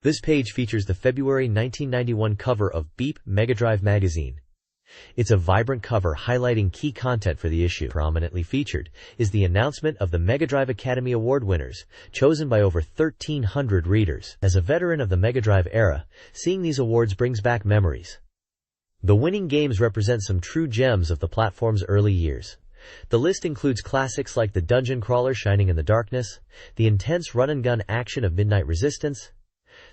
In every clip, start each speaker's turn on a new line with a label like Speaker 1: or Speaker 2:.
Speaker 1: This page features the February 1991 cover of BeepMD magazine. It's a vibrant cover highlighting key content for the issue. Prominently featured is the announcement of the Mega Drive Academy Award winners, chosen by over 1,300 readers. As a veteran of the Mega Drive era, seeing these awards brings back memories. The winning games represent some true gems of the platform's early years. The list includes classics like the dungeon crawler Shining in the Darkness, the intense run-and-gun action of Midnight Resistance,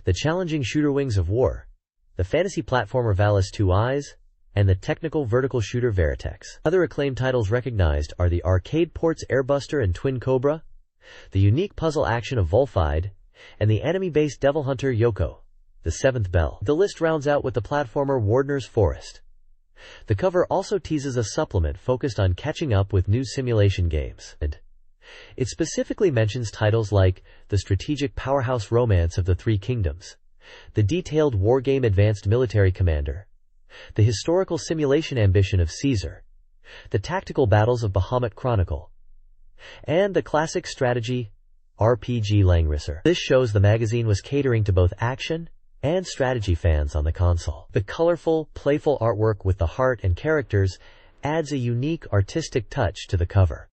Speaker 1: the challenging shooter Wings of War, the fantasy platformer Valis 2 Eyes, and the technical vertical shooter Veritex. Other acclaimed titles recognized are the arcade ports Airbuster and Twin Cobra, the unique puzzle action of Volfide, and the anime-based Devil Hunter Yoko, the Seventh Bell. The list rounds out with the platformer Wardener's Forest. The cover also teases a supplement focused on catching up with new simulation games. It specifically mentions titles like the strategic powerhouse Romance of the Three Kingdoms, the detailed wargame Advanced Military Commander, the historical simulation Ambition of Caesar, the tactical battles of Bahamut Chronicle, and the classic strategy RPG Langrisser. This shows the magazine was catering to both action and strategy fans on the console. The colorful, playful artwork with the heart and characters adds a unique artistic touch to the cover.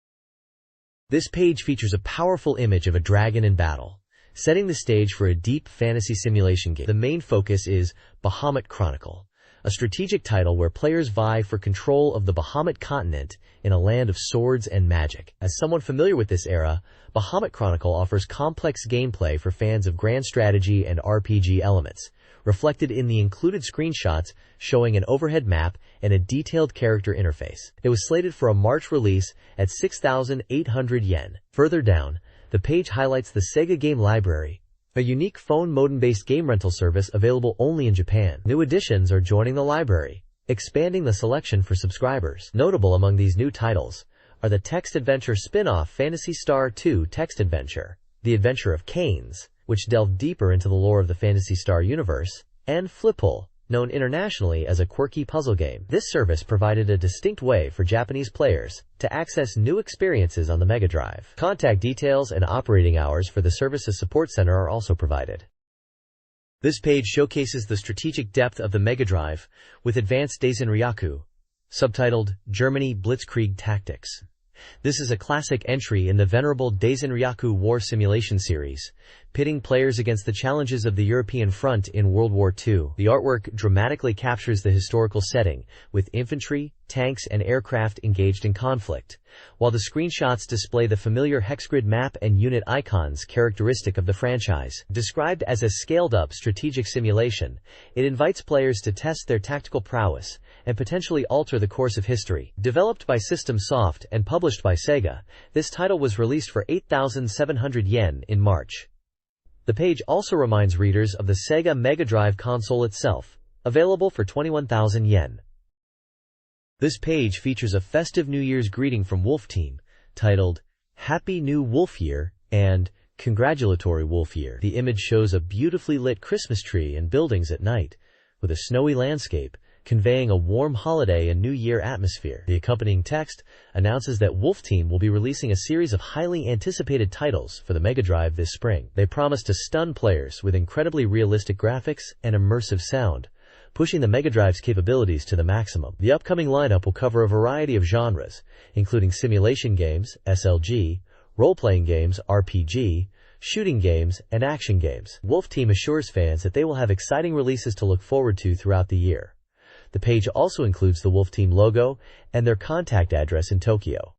Speaker 1: This page features a powerful image of a dragon in battle, setting the stage for a deep fantasy simulation game. The main focus is Bahamut Chronicle, a strategic title where players vie for control of the Bahamut continent in a land of swords and magic. As someone familiar with this era, Bahamut Chronicle offers complex gameplay for fans of grand strategy and RPG elements, reflected in the included screenshots showing an overhead map and a detailed character interface. It was slated for a March release at 6,800 yen. Further down, the page highlights the Sega Game Library, a unique phone modem-based game rental service available only in Japan. New additions are joining the library, expanding the selection for subscribers. Notable among these new titles are the text adventure spin-off Phantasy Star II Text Adventure, The Adventure of Canes, which delved deeper into the lore of the Phantasy Star universe, and Flipple, known internationally as a quirky puzzle game. This service provided a distinct way for Japanese players to access new experiences on the Mega Drive. Contact details and operating hours for the service's support center are also provided. This page showcases the strategic depth of the Mega Drive with Advanced Daisenryaku, subtitled Germany Blitzkrieg Tactics. This is a classic entry in the venerable Daisenryaku war simulation series, pitting players against the challenges of the European front in World War II. The artwork dramatically captures the historical setting, with infantry, tanks, and aircraft engaged in conflict, while the screenshots display the familiar hexgrid map and unit icons characteristic of the franchise. Described as a scaled-up strategic simulation, it invites players to test their tactical prowess and potentially alter the course of history. Developed by System Soft and published by Sega, this title was released for 8,700 yen in March. The page also reminds readers of the Sega Mega Drive console itself, available for 21,000 yen. This page features a festive New Year's greeting from Wolf Team, titled Happy New Wolf Year and Congratulatory Wolf Year. The image shows a beautifully lit Christmas tree and buildings at night, with a snowy landscape, conveying a warm holiday and New Year atmosphere. The accompanying text announces that Wolf Team will be releasing a series of highly anticipated titles for the Mega Drive this spring. They promise to stun players with incredibly realistic graphics and immersive sound, pushing the Mega Drive's capabilities to the maximum. The upcoming lineup will cover a variety of genres, including simulation games, SLG, role-playing games, RPG, shooting games, and action games. Wolf Team assures fans that they will have exciting releases to look forward to throughout the year. The page also includes the Wolf Team logo and their contact address in Tokyo.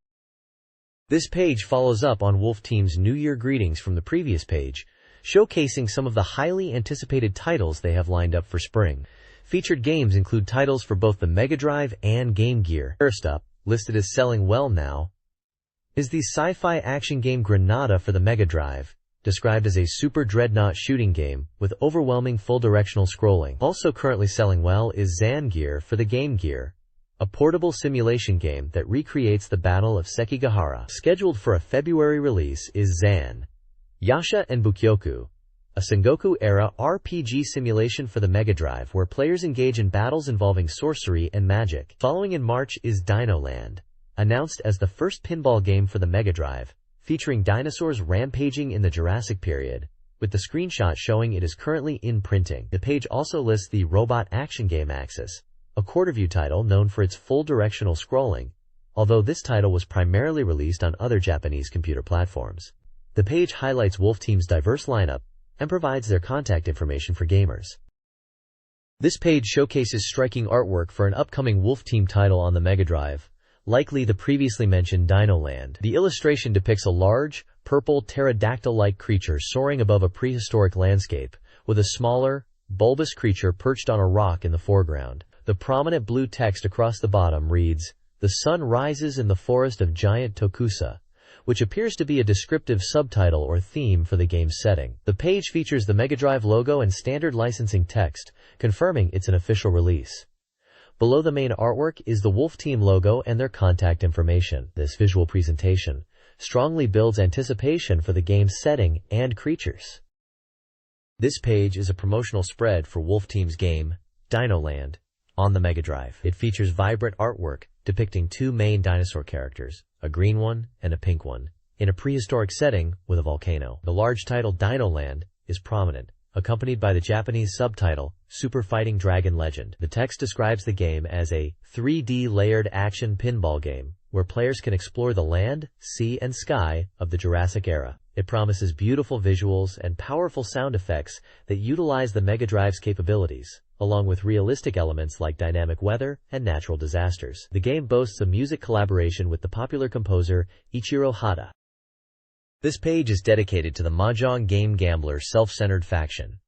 Speaker 1: This page follows up on Wolf Team's New Year greetings from the previous page, showcasing some of the highly anticipated titles they have lined up for spring. Featured games include titles for both the Mega Drive and Game Gear. First up, listed as selling well now, is the sci-fi action game Granada for the Mega Drive, described as a super dreadnought shooting game with overwhelming full directional scrolling. Also currently selling well is Zangear for the Game Gear, a portable simulation game that recreates the Battle of Sekigahara. Scheduled for a February release is Zan, Yasha and Bukyoku, a Sengoku-era RPG simulation for the Mega Drive where players engage in battles involving sorcery and magic. Following in March is Dino Land, announced as the first pinball game for the Mega Drive, featuring dinosaurs rampaging in the Jurassic period, with the screenshot showing it is currently in printing. The page also lists the robot action game Axis, a quarter-view title known for its full directional scrolling, although this title was primarily released on other Japanese computer platforms. The page highlights Wolf Team's diverse lineup and provides their contact information for gamers. This page showcases striking artwork for an upcoming Wolf Team title on the Mega Drive, likely the previously mentioned Dino Land. The illustration depicts a large, purple pterodactyl-like creature soaring above a prehistoric landscape, with a smaller, bulbous creature perched on a rock in the foreground. The prominent blue text across the bottom reads, "The sun rises in the forest of giant Tokusa," which appears to be a descriptive subtitle or theme for the game's setting. The page features the Mega Drive logo and standard licensing text, confirming it's an official release. Below the main artwork is the Wolf Team logo and their contact information. This visual presentation strongly builds anticipation for the game's setting and creatures. This page is a promotional spread for Wolf Team's game, Dino Land, on the Mega Drive. It features vibrant artwork depicting two main dinosaur characters, a green one and a pink one, in a prehistoric setting with a volcano. The large title Dino Land is prominent, accompanied by the Japanese subtitle, Super Fighting Dragon Legend. The text describes the game as a 3D layered action pinball game, where players can explore the land, sea, and sky of the Jurassic era. It promises beautiful visuals and powerful sound effects that utilize the Mega Drive's capabilities, along with realistic elements like dynamic weather and natural disasters. The game boasts a music collaboration with the popular composer Ichiro Hata. This page is dedicated to the Mahjong game gambler self-centered faction,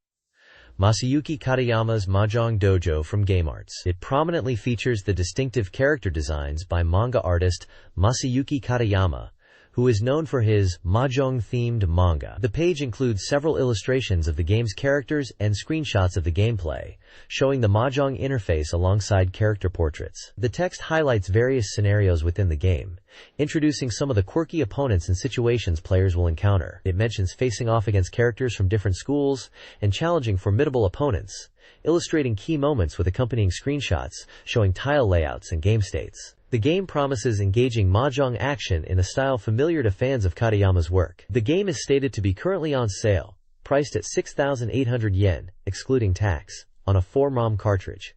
Speaker 1: Masayuki Katayama's Mahjong Dojo from GameArts. It prominently features the distinctive character designs by manga artist Masayuki Katayama, who is known for his Mahjong-themed manga. The page includes several illustrations of the game's characters and screenshots of the gameplay, showing the Mahjong interface alongside character portraits. The text highlights various scenarios within the game, introducing some of the quirky opponents and situations players will encounter. It mentions facing off against characters from different schools and challenging formidable opponents, illustrating key moments with accompanying screenshots showing tile layouts and game states. The game promises engaging Mahjong action in a style familiar to fans of Katayama's work. The game is stated to be currently on sale, priced at 6,800 yen, excluding tax, on a 4-ROM cartridge.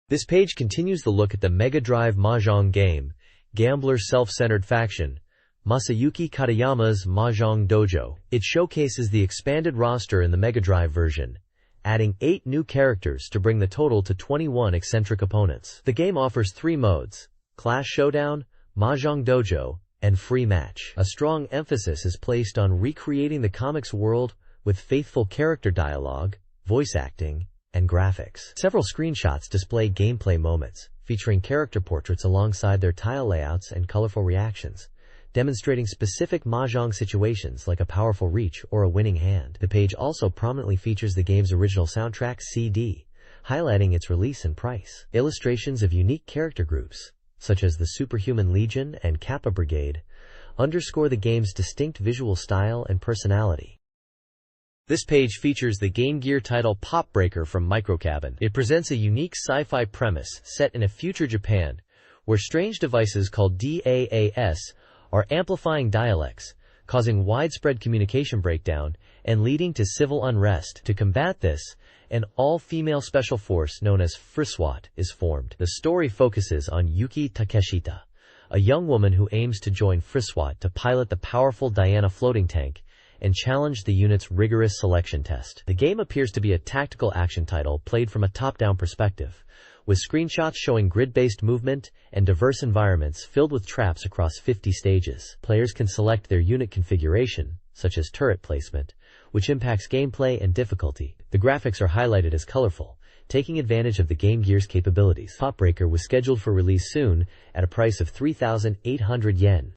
Speaker 1: This page continues the look at the Mega Drive Mahjong game, Gambler Self-Centered Faction, Masayuki Katayama's Mahjong Dojo. It showcases the expanded roster in the Mega Drive version, adding 8 new characters to bring the total to 21 eccentric opponents. The game offers 3 modes: Clash Showdown, Mahjong Dojo, and Free Match. A strong emphasis is placed on recreating the comics world with faithful character dialogue, voice acting, and graphics. Several screenshots display gameplay moments, featuring character portraits alongside their tile layouts and colorful reactions, demonstrating specific Mahjong situations like a powerful reach or a winning hand. The page also prominently features the game's original soundtrack CD, highlighting its release and price. Illustrations of unique character groups, such as the Superhuman Legion and Kappa Brigade, underscore the game's distinct visual style and personality. This page features the Game Gear title Pop Breaker from Microcabin. It presents a unique sci-fi premise set in a future Japan, where strange devices called DAAS are amplifying dialects, causing widespread communication breakdown and leading to civil unrest. To combat this, an all-female special force known as FRISWAT is formed. The story focuses on Yuki Takeshita, a young woman who aims to join FRISWAT to pilot the powerful Diana floating tank and challenge the unit's rigorous selection test. The game appears to be a tactical action title played from a top-down perspective, with screenshots showing grid-based movement and diverse environments filled with traps across 50 stages. Players can select their unit configuration, such as turret placement, which impacts gameplay and difficulty. The graphics are highlighted as colorful, taking advantage of the Game Gear's capabilities. Pop Breaker was scheduled for release soon at a price of 3,800 yen.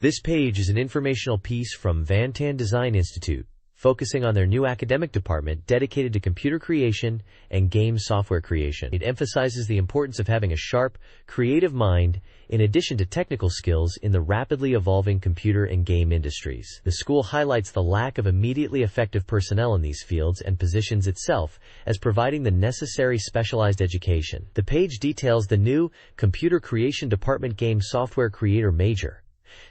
Speaker 1: This page is an informational piece from Vantan Design Institute, focusing on their new academic department dedicated to computer creation and game software creation. It emphasizes the importance of having a sharp, creative mind, in addition to technical skills in the rapidly evolving computer and game industries. The school highlights the lack of immediately effective personnel in these fields and positions itself as providing the necessary specialized education. The page details the new Computer Creation Department Game Software Creator Major,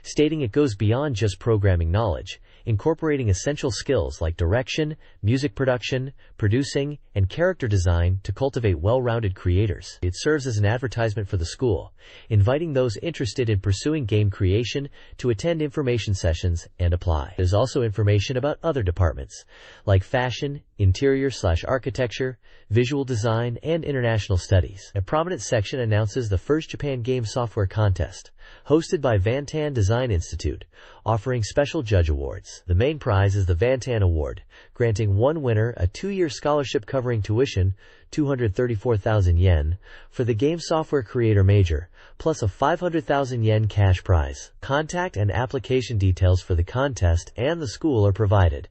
Speaker 1: stating it goes beyond just programming knowledge incorporating essential skills like direction, music production, producing, and character design to cultivate well-rounded creators. It serves as an advertisement for the school, inviting those interested in pursuing game creation to attend information sessions and apply. There's also information about other departments, like fashion, interior/architecture, visual design, and international studies. A prominent section announces the first Japan Game Software Contest, hosted by Vantan Design Institute, offering special judge awards. The main prize is the Vantan Award, granting one winner a 2-year scholarship covering tuition, 234,000 yen, for the game software creator major, plus a 500,000 yen cash prize. Contact and application details for the contest and the school are provided.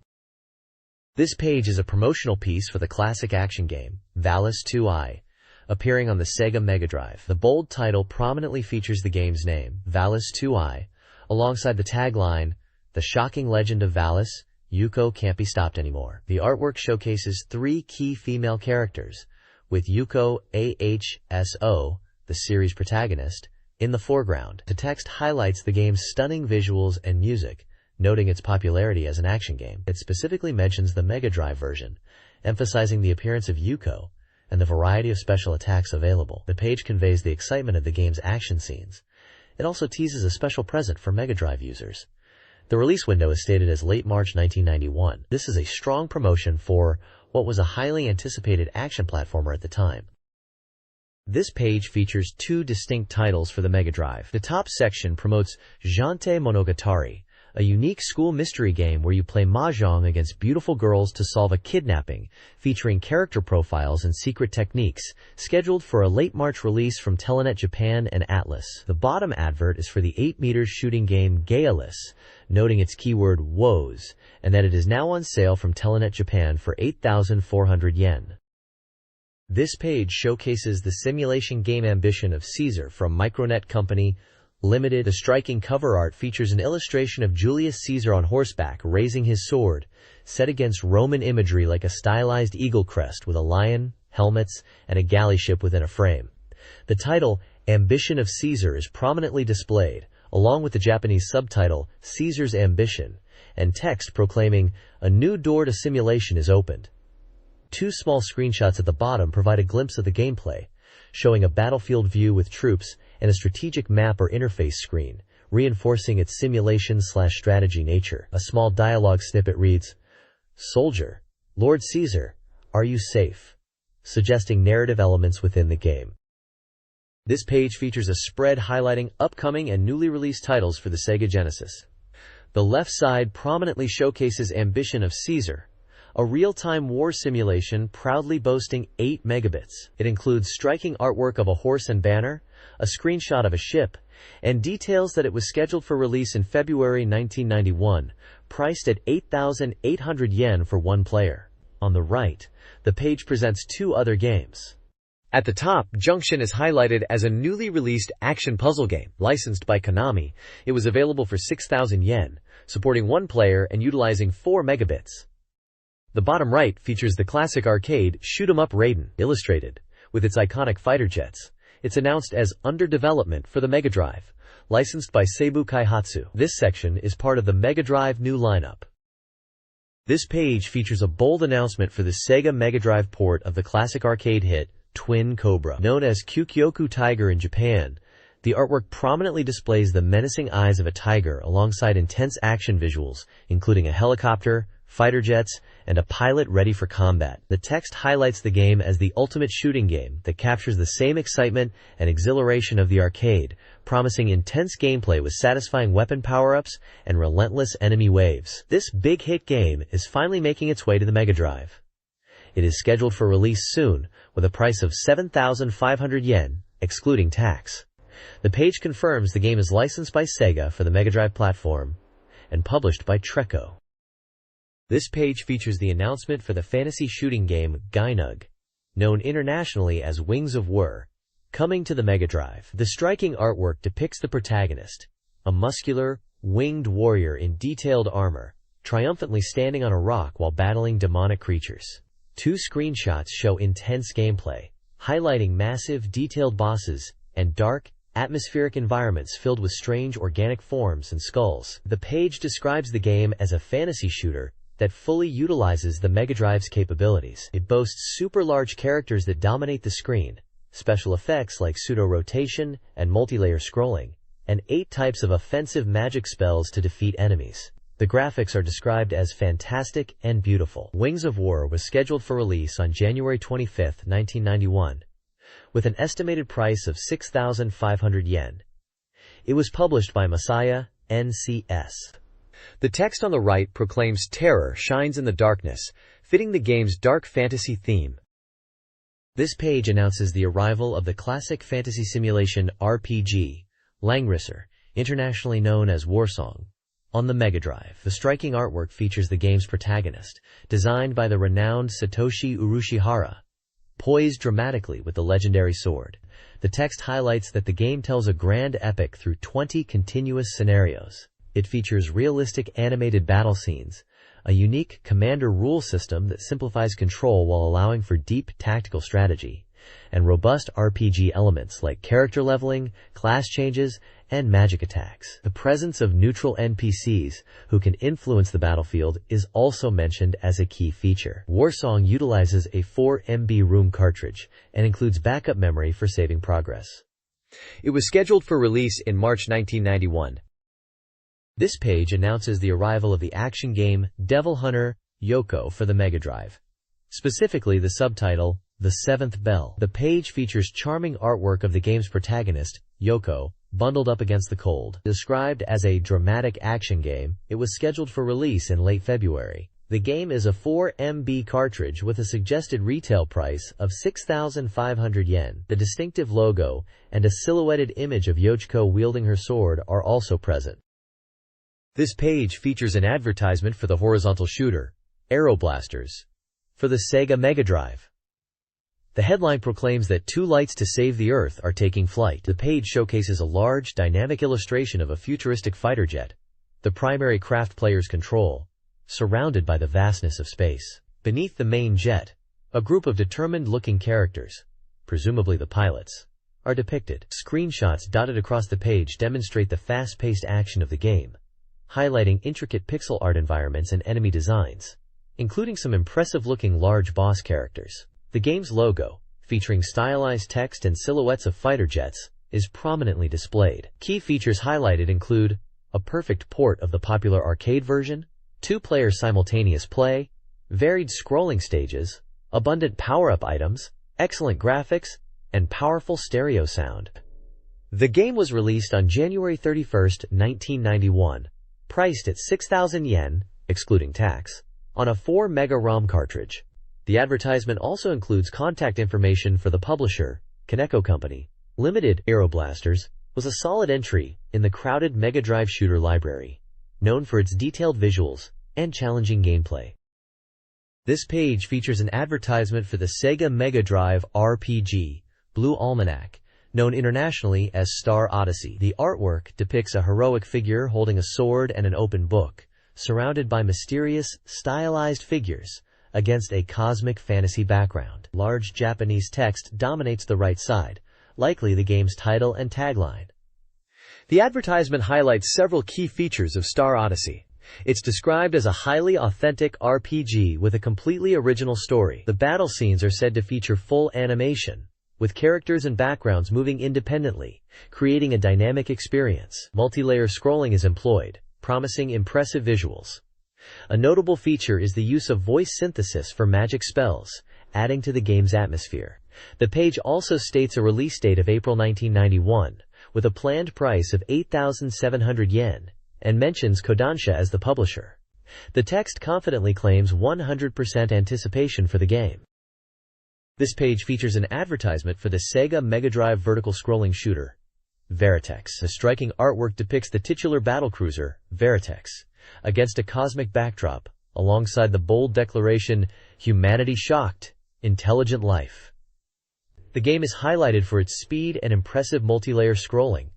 Speaker 1: This page is a promotional piece for the classic action game, Valis 2i, appearing on the Sega Mega Drive. The bold title prominently features the game's name, Valis 2i, alongside the tagline, "The shocking legend of Valis, Yuko can't be stopped anymore." The artwork showcases 3 key female characters, with Yuko AHSO, the series protagonist, in the foreground. The text highlights the game's stunning visuals and music, noting its popularity as an action game. It specifically mentions the Mega Drive version, emphasizing the appearance of Yuko and the variety of special attacks available. The page conveys the excitement of the game's action scenes. It also teases a special present for Mega Drive users. The release window is stated as late March 1991. This is a strong promotion for what was a highly anticipated action platformer at the time. This page features 2 distinct titles for the Mega Drive. The top section promotes Jante Monogatari, a unique school mystery game where you play mahjong against beautiful girls to solve a kidnapping, featuring character profiles and secret techniques, scheduled for a late March release from Telenet Japan and Atlas. The bottom advert is for the 8 meters shooting game Gayalus, noting its keyword woes, and that it is now on sale from Telenet Japan for 8,400 yen. This page showcases the simulation game Ambition of Caesar from Micronet Company Limited. The striking cover art features an illustration of Julius Caesar on horseback raising his sword, set against Roman imagery like a stylized eagle crest with a lion, helmets, and a galley ship within a frame. The title, Ambition of Caesar, is prominently displayed, along with the Japanese subtitle, Caesar's Ambition, and text proclaiming, "A new door to simulation is opened." 2 small screenshots at the bottom provide a glimpse of the gameplay, showing a battlefield view with troops and a strategic map or interface screen, reinforcing its simulation/strategy nature. A small dialogue snippet reads, "Soldier, Lord Caesar, are you safe?" suggesting narrative elements within the game. This page features a spread highlighting upcoming and newly released titles for the Sega Genesis. The left side prominently showcases Ambition of Caesar, a real-time war simulation proudly boasting 8 megabits. It includes striking artwork of a horse and banner, a screenshot of a ship, and details that it was scheduled for release in February 1991, priced at 8,800 yen for one player. On the right, the page presents 2 other games. At the top, Junction is highlighted as a newly released action puzzle game, licensed by Konami. It was available for 6,000 yen, supporting 1 player and utilizing 4 megabits. The bottom right features the classic arcade Shoot 'em Up Raiden, illustrated, with its iconic fighter jets. It's announced as under development for the Mega Drive, licensed by Seibu Kaihatsu. This section is part of the Mega Drive new lineup. This page features a bold announcement for the Sega Mega Drive port of the classic arcade hit, Twin Cobra. Known as Kukyoku Tiger in Japan, the artwork prominently displays the menacing eyes of a tiger alongside intense action visuals, including a helicopter, fighter jets, and a pilot ready for combat. The text highlights the game as the ultimate shooting game that captures the same excitement and exhilaration of the arcade, promising intense gameplay with satisfying weapon power-ups and relentless enemy waves. This big hit game is finally making its way to the Mega Drive. It is scheduled for release soon, with a price of 7,500 yen, excluding tax. The page confirms the game is licensed by Sega for the Mega Drive platform and published by Treco. This page features the announcement for the fantasy shooting game Gainug, known internationally as Wings of War, coming to the Mega Drive. The striking artwork depicts the protagonist, a muscular, winged warrior in detailed armor, triumphantly standing on a rock while battling demonic creatures. 2 screenshots show intense gameplay, highlighting massive, detailed bosses and dark, atmospheric environments filled with strange organic forms and skulls. The page describes the game as a fantasy shooter that fully utilizes the Mega Drive's capabilities. It boasts super large characters that dominate the screen, special effects like pseudo-rotation and multi-layer scrolling, and 8 types of offensive magic spells to defeat enemies. The graphics are described as fantastic and beautiful. Wings of War was scheduled for release on January 25, 1991, with an estimated price of 6,500 yen. It was published by Masaya NCS. The text on the right proclaims terror shines in the darkness, fitting the game's dark fantasy theme. This page announces the arrival of the classic fantasy simulation RPG, Langrisser, internationally known as Warsong, on the Mega Drive. The striking artwork features the game's protagonist, designed by the renowned Satoshi Urushihara, poised dramatically with the legendary sword. The text highlights that the game tells a grand epic through 20 continuous scenarios. It features realistic animated battle scenes, a unique commander rule system that simplifies control while allowing for deep tactical strategy, and robust RPG elements like character leveling, class changes, and magic attacks. The presence of neutral NPCs who can influence the battlefield is also mentioned as a key feature. Warsong utilizes a 4 MB ROM cartridge and includes backup memory for saving progress. It was scheduled for release in March 1991. This page announces the arrival of the action game Devil Hunter Yoko for the Mega Drive, specifically the subtitle, The Seventh Bell. The page features charming artwork of the game's protagonist, Yoko, bundled up against the cold. Described as a dramatic action game, it was scheduled for release in late February. The game is a 4 MB cartridge with a suggested retail price of 6,500 yen. The distinctive logo and a silhouetted image of Yochiko wielding her sword are also present. This page features an advertisement for the horizontal shooter, Aeroblasters, for the Sega Mega Drive. The headline proclaims that 2 lights to save the Earth are taking flight. The page showcases a large, dynamic illustration of a futuristic fighter jet, the primary craft players control, surrounded by the vastness of space. Beneath the main jet, a group of determined-looking characters, presumably the pilots, are depicted. Screenshots dotted across the page demonstrate the fast-paced action of the game, highlighting intricate pixel art environments and enemy designs, including some impressive-looking large boss characters. The game's logo, featuring stylized text and silhouettes of fighter jets, is prominently displayed. Key features highlighted include a perfect port of the popular arcade version, 2-player simultaneous play, varied scrolling stages, abundant power-up items, excellent graphics, and powerful stereo sound. The game was released on January 31, 1991, priced at 6,000 yen, excluding tax, on a 4 Mega ROM cartridge. The advertisement also includes contact information for the publisher, Kaneko Company Limited. Aeroblasters was a solid entry in the crowded Mega Drive shooter library, known for its detailed visuals and challenging gameplay. This page features an advertisement for the Sega Mega Drive RPG, Blue Almanac, known internationally as Star Odyssey. The artwork depicts a heroic figure holding a sword and an open book, surrounded by mysterious, stylized figures, against a cosmic fantasy background. Large Japanese text dominates the right side, likely the game's title and tagline. The advertisement highlights several key features of Star Odyssey. It's described as a highly authentic RPG with a completely original story. The battle scenes are said to feature full animation, with characters and backgrounds moving independently, creating a dynamic experience. Multi-layer scrolling is employed, promising impressive visuals. A notable feature is the use of voice synthesis for magic spells, adding to the game's atmosphere. The page also states a release date of April 1991, with a planned price of 8,700 yen, and mentions Kodansha as the publisher. The text confidently claims 100% anticipation for the game. This page features an advertisement for the Sega Mega Drive vertical scrolling shooter, Veritex. The striking artwork depicts the titular battlecruiser, Veritex, against a cosmic backdrop, alongside the bold declaration, "Humanity shocked, intelligent life." The game is highlighted for its speed and impressive multi-layer scrolling,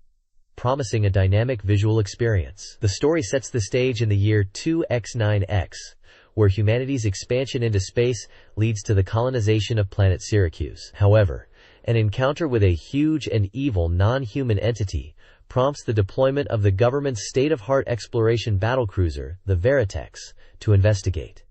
Speaker 1: promising a dynamic visual experience. The story sets the stage in the year 2X9X, where humanity's expansion into space leads to the colonization of planet Syracuse. However, An encounter with a huge and evil non-human entity prompts the deployment of the government's state-of-the-art exploration battlecruiser, the Veritex, to investigate.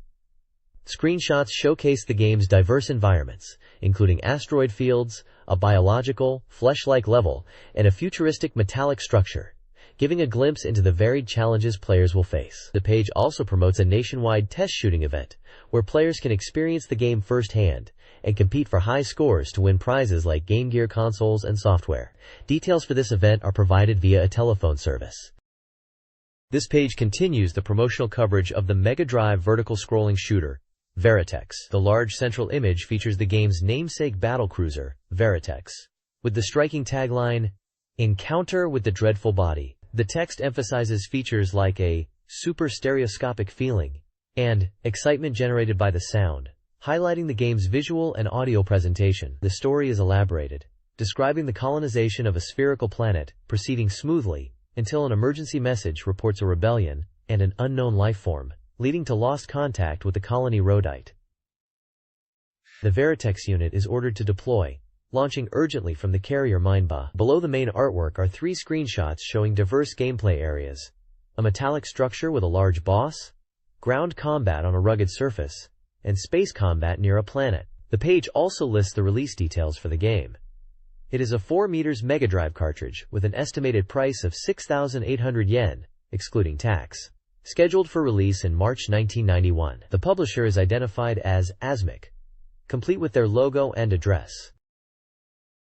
Speaker 1: Screenshots showcase the game's diverse environments, including asteroid fields, a biological, flesh-like level, and a futuristic metallic structure, giving a glimpse into the varied challenges players will face. The page also promotes a nationwide test shooting event, where players can experience the game firsthand and compete for high scores to win prizes like Game Gear consoles and software. Details for this event are provided via a telephone service. This page continues the promotional coverage of the Mega Drive vertical scrolling shooter, Veritex. The large central image features the game's namesake battlecruiser, Veritex, with the striking tagline, "Encounter with the Dreadful Body." The text emphasizes features like a super stereoscopic feeling and excitement generated by the sound, highlighting the game's visual and audio presentation. The story is elaborated, describing the colonization of a spherical planet proceeding smoothly until an emergency message reports a rebellion and an unknown life form, leading to lost contact with the colony Rhodite. The Veritex unit is ordered to deploy, launching urgently from the carrier Mineba. Below the main artwork are 3 screenshots showing diverse gameplay areas: a metallic structure with a large boss, ground combat on a rugged surface, and space combat near a planet. The page also lists the release details for the game. It is a 4 meters Mega Drive cartridge with an estimated price of 6,800 yen, excluding tax. Scheduled for release in March 1991. The publisher is identified as Asmic, complete with their logo and address.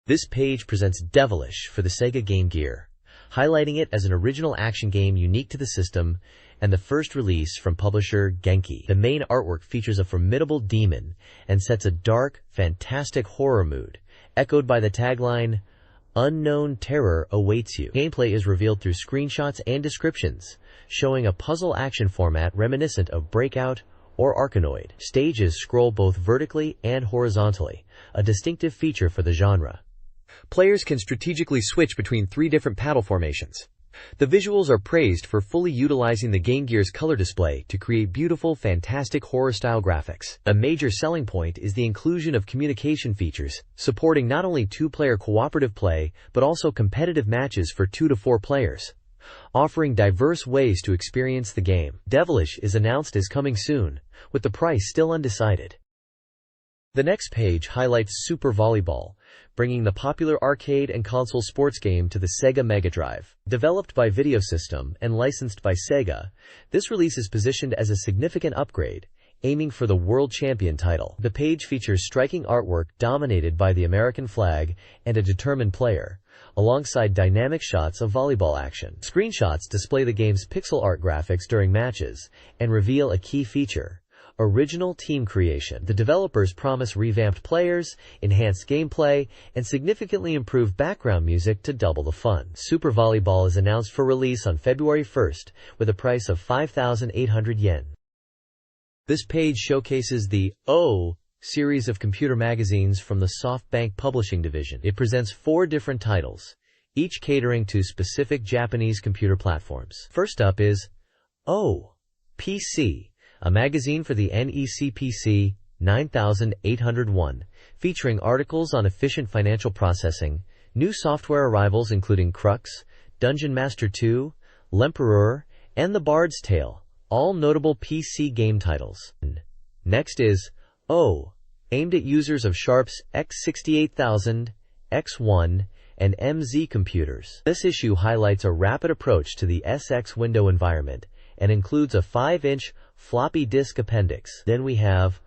Speaker 1: This page presents Devilish for the Sega Game Gear, highlighting it as an original action game unique to the system and the first release from publisher Genki. The main artwork features a formidable demon and sets a dark, fantastic horror mood, echoed by the tagline, "Unknown terror awaits you." Gameplay is revealed through screenshots and descriptions, showing a puzzle action format reminiscent of Breakout or Arkanoid. Stages scroll both vertically and horizontally, a distinctive feature for the genre. Players can strategically switch between 3 different paddle formations. The visuals are praised for fully utilizing the Game Gear's color display to create beautiful, fantastic horror-style graphics. A major selling point is the inclusion of communication features, supporting not only 2-player cooperative play, but also competitive matches for 2 to 4 players, offering diverse ways to experience the game. Devilish is announced as coming soon, with the price still undecided. The next page highlights Super Volleyball, bringing the popular arcade and console sports game to the Sega Mega Drive. Developed by Videosystem and licensed by Sega, this release is positioned as a significant upgrade, aiming for the World Champion title. The page features striking artwork dominated by the American flag and a determined player, alongside dynamic shots of volleyball action. Screenshots display the game's pixel art graphics during matches and reveal a key feature: original team creation. The developers promise revamped players, enhanced gameplay, and significantly improved background music to double the fun. Super Volleyball is announced for release on February 1st with a price of 5,800 yen. This page showcases the O series of computer magazines from the SoftBank Publishing Division. It presents 4 different titles, each catering to specific Japanese computer platforms. First up is O PC, a magazine for the NEC PC 9801, featuring articles on efficient financial processing, new software arrivals including Crux, Dungeon Master 2, L'Empereur, and The Bard's Tale, all notable PC game titles. Next is O, aimed at users of Sharp's X68000, X1, and MZ computers. This issue highlights a rapid approach to the SX window environment and includes a 5-inch floppy disk appendix. Then we have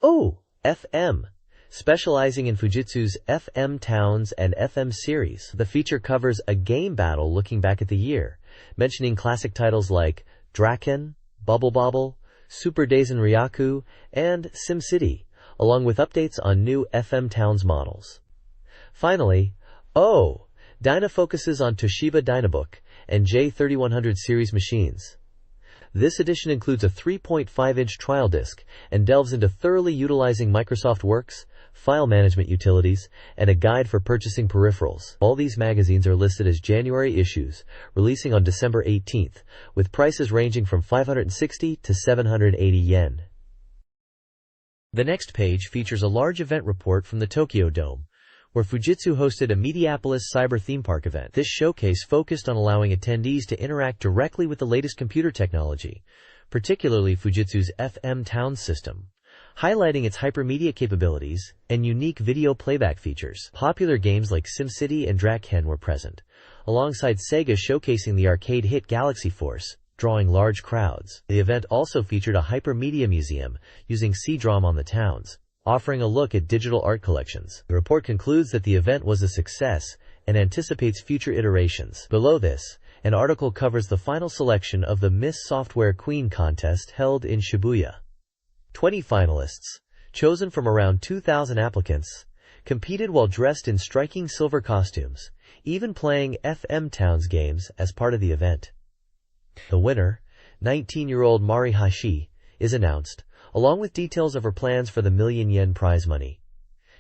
Speaker 1: O FM, specializing in Fujitsu's FM Towns and FM series. The feature covers a game battle looking back at the year, mentioning classic titles like Draken, Bubble Bobble, Super Daisen Ryaku, and SimCity, along with updates on new FM Towns models. Finally, O Dyna focuses on Toshiba Dynabook and J3100 series machines. This edition includes a 3.5-inch trial disc and delves into thoroughly utilizing Microsoft Works, file management utilities, and a guide for purchasing peripherals. All these magazines are listed as January issues, releasing on December 18th, with prices ranging from 560 to 780 yen. The next page features a large event report from the Tokyo Dome, where Fujitsu hosted a Mediapolis Cyber Theme Park event. This showcase focused on allowing attendees to interact directly with the latest computer technology, particularly Fujitsu's FM Town system, highlighting its hypermedia capabilities and unique video playback features. Popular games like SimCity and Drakhen were present, alongside Sega showcasing the arcade hit Galaxy Force, drawing large crowds. The event also featured a hypermedia museum using CD-ROM on the towns, offering a look at digital art collections. The report concludes that the event was a success and anticipates future iterations. Below this, an article covers the final selection of the Miss Software Queen contest held in Shibuya. 20 finalists, chosen from around 2,000 applicants, competed while dressed in striking silver costumes, even playing FM Towns games as part of the event. The winner, 19-year-old Mari Hashi, is announced, along with details of her plans for the million-yen prize money.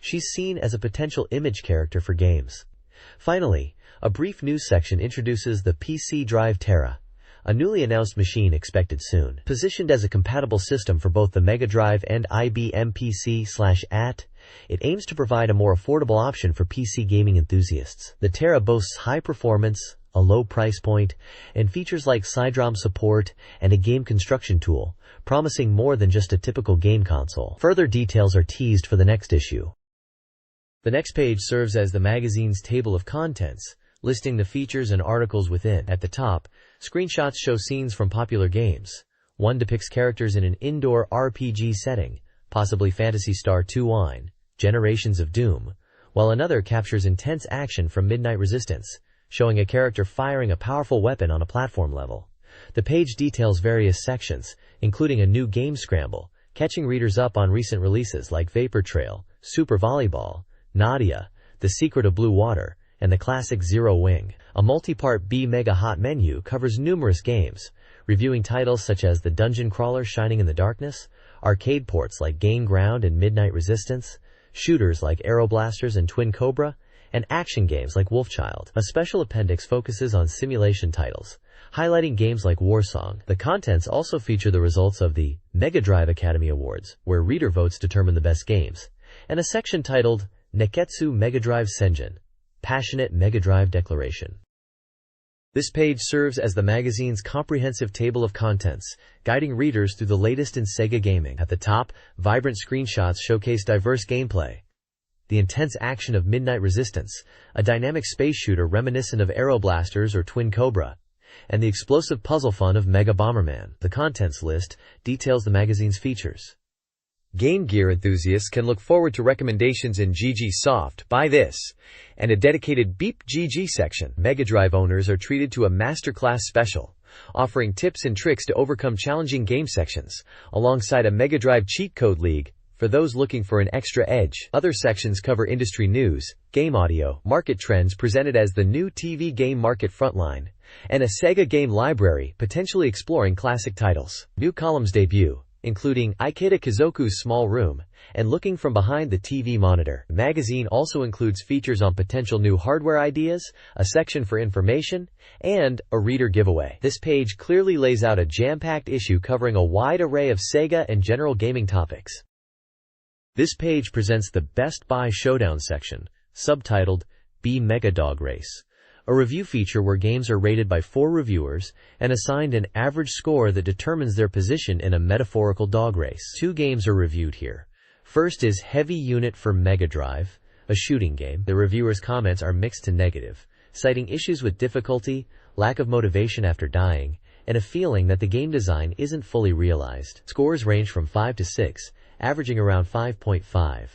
Speaker 1: She's seen as a potential image character for games. Finally, a brief news section introduces the PC Drive Terra, a newly announced machine expected soon. Positioned as a compatible system for both the Mega Drive and IBM PC/AT, it aims to provide a more affordable option for PC gaming enthusiasts. The Terra boasts high performance, a low price point, and features like CD-ROM support and a game construction tool, promising more than just a typical game console. Further details are teased for the next issue. The next page serves as the magazine's table of contents, listing the features and articles within. At the top, screenshots show scenes from popular games. One depicts characters in an indoor RPG setting, possibly Phantasy Star IV, Generations of Doom, while another captures intense action from Midnight Resistance, showing a character firing a powerful weapon on a platform level. The page details various sections, including a new game scramble, catching readers up on recent releases like Vapor Trail, Super Volleyball, Nadia, The Secret of Blue Water, and the classic Zero Wing. A multi-part B-Mega Hot menu covers numerous games, reviewing titles such as the dungeon crawler Shining in the Darkness, arcade ports like Gain Ground and Midnight Resistance, shooters like Aeroblasters and Twin Cobra, and action games like Wolfchild. A special appendix focuses on simulation titles, highlighting games like Warsong. The contents also feature the results of the Mega Drive Academy Awards, where reader votes determine the best games, and a section titled Neketsu Mega Drive Senjin, Passionate Mega Drive Declaration. This page serves as the magazine's comprehensive table of contents, guiding readers through the latest in Sega gaming. At the top, vibrant screenshots showcase diverse gameplay. The intense action of Midnight Resistance, a dynamic space shooter reminiscent of Aeroblasters or Twin Cobra, and the explosive puzzle fun of Mega Bomberman. The contents list details the magazine's features. Game gear enthusiasts can look forward to recommendations in GG Soft, Buy This, and a dedicated Beep GG section. Mega Drive owners are treated to a masterclass special, offering tips and tricks to overcome challenging game sections, alongside a Mega Drive cheat code league for those looking for an extra edge. Other sections cover industry news, game audio, market trends presented as the new TV game market frontline, and a Sega game library potentially exploring classic titles. New columns debut, including Ikeda Kazoku's Small Room and Looking from Behind the TV Monitor. The magazine also includes features on potential new hardware ideas, a section for information, and a reader giveaway. This page clearly lays out a jam-packed issue covering a wide array of Sega and general gaming topics. This page presents the Best Buy Showdown section, subtitled B-Mega Dog Race, a review feature where games are rated by 4 reviewers and assigned an average score that determines their position in a metaphorical dog race. 2 games are reviewed here. First is Heavy Unit for Mega Drive, a shooting game. The reviewer's comments are mixed to negative, citing issues with difficulty, lack of motivation after dying, and a feeling that the game design isn't fully realized. Scores range from 5 to 6, averaging around 5.5.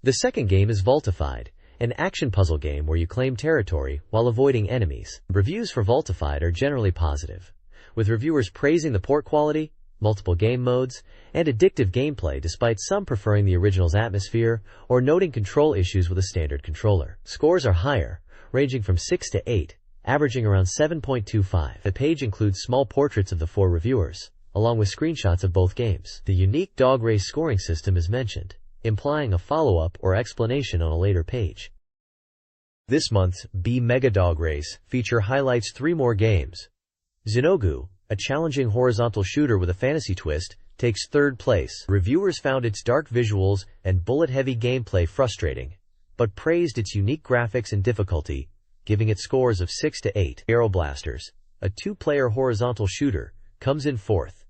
Speaker 1: The second game is Voltified, an action puzzle game where you claim territory while avoiding enemies. Reviews for Voltified are generally positive, with reviewers praising the port quality, multiple game modes, and addictive gameplay despite some preferring the original's atmosphere or noting control issues with a standard controller. Scores are higher, ranging from 6 to 8, averaging around 7.25. The page includes small portraits of the 4 reviewers, along with screenshots of both games. The unique dog race scoring system is mentioned, implying a follow-up or explanation on a later page. This month's B-Mega Dog Race feature highlights 3 more games. Xenogu, a challenging horizontal shooter with a fantasy twist, takes 3rd place. Reviewers found its dark visuals and bullet-heavy gameplay frustrating, but praised its unique graphics and difficulty, giving it scores of 6 to 8. Aeroblasters, a two-player horizontal shooter, comes in fourth.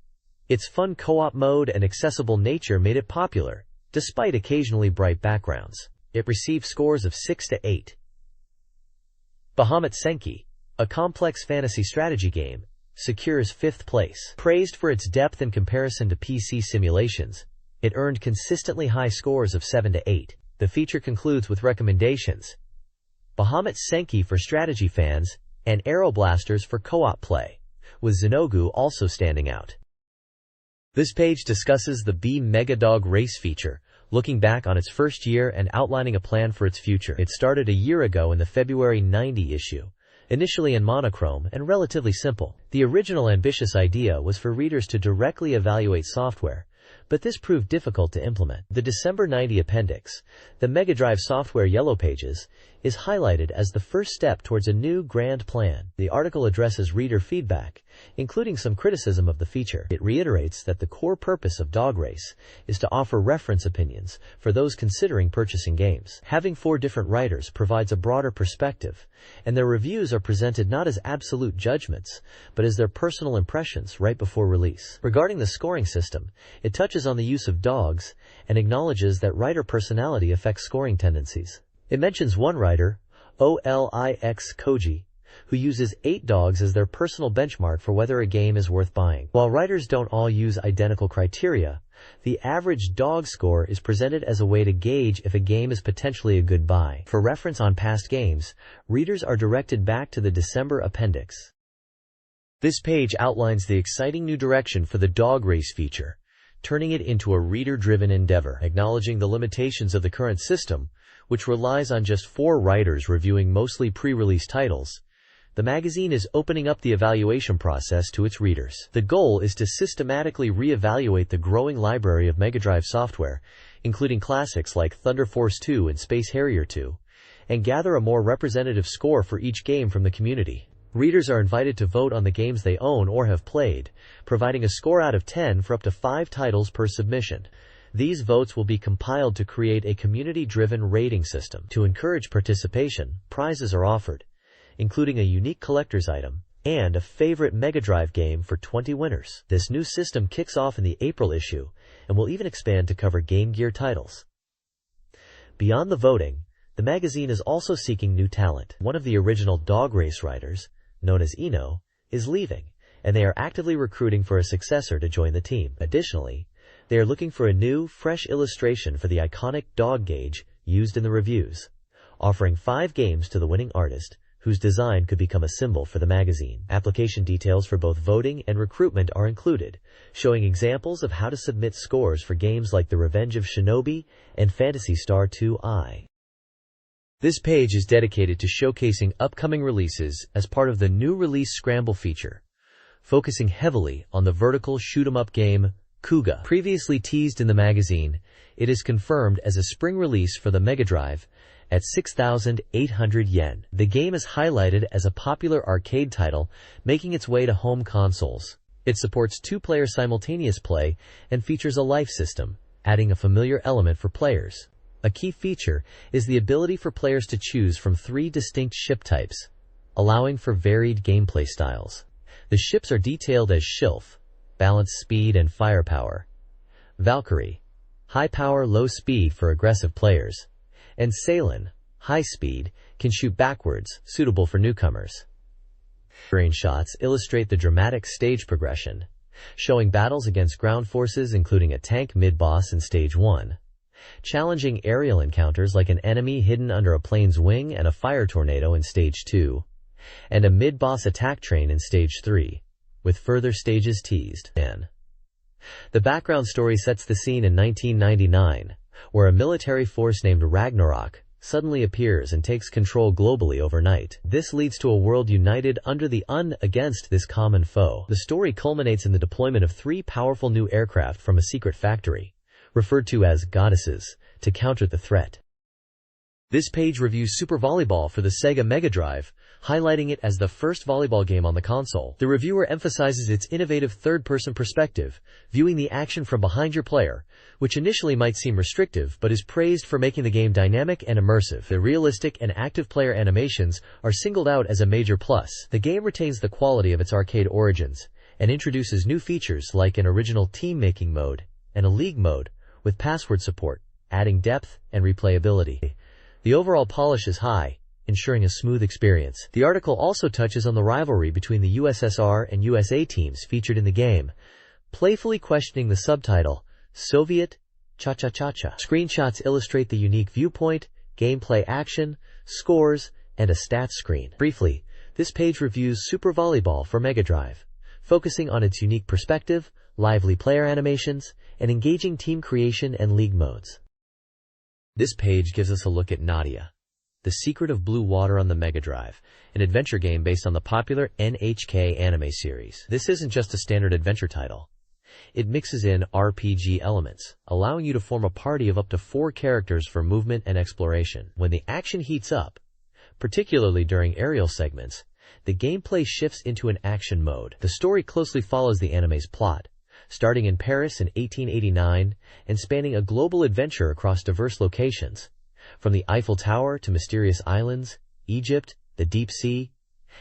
Speaker 1: Its fun co-op mode and accessible nature made it popular, despite occasionally bright backgrounds. It received scores of 6 to 8. Bahamut Senki, a complex fantasy strategy game, secures fifth place. Praised for its depth in comparison to PC simulations, it earned consistently high scores of 7 to 8. The feature concludes with recommendations: Bahamut Senki for strategy fans, and Aeroblasters for co-op play, with Xenogu also standing out. This page discusses the BeepMD race feature, looking back on its first year and outlining a plan for its future. It started a year ago in the February '90 issue, initially in monochrome and relatively simple. The original ambitious idea was for readers to directly evaluate software, but this proved difficult to implement. The December '90 appendix, the Mega Drive software Yellow Pages, is highlighted as the first step towards a new grand plan. The article addresses reader feedback, including some criticism of the feature. It reiterates that the core purpose of Dog Race is to offer reference opinions for those considering purchasing games. Having 4 different writers provides a broader perspective, and their reviews are presented not as absolute judgments, but as their personal impressions right before release. Regarding the scoring system, it touches on the use of dogs and acknowledges that writer personality affects scoring tendencies. It mentions one writer, Olix Koji, who uses 8 dogs as their personal benchmark for whether a game is worth buying. While writers don't all use identical criteria, the average dog score is presented as a way to gauge if a game is potentially a good buy. For reference on past games, readers are directed back to the December appendix. This page outlines the exciting new direction for the Dog Race feature, turning it into a reader-driven endeavor. Acknowledging the limitations of the current system, which relies on just 4 writers reviewing mostly pre-release titles, the magazine is opening up the evaluation process to its readers. The goal is to systematically re-evaluate the growing library of Mega Drive software, including classics like Thunder Force 2 and Space Harrier 2, and gather a more representative score for each game from the community. Readers are invited to vote on the games they own or have played, providing a score out of 10 for up to 5 titles per submission. These votes will be compiled to create a community-driven rating system. To encourage participation, prizes are offered, including a unique collector's item and a favorite Mega Drive game for 20 winners. This new system kicks off in the April issue and will even expand to cover Game Gear titles. Beyond the voting, the magazine is also seeking new talent. One of the original Dog Race writers, known as Eno, is leaving, and they are actively recruiting for a successor to join the team. Additionally, they are looking for a new, fresh illustration for the iconic dog gauge used in the reviews, offering 5 games to the winning artist, whose design could become a symbol for the magazine. Application details for both voting and recruitment are included, showing examples of how to submit scores for games like The Revenge of Shinobi and Phantasy Star II. This page is dedicated to showcasing upcoming releases as part of the new release scramble feature, focusing heavily on the vertical shoot-'em-up game Kuga. Previously teased in the magazine, it is confirmed as a spring release for the Mega Drive at 6,800 yen. The game is highlighted as a popular arcade title, making its way to home consoles. It supports 2-player simultaneous play and features a life system, adding a familiar element for players. A key feature is the ability for players to choose from 3 distinct ship types, allowing for varied gameplay styles. The ships are detailed as Schilf, balanced speed and firepower; Valkyrie, high power, low speed for aggressive players; and Salen, high speed, can shoot backwards, suitable for newcomers. Screen shots illustrate the dramatic stage progression, showing battles against ground forces including a tank mid-boss in Stage 1, challenging aerial encounters like an enemy hidden under a plane's wing and a fire tornado in Stage 2, and a mid-boss attack train in Stage 3, with further stages teased. The background story sets the scene in 1999, where a military force named Ragnarok suddenly appears and takes control globally overnight. This leads to a world united under the against this common foe. The story culminates in the deployment of 3 powerful new aircraft from a secret factory, referred to as goddesses, to counter the threat. This page reviews Super Volleyball for the Sega Mega Drive, highlighting it as the first volleyball game on the console. The reviewer emphasizes its innovative third-person perspective, viewing the action from behind your player, which initially might seem restrictive but is praised for making the game dynamic and immersive. The realistic and active player animations are singled out as a major plus. The game retains the quality of its arcade origins and introduces new features like an original team-making mode and a league mode with password support, adding depth and replayability. The overall polish is high, ensuring a smooth experience. The article also touches on the rivalry between the USSR and USA teams featured in the game, playfully questioning the subtitle, Soviet Cha-Cha-Cha-Cha. Screenshots illustrate the unique viewpoint, gameplay action, scores, and a stats screen. Briefly, this page reviews Super Volleyball for Mega Drive, focusing on its unique perspective, lively player animations, and engaging team creation and league modes. This page gives us a look at Nadia, The Secret of Blue Water on the Mega Drive, an adventure game based on the popular NHK anime series. This isn't just a standard adventure title. It mixes in RPG elements, allowing you to form a party of up to 4 characters for movement and exploration. When the action heats up, particularly during aerial segments, the gameplay shifts into an action mode. The story closely follows the anime's plot, starting in Paris in 1889 and spanning a global adventure across diverse locations, from the Eiffel Tower to mysterious islands, Egypt, the deep sea,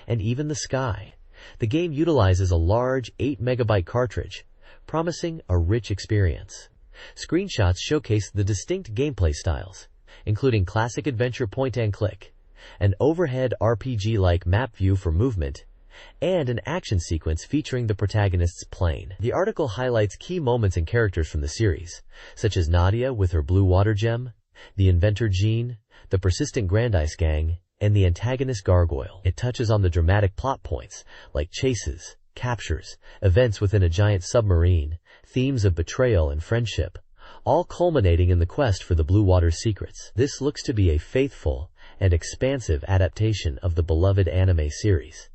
Speaker 1: and even the sky. The game utilizes a large 8-megabyte cartridge, promising a rich experience. Screenshots showcase the distinct gameplay styles, including classic adventure point-and-click, an overhead RPG-like map view for movement, and an action sequence featuring the protagonist's plane. The article highlights key moments and characters from the series, such as Nadia with her blue water gem, the inventor Jean, the persistent Grandice gang, and the antagonist Gargoyle. It touches on the dramatic plot points, like chases, captures, events within a giant submarine, themes of betrayal and friendship, all culminating in the quest for the blue water's secrets. This looks to be a faithful and expansive adaptation of the beloved anime series.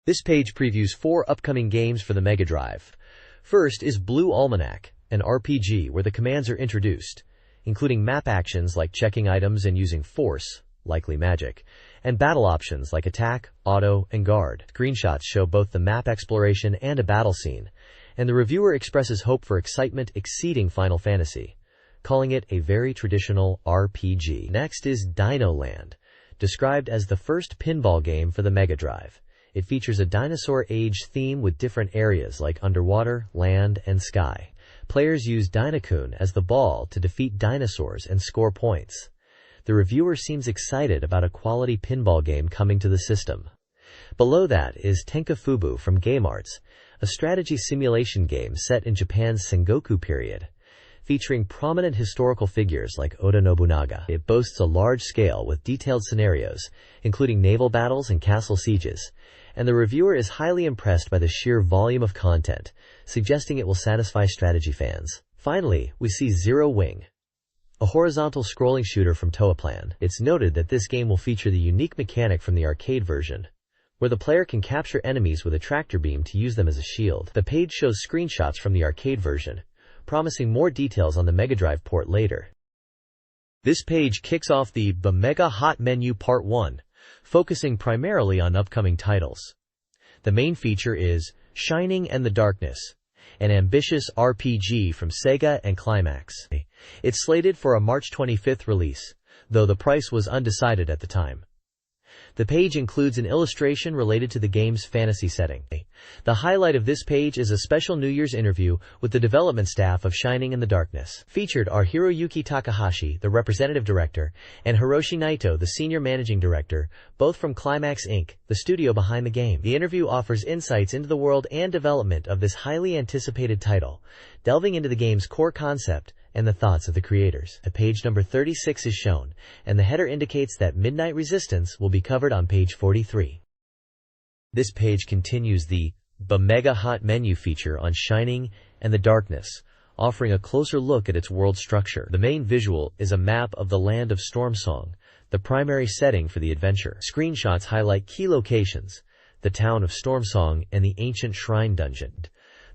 Speaker 1: This page previews 4 upcoming games for the Mega Drive. First is Blue Almanac, an RPG where the commands are introduced, including map actions like checking items and using force, likely magic, and battle options like attack, auto, and guard. Screenshots show both the map exploration and a battle scene, and the reviewer expresses hope for excitement exceeding Final Fantasy, calling it a very traditional RPG. Next is Dino Land, described as the first pinball game for the Mega Drive. It features a dinosaur age theme with different areas like underwater, land, and sky. Players use Dinokun as the ball to defeat dinosaurs and score points. The reviewer seems excited about a quality pinball game coming to the system. Below that is Tenkafubu from Game Arts, a strategy simulation game set in Japan's Sengoku period, featuring prominent historical figures like Oda Nobunaga. It boasts a large scale with detailed scenarios, including naval battles and castle sieges, and the reviewer is highly impressed by the sheer volume of content, suggesting it will satisfy strategy fans. Finally, we see Zero Wing, a horizontal scrolling shooter from Toaplan. It's noted that this game will feature the unique mechanic from the arcade version, where the player can capture enemies with a tractor beam to use them as a shield. The page shows screenshots from the arcade version, promising more details on the Mega Drive port later. This page kicks off the Mega Hot Menu Part 1, focusing primarily on upcoming titles. The main feature is Shining and the Darkness, an ambitious RPG from Sega and Climax. It's slated for a March 25th release, though the price was undecided at the time. The page includes an illustration related to the game's fantasy setting. The highlight of this page is a special New Year's interview with the development staff of Shining in the Darkness. Featured are Hiroyuki Takahashi, the representative director, and Hiroshi Naito, the senior managing director, both from Climax Inc., the studio behind the game. The interview offers insights into the world and development of this highly anticipated title, delving into the game's core concept and the thoughts of the creators. The page number 36 is shown, and the header indicates that Midnight Resistance will be covered on page 43. This page continues the Mega Hot Menu feature on Shining and the Darkness, offering a closer look at its world structure. The main visual is a map of the land of Stormsong, the primary setting for the adventure. Screenshots highlight key locations, the town of Stormsong and the ancient shrine dungeon.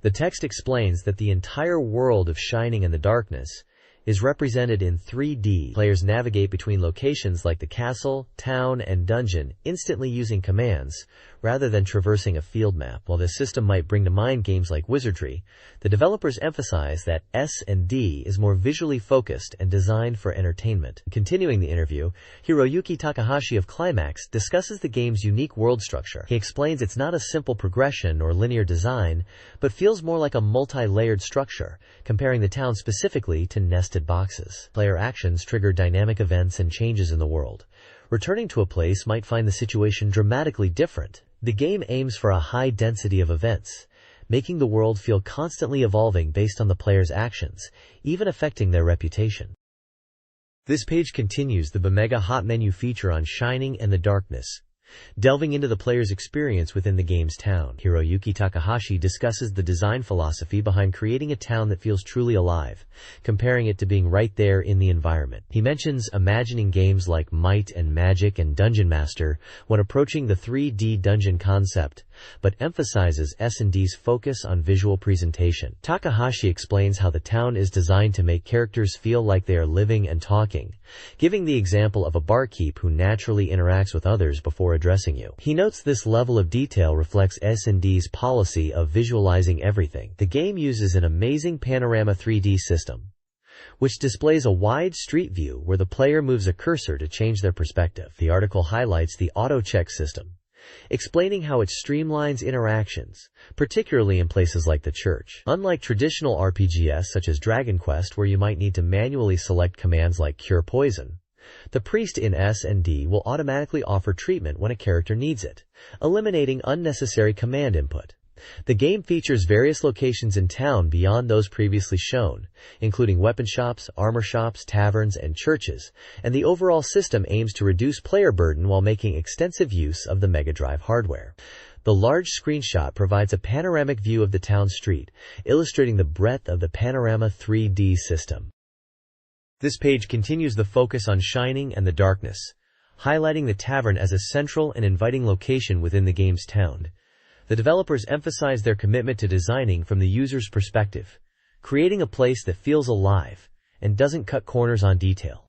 Speaker 1: The text explains that the entire world of Shining in the Darkness is represented in 3D. Players navigate between locations like the castle, town, and dungeon instantly using commands, rather than traversing a field map. While this system might bring to mind games like Wizardry, the developers emphasize that S&D is more visually focused and designed for entertainment. Continuing the interview, Hiroyuki Takahashi of Climax discusses the game's unique world structure. He explains it's not a simple progression or linear design, but feels more like a multi-layered structure, comparing the town specifically to nested boxes. Player actions trigger dynamic events and changes in the world. Returning to a place might find the situation dramatically different. The game aims for a high density of events, making the world feel constantly evolving based on the player's actions, even affecting their reputation. This page continues the BeepMD hot menu feature on Shining and the Darkness, delving into the player's experience within the game's town. Hiroyuki Takahashi discusses the design philosophy behind creating a town that feels truly alive, comparing it to being right there in the environment. He mentions imagining games like Might and Magic and Dungeon Master when approaching the 3D dungeon concept, but emphasizes S&D's focus on visual presentation. Takahashi explains how the town is designed to make characters feel like they are living and talking, giving the example of a barkeep who naturally interacts with others before addressing you. He notes this level of detail reflects S&D's policy of visualizing everything. The game uses an amazing panorama 3D system, which displays a wide street view where the player moves a cursor to change their perspective. The article highlights the auto-check system, explaining how it streamlines interactions, particularly in places like the church. Unlike traditional RPGs such as Dragon Quest, where you might need to manually select commands like Cure Poison, the priest in S&D will automatically offer treatment when a character needs it, eliminating unnecessary command input. The game features various locations in town beyond those previously shown, including weapon shops, armor shops, taverns, and churches, and the overall system aims to reduce player burden while making extensive use of the MegaDrive hardware. The large screenshot provides a panoramic view of the town street, illustrating the breadth of the Panorama 3D system. This page continues the focus on Shining and the Darkness, highlighting the tavern as a central and inviting location within the game's town. The developers emphasize their commitment to designing from the user's perspective, creating a place that feels alive and doesn't cut corners on detail.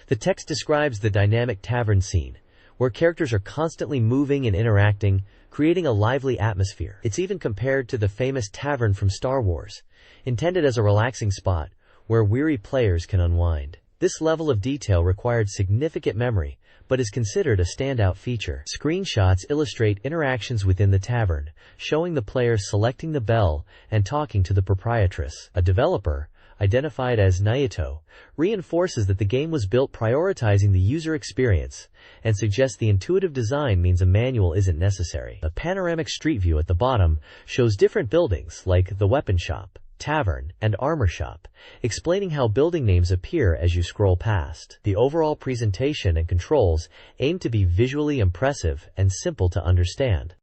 Speaker 1: The text describes the dynamic tavern scene, where characters are constantly moving and interacting, creating a lively atmosphere. It's even compared to the famous tavern from Star Wars, intended as a relaxing spot where weary players can unwind. This level of detail required significant memory, but is considered a standout feature. Screenshots illustrate interactions within the tavern, showing the player selecting the bell and talking to the proprietress. A developer, identified as Naito, reinforces that the game was built prioritizing the user experience and suggests the intuitive design means a manual isn't necessary. A panoramic street view at the bottom shows different buildings like the weapon shop, tavern, and armor shop, explaining how building names appear as you scroll past. The overall presentation and controls aim to be visually impressive and simple to understand.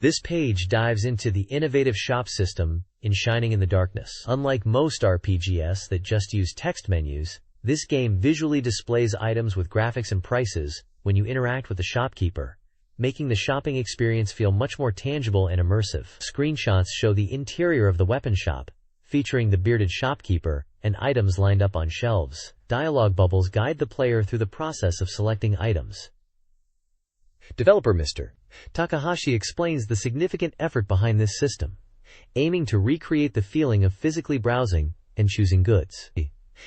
Speaker 1: This page dives into the innovative shop system in Shining in the Darkness. Unlike most RPGs that just use text menus, this game visually displays items with graphics and prices when you interact with the shopkeeper, making the shopping experience feel much more tangible and immersive. Screenshots show the interior of the weapon shop, featuring the bearded shopkeeper and items lined up on shelves. Dialogue bubbles guide the player through the process of selecting items. Developer Mr. Takahashi explains the significant effort behind this system, aiming to recreate the feeling of physically browsing and choosing goods.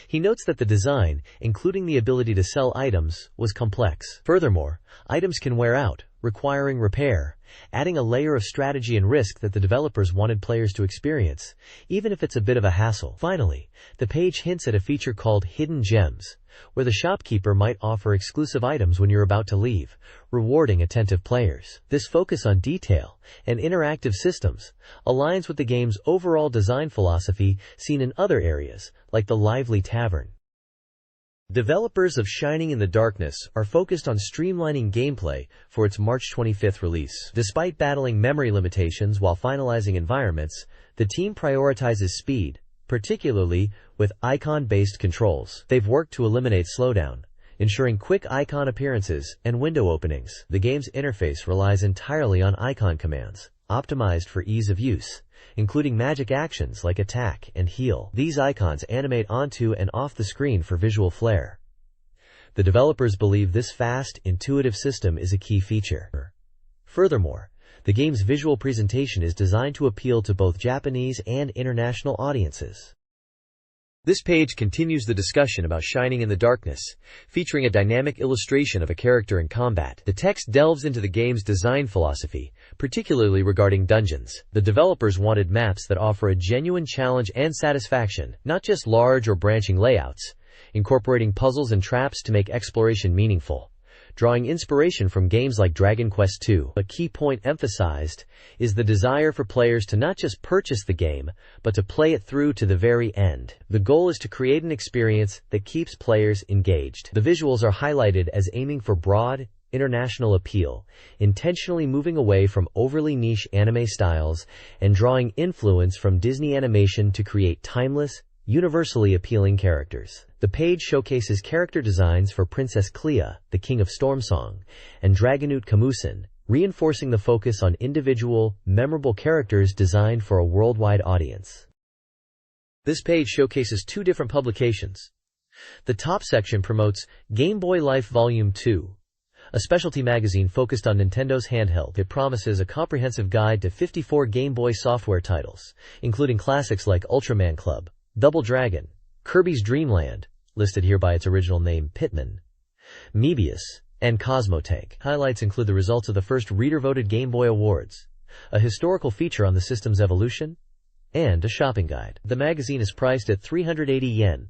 Speaker 1: He notes that the design, including the ability to sell items, was complex. Furthermore, items can wear out, requiring repair, adding a layer of strategy and risk that the developers wanted players to experience, even if it's a bit of a hassle. Finally, the page hints at a feature called Hidden Gems, where the shopkeeper might offer exclusive items when you're about to leave, rewarding attentive players. This focus on detail and interactive systems aligns with the game's overall design philosophy seen in other areas, like the lively tavern. Developers of Shining in the Darkness are focused on streamlining gameplay for its March 25th release. Despite battling memory limitations while finalizing environments, the team prioritizes speed, particularly with icon-based controls. They've worked to eliminate slowdown, ensuring quick icon appearances and window openings. The game's interface relies entirely on icon commands, optimized for ease of use, including magic actions like attack and heal. These icons animate onto and off the screen for visual flair. The developers believe this fast, intuitive system is a key feature. Furthermore, the game's visual presentation is designed to appeal to both Japanese and international audiences. This page continues the discussion about Shining in the Darkness, featuring a dynamic illustration of a character in combat. The text delves into the game's design philosophy, particularly regarding dungeons. The developers wanted maps that offer a genuine challenge and satisfaction, not just large or branching layouts, incorporating puzzles and traps to make exploration meaningful. Drawing inspiration from games like Dragon Quest II. A key point emphasized is the desire for players to not just purchase the game, but to play it through to the very end. The goal is to create an experience that keeps players engaged. The visuals are highlighted as aiming for broad, international appeal, intentionally moving away from overly niche anime styles and drawing influence from Disney animation to create timeless, universally appealing characters. The page showcases character designs for Princess Clea, the King of Stormsong, and Dragonute Kamusin, reinforcing the focus on individual, memorable characters designed for a worldwide audience. This page showcases two different publications. The top section promotes Game Boy Life Volume 2, a specialty magazine focused on Nintendo's handheld. It promises a comprehensive guide to 54 Game Boy software titles, including classics like Ultraman Club, Double Dragon, Kirby's Dream Land, listed here by its original name Pitman, Mebius, and Cosmotank. Highlights include the results of the first reader-voted Game Boy Awards, a historical feature on the system's evolution, and a shopping guide. The magazine is priced at 380 yen.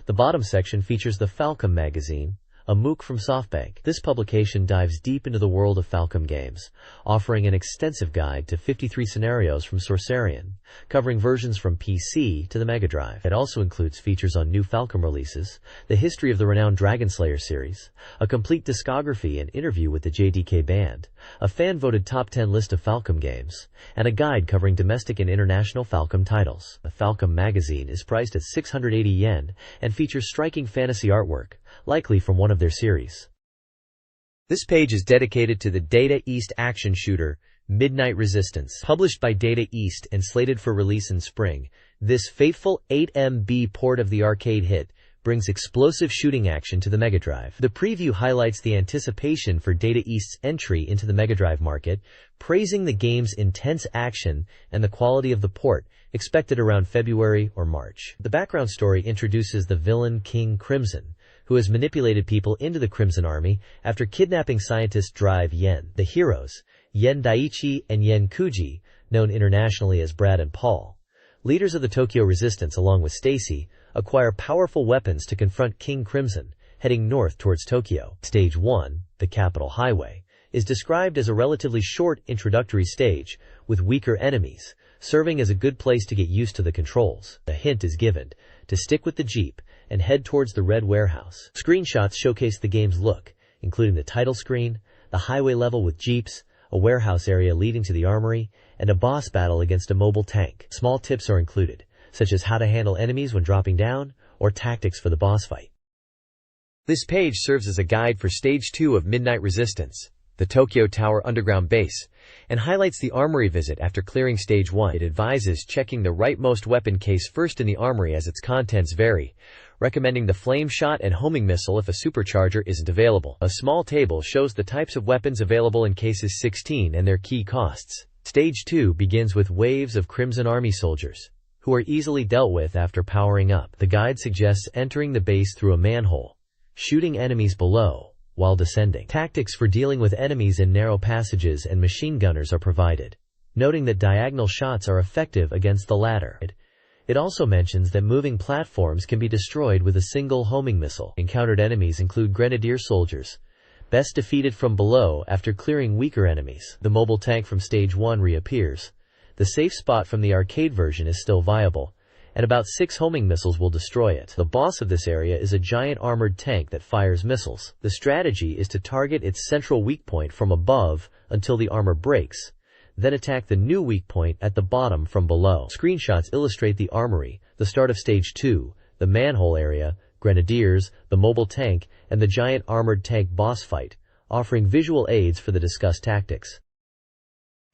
Speaker 1: The bottom section features the Falcom magazine, a MOOC from SoftBank. This publication dives deep into the world of Falcom games, offering an extensive guide to 53 scenarios from Sorcerian, covering versions from PC to the Mega Drive. It also includes features on new Falcom releases, the history of the renowned Dragon Slayer series, a complete discography and interview with the JDK band, a fan-voted top 10 list of Falcom games, and a guide covering domestic and international Falcom titles. The Falcom magazine is priced at 680 yen and features striking fantasy artwork, likely from one of their series. This page is dedicated to the Data East action shooter, Midnight Resistance. Published by Data East and slated for release in spring, this faithful 8MB port of the arcade hit brings explosive shooting action to the Mega Drive. The preview highlights the anticipation for Data East's entry into the Mega Drive market, praising the game's intense action and the quality of the port, expected around February or March. The background story introduces the villain King Crimson, who has manipulated people into the Crimson Army after kidnapping scientist Drive Yen. The heroes, Yen Daiichi and Yen Kuji, known internationally as Brad and Paul, leaders of the Tokyo Resistance along with Stacy, acquire powerful weapons to confront King Crimson, heading north towards Tokyo. Stage 1, the Capital Highway, is described as a relatively short introductory stage, with weaker enemies, serving as a good place to get used to the controls. A hint is given to stick with the Jeep and head towards the Red Warehouse. Screenshots showcase the game's look, including the title screen, the highway level with Jeeps, a warehouse area leading to the armory, and a boss battle against a mobile tank. Small tips are included, such as how to handle enemies when dropping down, or tactics for the boss fight. This page serves as a guide for Stage 2 of Midnight Resistance, the Tokyo Tower underground base, and highlights the armory visit after clearing Stage 1. It advises checking the rightmost weapon case first in the armory as its contents vary, recommending the flame shot and homing missile if a supercharger isn't available. A small table shows the types of weapons available in cases 16 and their key costs. Stage 2 begins with waves of Crimson Army soldiers, who are easily dealt with after powering up. The guide suggests entering the base through a manhole, shooting enemies below, while descending. Tactics for dealing with enemies in narrow passages and machine gunners are provided, noting that diagonal shots are effective against the latter. It also mentions that moving platforms can be destroyed with a single homing missile. Encountered enemies include Grenadier soldiers, best defeated from below after clearing weaker enemies. The mobile tank from Stage 1 reappears. The safe spot from the arcade version is still viable, and about 6 homing missiles will destroy it. The boss of this area is a giant armored tank that fires missiles. The strategy is to target its central weak point from above until the armor breaks, then attack the new weak point at the bottom from below. Screenshots illustrate the armory, the start of Stage 2, the manhole area, Grenadiers, the mobile tank, and the giant armored tank boss fight, offering visual aids for the discussed tactics.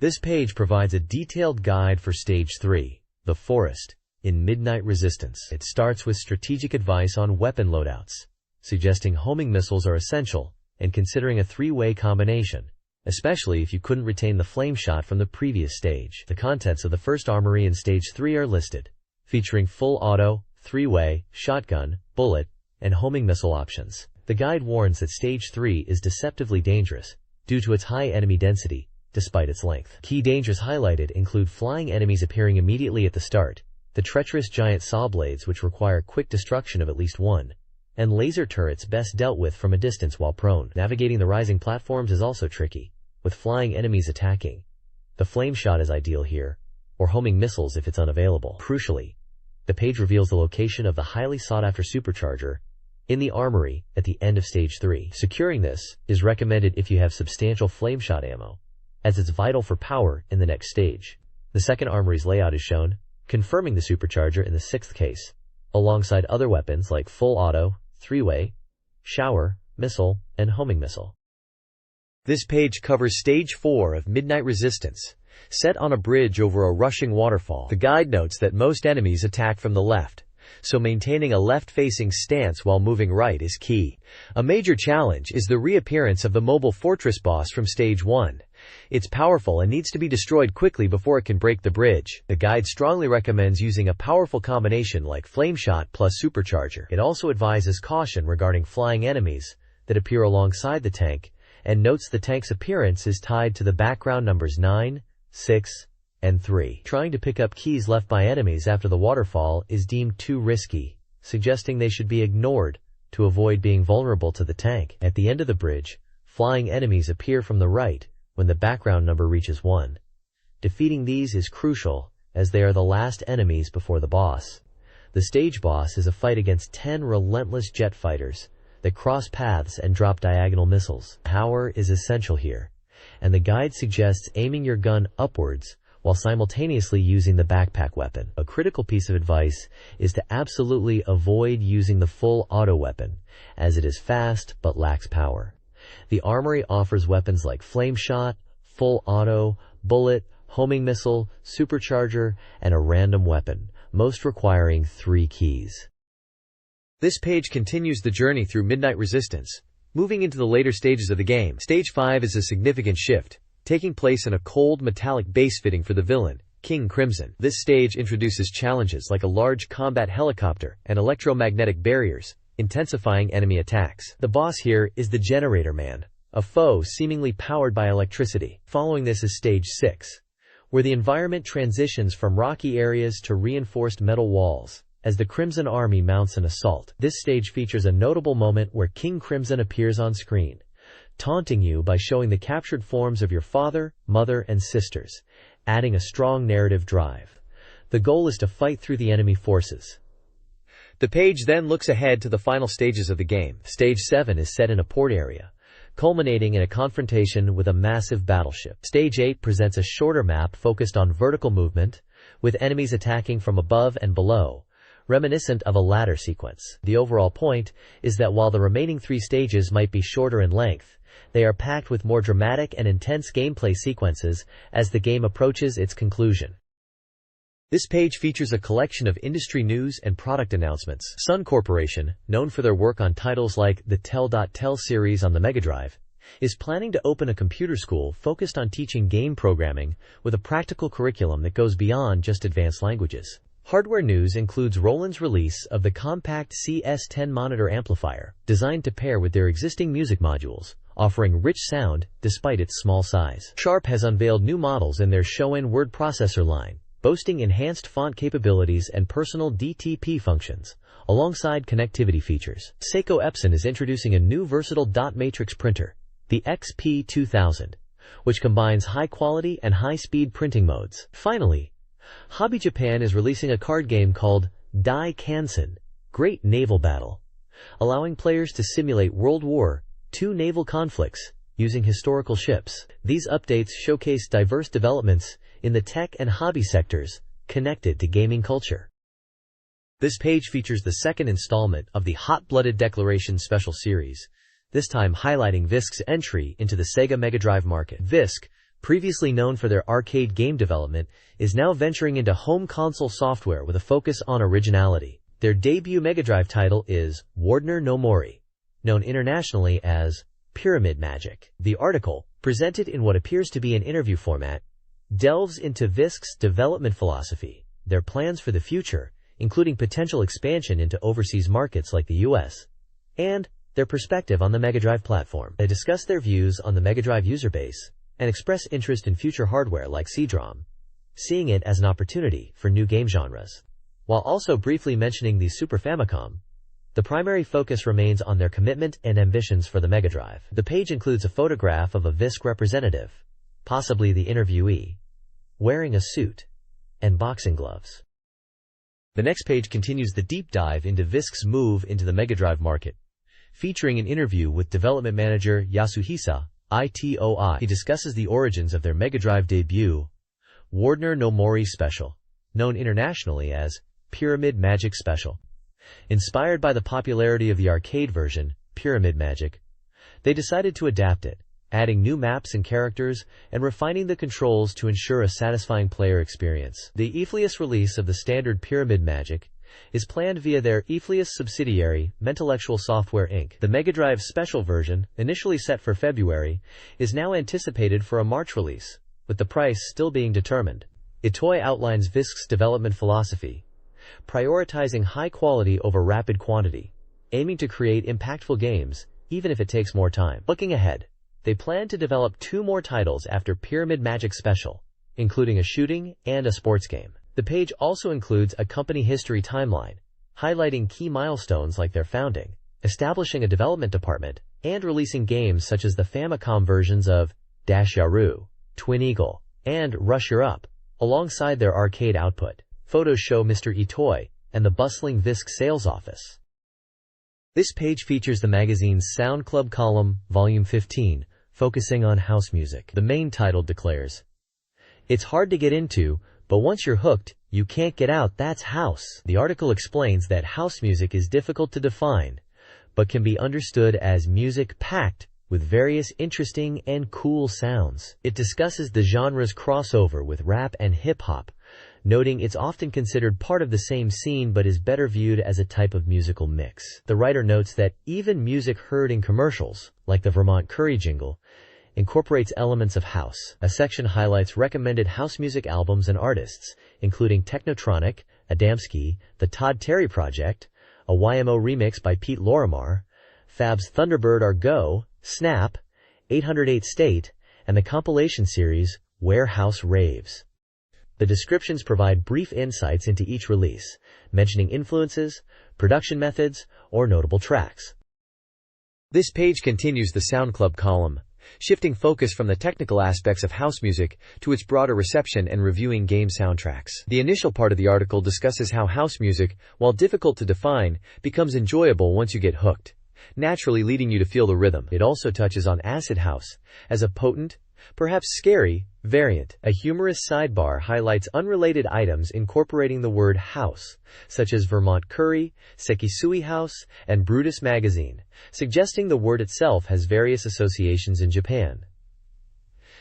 Speaker 1: This page provides a detailed guide for Stage 3, the Forest, in Midnight Resistance. It starts with strategic advice on weapon loadouts, suggesting homing missiles are essential and considering a three-way combination, especially if you couldn't retain the flame shot from the previous stage. The contents of the first armory in Stage 3 are listed, featuring full auto, three-way, shotgun, bullet, and homing missile options. The guide warns that Stage 3 is deceptively dangerous due to its high enemy density, despite its length. Key dangers highlighted include flying enemies appearing immediately at the start, the treacherous giant saw blades which require quick destruction of at least one, and laser turrets best dealt with from a distance while prone. Navigating the rising platforms is also tricky, with flying enemies attacking. The flame shot is ideal here, or homing missiles if it's unavailable. Crucially, the page reveals the location of the highly sought-after supercharger in the armory at the end of Stage 3. Securing this is recommended if you have substantial flame shot ammo, as it's vital for power in the next stage. The second armory's layout is shown, confirming the supercharger in the sixth case, alongside other weapons like full auto, three-way, shower, missile, and homing missile. This page covers Stage 4 of Midnight Resistance, set on a bridge over a rushing waterfall. The guide notes that most enemies attack from the left, so maintaining a left-facing stance while moving right is key. A major challenge is the reappearance of the mobile fortress boss from Stage 1. It's powerful and needs to be destroyed quickly before it can break the bridge. The guide strongly recommends using a powerful combination like flame shot plus supercharger. It also advises caution regarding flying enemies that appear alongside the tank, and notes the tank's appearance is tied to the background numbers 9, 6, and 3. Trying to pick up keys left by enemies after the waterfall is deemed too risky, suggesting they should be ignored to avoid being vulnerable to the tank. At the end of the bridge, flying enemies appear from the right when the background number reaches 1. Defeating these is crucial, as they are the last enemies before the boss. The stage boss is a fight against 10 relentless jet fighters that cross paths and drop diagonal missiles. Power is essential here, and the guide suggests aiming your gun upwards while simultaneously using the backpack weapon. A critical piece of advice is to absolutely avoid using the full auto weapon, as it is fast but lacks power. The armory offers weapons like flame shot, full auto, bullet, homing missile, supercharger, and a random weapon, most requiring 3 keys. This page continues the journey through Midnight Resistance, moving into the later stages of the game. Stage 5 is a significant shift, taking place in a cold metallic base fitting for the villain, King Crimson. This stage introduces challenges like a large combat helicopter and electromagnetic barriers, intensifying enemy attacks. The boss here is the Generator Man, a foe seemingly powered by electricity. Following this is Stage 6, where the environment transitions from rocky areas to reinforced metal walls, as the Crimson Army mounts an assault. This stage features a notable moment where King Crimson appears on screen, taunting you by showing the captured forms of your father, mother, and sisters, adding a strong narrative drive. The goal is to fight through the enemy forces. The page then looks ahead to the final stages of the game. Stage 7 is set in a port area, culminating in a confrontation with a massive battleship. Stage 8 presents a shorter map focused on vertical movement, with enemies attacking from above and below, reminiscent of a ladder sequence. The overall point is that while the remaining 3 stages might be shorter in length, they are packed with more dramatic and intense gameplay sequences as the game approaches its conclusion. This page features a collection of industry news and product announcements. Sun Corporation, known for their work on titles like the Tell series on the Mega Drive, is planning to open a computer school focused on teaching game programming with a practical curriculum that goes beyond just advanced languages. Hardware news includes Roland's release of the compact CS10 monitor amplifier, designed to pair with their existing music modules, offering rich sound despite its small size. Sharp has unveiled new models in their Shoin word processor line, boasting enhanced font capabilities and personal DTP functions, alongside connectivity features. Seiko Epson is introducing a new versatile dot matrix printer, the XP2000, which combines high-quality and high-speed printing modes. Finally, Hobby Japan is releasing a card game called Dai Kansen, Great Naval Battle, allowing players to simulate World War II naval conflicts using historical ships. These updates showcase diverse developments in the tech and hobby sectors connected to gaming culture. This page features the second installment of the Hot-Blooded Declaration Special Series, this time highlighting VISC's entry into the Sega Mega Drive market. VISC, previously known for their arcade game development, is now venturing into home console software with a focus on originality. Their debut Mega Drive title is Wardner no Mori, known internationally as Pyramid Magic. The article, presented in what appears to be an interview format, delves into VISC's development philosophy, their plans for the future, including potential expansion into overseas markets like the US, and their perspective on the Mega Drive platform. They discuss their views on the Mega Drive user base and express interest in future hardware like CD-ROM, seeing it as an opportunity for new game genres. While also briefly mentioning the Super Famicom, the primary focus remains on their commitment and ambitions for the Mega Drive. The page includes a photograph of a VISC representative, possibly the interviewee, wearing a suit and boxing gloves. The next page continues the deep dive into VISC's move into the Mega Drive market, featuring an interview with development manager Yasuhisa Itoi. He discusses the origins of their Mega Drive debut, Wardner no Mori Special, known internationally as Pyramid Magic Special. Inspired by the popularity of the arcade version, Pyramid Magic, they decided to adapt it, adding new maps and characters and refining the controls to ensure a satisfying player experience. The EFLIUS release of the standard Pyramid Magic is planned via their EFLIUS subsidiary, Mentellectual Software Inc. The Mega Drive Special version, initially set for February, is now anticipated for a March release, with the price still being determined. Itoi outlines VISC's development philosophy, prioritizing high quality over rapid quantity, aiming to create impactful games, even if it takes more time. Looking ahead, they plan to develop 2 more titles after Pyramid Magic Special, including a shooting and a sports game. The page also includes a company history timeline, highlighting key milestones like their founding, establishing a development department, and releasing games such as the Famicom versions of Dash Yaru, Twin Eagle, and Rush Your Up, alongside their arcade output. Photos show Mr. Itoi and the bustling VISC sales office. This page features the magazine's Sound Club column, Volume 15, focusing on house music. The main title declares, "It's hard to get into, but once you're hooked, you can't get out. That's house." The article explains that house music is difficult to define, but can be understood as music packed with various interesting and cool sounds. It discusses the genre's crossover with rap and hip-hop, noting it's often considered part of the same scene but is better viewed as a type of musical mix. The writer notes that even music heard in commercials, like the Vermont Curry jingle, incorporates elements of house. A section highlights recommended house music albums and artists, including Technotronic, Adamski, The Todd Terry Project, a YMO remix by Pete Lorimer, Fab's Thunderbird Are Go, Snap, 808 State, and the compilation series Warehouse Raves. The descriptions provide brief insights into each release, mentioning influences, production methods, or notable tracks. This page continues the Sound Club column, shifting focus from the technical aspects of house music to its broader reception and reviewing game soundtracks. The initial part of the article discusses how house music, while difficult to define, becomes enjoyable once you get hooked, naturally leading you to feel the rhythm. It also touches on acid house as a potent, perhaps scary, variant. A humorous sidebar highlights unrelated items incorporating the word house, such as Vermont Curry, Sekisui House, and Brutus Magazine, suggesting the word itself has various associations in Japan.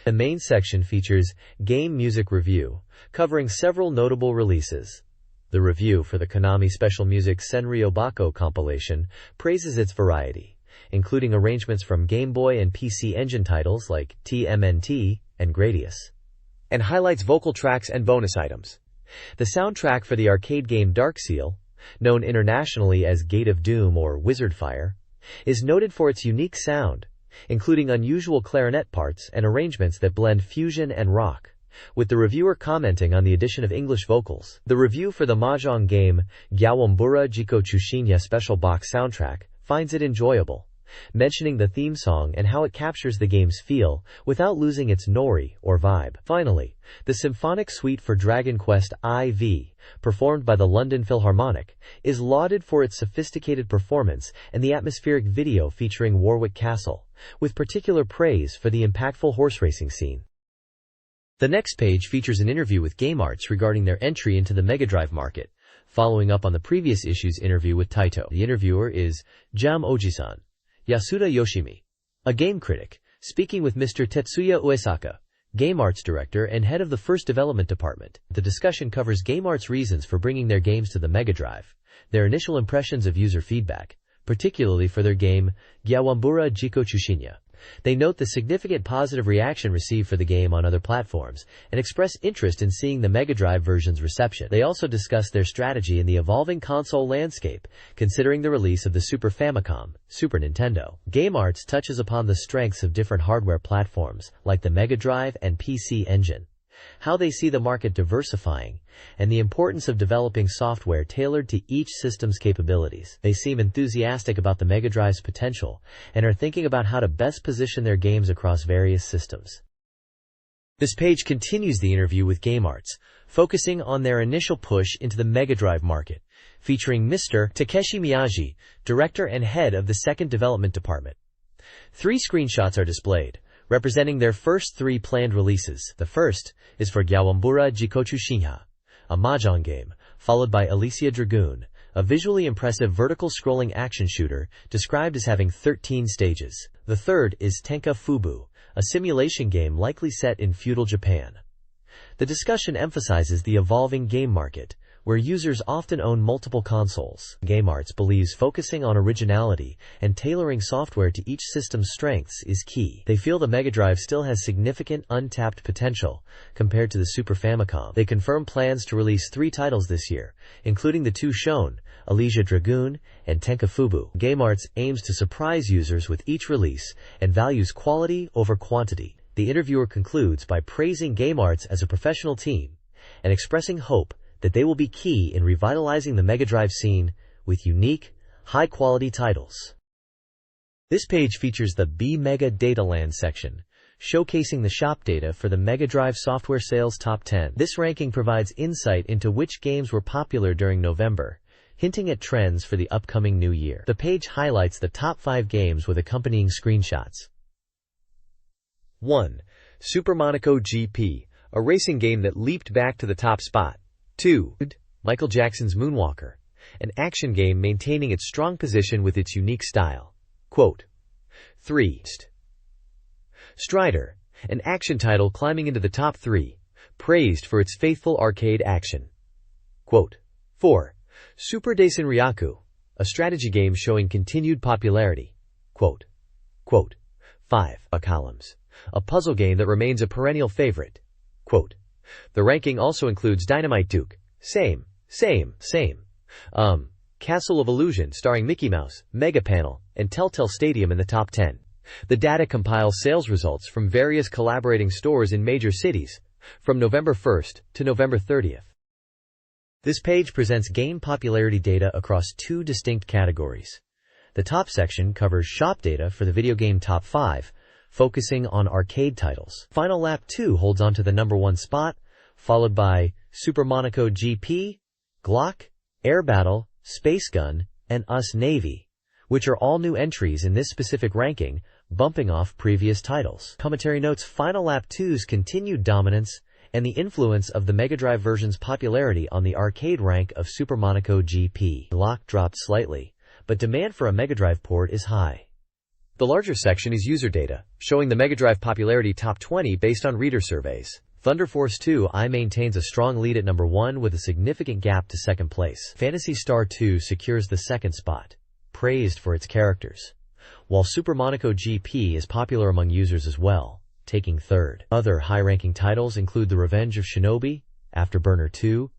Speaker 1: The main section features Game Music Review, covering several notable releases. The review for the Konami Special Music Senryo Bako compilation praises its variety, including arrangements from Game Boy and PC Engine titles like TMNT and Gradius, and highlights vocal tracks and bonus items. The soundtrack for the arcade game Dark Seal, known internationally as Gate of Doom or Wizard Fire, is noted for its unique sound, including unusual clarinet parts and arrangements that blend fusion and rock, with the reviewer commenting on the addition of English vocals. The review for the mahjong game Gyawambura Jiko Chushinya Special Box soundtrack finds it enjoyable, mentioning the theme song and how it captures the game's feel without losing its nori or vibe. Finally, the symphonic suite for Dragon Quest IV, performed by the London Philharmonic, is lauded for its sophisticated performance and the atmospheric video featuring Warwick Castle, with particular praise for the impactful horse racing scene. The next page features an interview with Game Arts regarding their entry into the Mega Drive market, following up on the previous issue's interview with Taito. The interviewer is Jam Ojisan Yasuda Yoshimi, a game critic, speaking with Mr. Tetsuya Uesaka, Game Art's director and head of the first development department. The discussion covers Game Art's reasons for bringing their games to the Mega Drive, their initial impressions of user feedback, particularly for their game, Gyawambura Jiko Chushinya. They note the significant positive reaction received for the game on other platforms, and express interest in seeing the Mega Drive version's reception. They also discuss their strategy in the evolving console landscape, considering the release of the Super Famicom, Super Nintendo. Game Arts touches upon the strengths of different hardware platforms, like the Mega Drive and PC Engine, how they see the market diversifying, and the importance of developing software tailored to each system's capabilities. They seem enthusiastic about the Mega Drive's potential and are thinking about how to best position their games across various systems. This page continues the interview with Game Arts, focusing on their initial push into the Mega Drive market, featuring Mr. Takeshi Miyagi, director and head of the second development department. 3 screenshots are displayed, representing their first 3 planned releases. The first is for Gyawambura Jikochu Shinya, a mahjong game, followed by Alicia Dragoon, a visually impressive vertical-scrolling action shooter described as having 13 stages. The third is Tenka Fubu, a simulation game likely set in feudal Japan. The discussion emphasizes the evolving game market, where users often own multiple consoles. Game Arts believes focusing on originality and tailoring software to each system's strengths is key. They feel the Mega Drive still has significant untapped potential compared to the Super Famicom. They confirm plans to release 3 titles this year, including the 2 shown, Alicia Dragoon and Tenka Fubu. Game Arts aims to surprise users with each release and values quality over quantity. The interviewer concludes by praising Game Arts as a professional team and expressing hope that they will be key in revitalizing the Mega Drive scene with unique, high-quality titles. This page features the BeepMD Dataland section, showcasing the shop data for the Mega Drive software sales top 10. This ranking provides insight into which games were popular during November, hinting at trends for the upcoming new year. The page highlights the top 5 games with accompanying screenshots. 1. Super Monaco GP, a racing game that leaped back to the top spot. 2. Michael Jackson's Moonwalker, an action game maintaining its strong position with its unique style. Quote. 3. Strider, an action title climbing into the top 3, praised for its faithful arcade action. Quote. 4. Super Daisen Ryaku, a strategy game showing continued popularity. Quote. 5. Columns, a puzzle game that remains a perennial favorite. Quote. The ranking also includes Dynamite Duke, Same, Castle of Illusion starring Mickey Mouse, Mega Panel, and Telltale Stadium in the top 10. The data compiles sales results from various collaborating stores in major cities, from November 1st to November 30th. This page presents game popularity data across 2 distinct categories. The top section covers shop data for the video game top 5, focusing on arcade titles. Final Lap 2 holds on to the number 1 spot, followed by Super Monaco GP, Glock, Air Battle, Space Gun, and US Navy, which are all new entries in this specific ranking, bumping off previous titles. Commentary notes Final Lap 2's continued dominance and the influence of the Mega Drive version's popularity on the arcade rank of Super Monaco GP. Glock dropped slightly, but demand for a Mega Drive port is high. The larger section is user data, showing the Mega Drive popularity top 20 based on reader surveys. Thunder Force 2i maintains a strong lead at number 1 with a significant gap to second place. Phantasy Star 2 secures the second spot, praised for its characters, while Super Monaco GP is popular among users as well, taking third. Other high-ranking titles include The Revenge of Shinobi, Afterburner 2,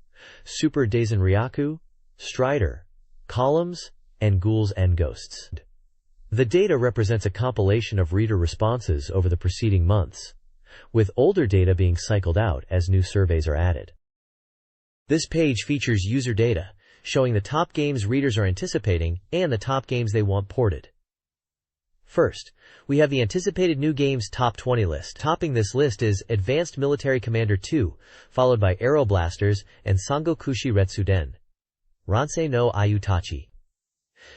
Speaker 1: Super Daisen Ryaku, Strider, Columns, and Ghouls and Ghosts. The data represents a compilation of reader responses over the preceding months, with older data being cycled out as new surveys are added. This page features user data, showing the top games readers are anticipating and the top games they want ported. First, we have the anticipated new games top 20 list. Topping this list is Advanced Military Commander 2, followed by Aeroblasters and Sangokushi Retsuden. Ransei no Ayutachi.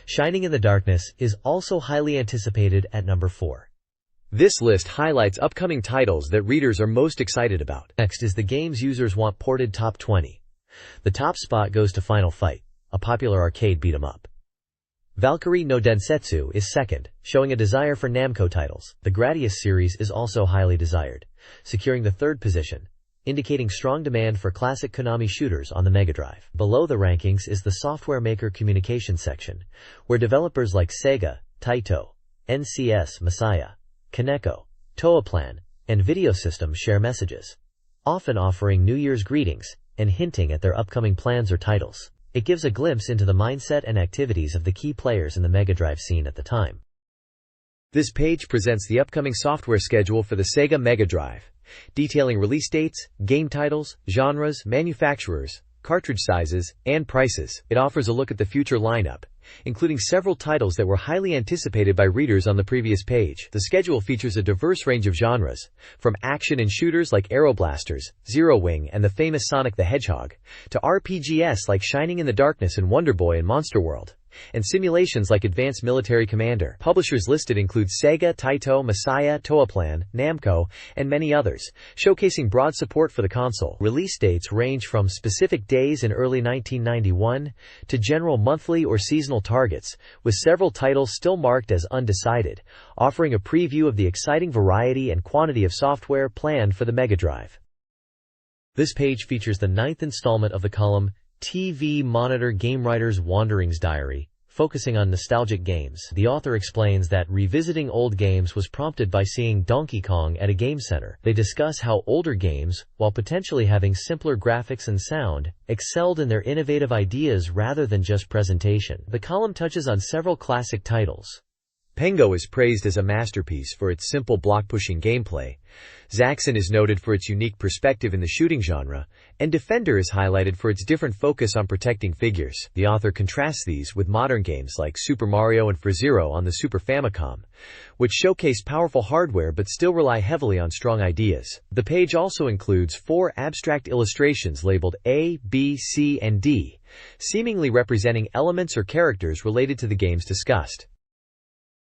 Speaker 1: Shining in the Darkness is also highly anticipated at number 4. This list highlights upcoming titles that readers are most excited about. Next is the games users want ported top 20. The top spot goes to Final Fight, a popular arcade beat-em-up. Valkyrie no Densetsu is second, showing a desire for Namco titles. The Gradius series is also highly desired, securing the third position, indicating strong demand for classic Konami shooters on the Mega Drive. Below the rankings is the software maker communication section, where developers like Sega, Taito, NCS Masaya, Kaneko, Toaplan, and Video System share messages, often offering New Year's greetings and hinting at their upcoming plans or titles. It gives a glimpse into the mindset and activities of the key players in the Mega Drive scene at the time.
Speaker 2: This page presents the upcoming software schedule for the Sega Mega Drive, detailing release dates, game titles, genres, manufacturers, cartridge sizes, and prices. It offers a look at the future lineup, including several titles that were highly anticipated by readers on the previous page. The schedule features a diverse range of genres, from action and shooters like Aeroblasters, Zero Wing, and the famous Sonic the Hedgehog, to RPGs like Shining in the Darkness and Wonder Boy and Monster World, and simulations like Advanced Military Commander. Publishers listed include Sega, Taito, Masaya, Toaplan, Namco, and many others, showcasing broad support for the console. Release dates range from specific days in early 1991 to general monthly or seasonal targets, with several titles still marked as undecided, offering a preview of the exciting variety and quantity of software planned for the Mega Drive. This page features the 9th installment of the column TV Monitor Game Writer's Wanderings Diary, focusing on nostalgic games. The author explains that revisiting old games was prompted by seeing Donkey Kong at a game center. They discuss how older games, while potentially having simpler graphics and sound, excelled in their innovative ideas rather than just presentation. The column touches on several classic titles. Pengo is praised as a masterpiece for its simple block-pushing gameplay. Zaxxon is noted for its unique perspective in the shooting genre, and Defender is highlighted for its different focus on protecting figures. The author contrasts these with modern games like Super Mario and F-Zero on the Super Famicom, which showcase powerful hardware but still rely heavily on strong ideas. The page also includes 4 abstract illustrations labeled A, B, C, and D, seemingly representing elements or characters related to the games discussed.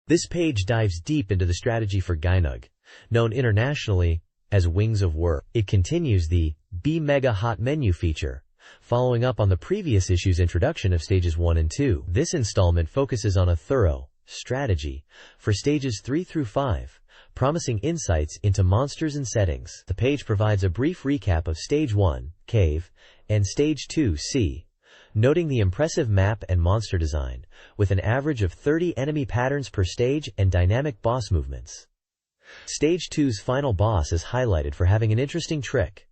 Speaker 1: This page dives deep into the strategy for Gynog, known internationally as Wings of War. It continues the Be Mega Hot menu feature, following up on the previous issue's introduction of stages 1 and 2. This installment focuses on a thorough strategy for stages 3 through 5, promising insights into monsters and settings. The page provides a brief recap of Stage 1, Cave, and Stage 2, Sea, noting the impressive map and monster design, with an average of 30 enemy patterns per stage and dynamic boss movements. Stage 2's final boss is highlighted for having an interesting trick.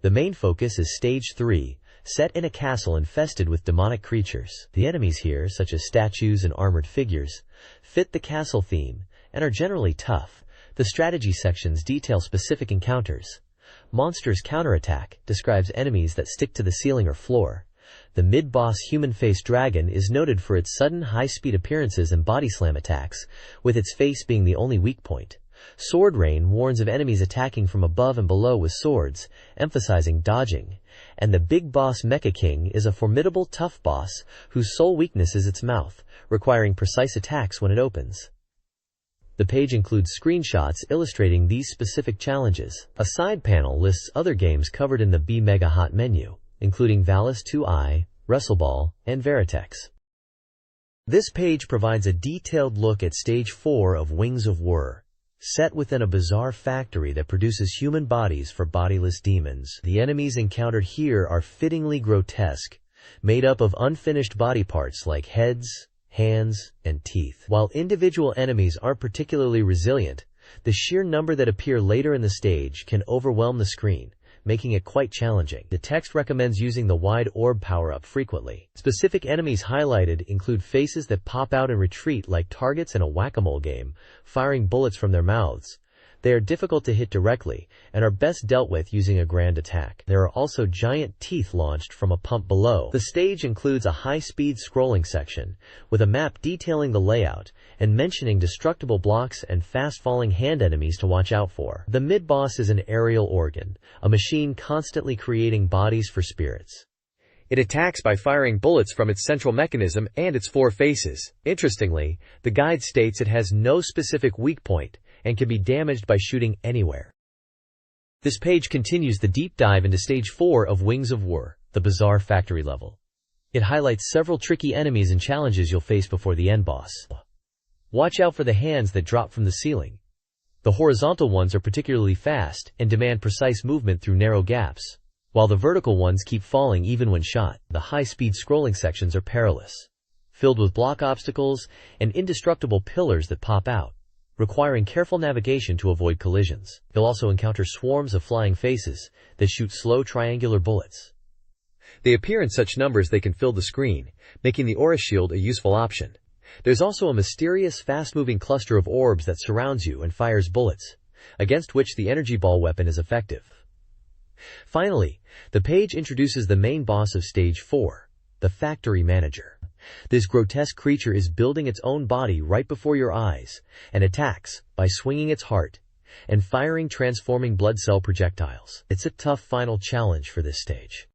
Speaker 1: The main focus is Stage 3, set in a castle infested with demonic creatures. The enemies here, such as statues and armored figures, fit the castle theme and are generally tough. The strategy sections detail specific encounters. Monsters Counterattack describes enemies that stick to the ceiling or floor. The mid-boss human-faced dragon is noted for its sudden high-speed appearances and body slam attacks, with its face being the only weak point. Sword Rain warns of enemies attacking from above and below with swords, emphasizing dodging. And the big boss Mecha King is a formidable tough boss whose sole weakness is its mouth, requiring precise attacks when it opens. The page includes screenshots illustrating these specific challenges. A side panel lists other games covered in the Be Mega Hot menu, including Valis 2i, WrestleBall, and Veritex. This page provides a detailed look at Stage 4 of Wings of War, set within a bizarre factory that produces human bodies for bodiless demons. The enemies encountered here are fittingly grotesque, made up of unfinished body parts like heads, hands, and teeth. While individual enemies aren't particularly resilient, the sheer number that appear later in the stage can overwhelm the screen, making it quite challenging. The text recommends using the wide orb power-up frequently. Specific enemies highlighted include faces that pop out and retreat like targets in a whack-a-mole game, firing bullets from their mouths. They are difficult to hit directly, and are best dealt with using a grand attack. There are also giant teeth launched from a pump below. The stage includes a high-speed scrolling section, with a map detailing the layout, and mentioning destructible blocks and fast-falling hand enemies to watch out for. The mid-boss is an aerial organ, a machine constantly creating bodies for spirits.
Speaker 2: It attacks by firing bullets from its central mechanism and its 4 faces. Interestingly, the guide states it has no specific weak point, and can be damaged by shooting anywhere. This page continues the deep dive into Stage 4 of Wings of War, the bizarre factory level.
Speaker 1: It highlights several tricky enemies and challenges you'll face before the end boss. Watch out for the hands that drop from the ceiling. The horizontal ones are particularly fast and demand precise movement through narrow gaps, while the vertical ones keep falling even when shot. The high-speed scrolling sections are perilous, filled with block obstacles and indestructible pillars that pop out, requiring careful navigation to avoid collisions. You'll also encounter swarms of flying faces that shoot slow triangular bullets.
Speaker 2: They appear in such numbers they can fill the screen, making the aura shield a useful option. There's also a mysterious, fast-moving cluster of orbs that surrounds you and fires bullets, against which the energy ball weapon is effective. Finally, the page introduces the main boss of Stage 4, the Factory Manager. This grotesque creature is building its own body right before your eyes and attacks by swinging its heart and firing transforming blood cell projectiles. It's a tough final challenge for this stage.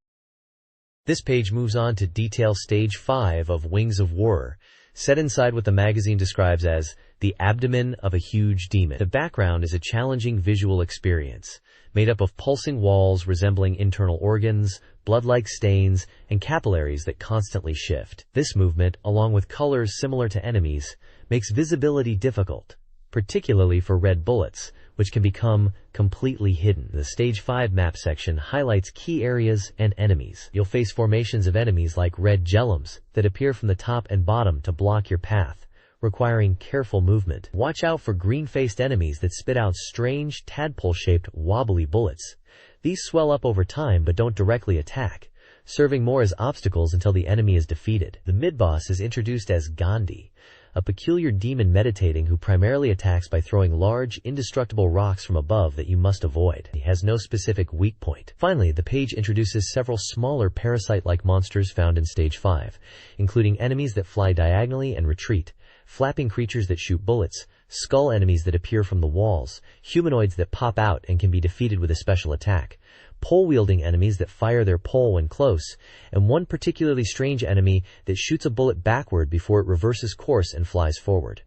Speaker 2: This page moves on to detail Stage 5 of Wings of War, set inside what the magazine describes as the abdomen of a huge demon. The background is a challenging visual experience, made up of pulsing walls resembling internal organs, blood-like stains, and capillaries that constantly shift. This movement, along with colors similar to enemies, makes visibility difficult, particularly for red bullets, which can become completely hidden. The Stage 5 map section highlights key areas and enemies. You'll face formations of enemies like red gellums that appear from the top and bottom to block your path, requiring careful movement. Watch out for green-faced enemies that spit out strange, tadpole-shaped, wobbly bullets. These swell up over time but don't directly attack, serving more as obstacles until the enemy is defeated. The mid-boss is introduced as Gandhi, a peculiar demon meditating who primarily attacks by throwing large, indestructible rocks from above that you must avoid. He has no specific weak point. Finally, the page introduces several smaller parasite-like monsters found in Stage 5, including enemies that fly diagonally and retreat, flapping creatures that shoot bullets, skull enemies that appear from the walls, humanoids that pop out and can be defeated with a special attack, pole-wielding enemies that fire their pole when close, and one particularly strange enemy that shoots a bullet backward before it reverses course and flies forward.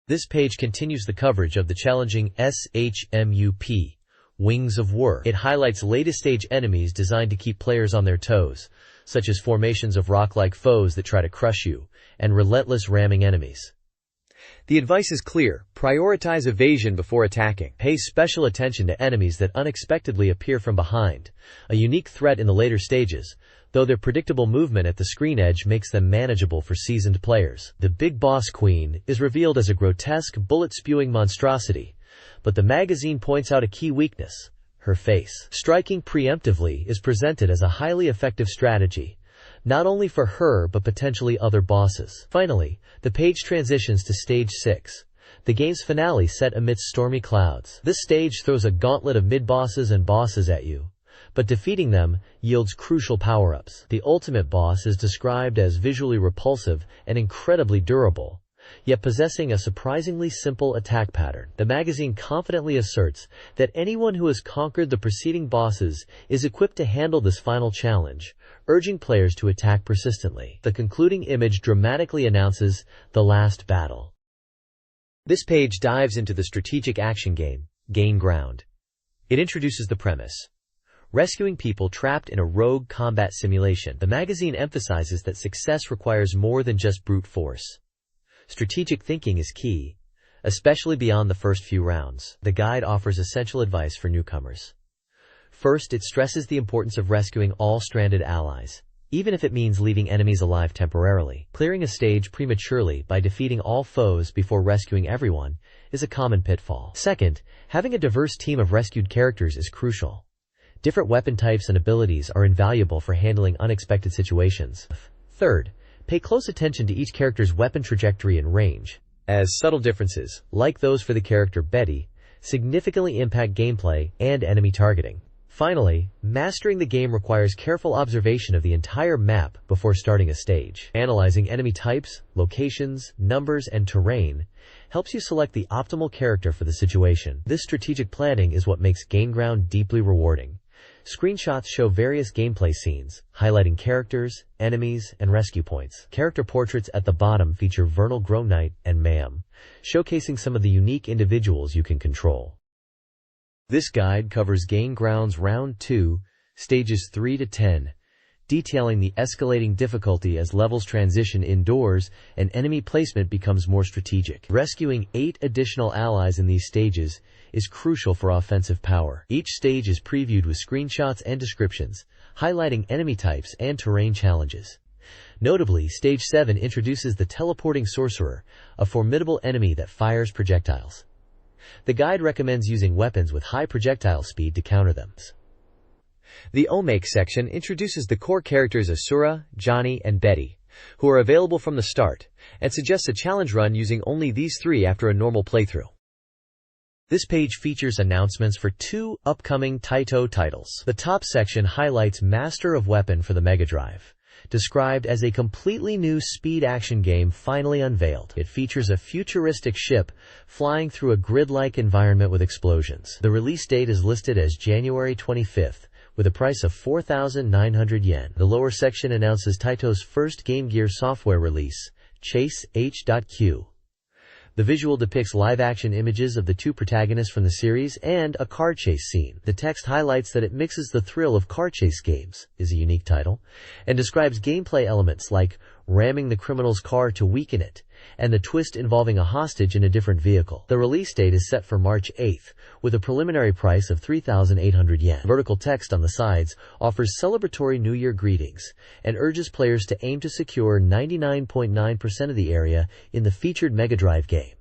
Speaker 2: This page continues the coverage of the challenging SHMUP, Wings of War. It highlights latest stage enemies designed to keep players on their toes, such as formations of rock-like foes that try to crush you, and relentless ramming enemies. The advice is clear: prioritize evasion before attacking.
Speaker 1: Pay special attention to enemies that unexpectedly appear from behind, a unique threat in the later stages, though their predictable movement at the screen edge makes them manageable for seasoned players. The Big Boss Queen is revealed as a grotesque, bullet-spewing monstrosity, but the magazine points out a key weakness: her face. Striking preemptively is presented as a highly effective strategy, not only for her but potentially other bosses. Finally, the page transitions to Stage 6, the game's finale set amidst stormy clouds. This stage throws a gauntlet of mid-bosses and bosses at you, but defeating them yields crucial power-ups. The ultimate boss is described as visually repulsive and incredibly durable, yet possessing a surprisingly simple attack pattern. The magazine confidently asserts that anyone who has conquered the preceding bosses is equipped to handle this final challenge, urging players to attack persistently. The concluding image dramatically announces the last battle. This page dives into the strategic action game, Gain Ground. It introduces the premise: rescuing people trapped in a rogue combat simulation. The magazine emphasizes that success requires more than just brute force. Strategic thinking is key, especially beyond the first few rounds. The guide offers essential advice for newcomers. First, it stresses the importance of rescuing all stranded allies, even if it means leaving enemies alive temporarily. Clearing a stage prematurely by defeating all foes before rescuing everyone is a common pitfall. Second, having a diverse team of rescued characters is crucial. Different weapon types and abilities are invaluable for handling unexpected situations. Third, pay close attention to each character's weapon trajectory and range, as subtle differences, like those for the character Betty, significantly impact gameplay and enemy targeting. Finally, mastering the game requires careful observation of the entire map before starting a stage. Analyzing enemy types, locations, numbers, and terrain helps you select the optimal character for the situation. This strategic planning is what makes Gain Ground deeply rewarding. Screenshots show various gameplay scenes, highlighting characters, enemies, and rescue points. Character portraits at the bottom feature Vernal Grow Knight and Mayhem, showcasing some of the unique individuals you can control. This guide covers Gain Ground's Round 2, Stages 3 to 10, detailing the escalating difficulty as levels transition indoors and enemy placement becomes more strategic. Rescuing 8 additional allies in these stages is crucial for offensive power. Each stage is previewed with screenshots and descriptions, highlighting enemy types and terrain challenges. Notably, Stage 7 introduces the teleporting sorcerer, a formidable enemy that fires projectiles. The guide recommends using weapons with high projectile speed to counter them. The Omake section introduces the core characters Asura, Johnny, and Betty, who are available from the start, and suggests a challenge run using only these 3 after a normal playthrough. This page features announcements for 2 upcoming Taito titles. The top section highlights Master of Weapon for the Mega Drive, described as a completely new speed action game finally unveiled. It features a futuristic ship flying through a grid-like environment with explosions. The release date is listed as January 25th, with a price of 4,900 yen. The lower section announces Taito's first Game Gear software release, Chase H.Q. The visual depicts live-action images of the 2 protagonists from the series and a car chase scene. The text highlights that it mixes the thrill of car chase games, is a unique title, and describes gameplay elements like ramming the criminal's car to weaken it, and the twist involving a hostage in a different vehicle. The release date is set for March 8th, with a preliminary price of 3,800 yen. Vertical text on the sides offers celebratory New Year greetings and urges players to aim to secure 99.9% of the area in the featured Mega Drive game.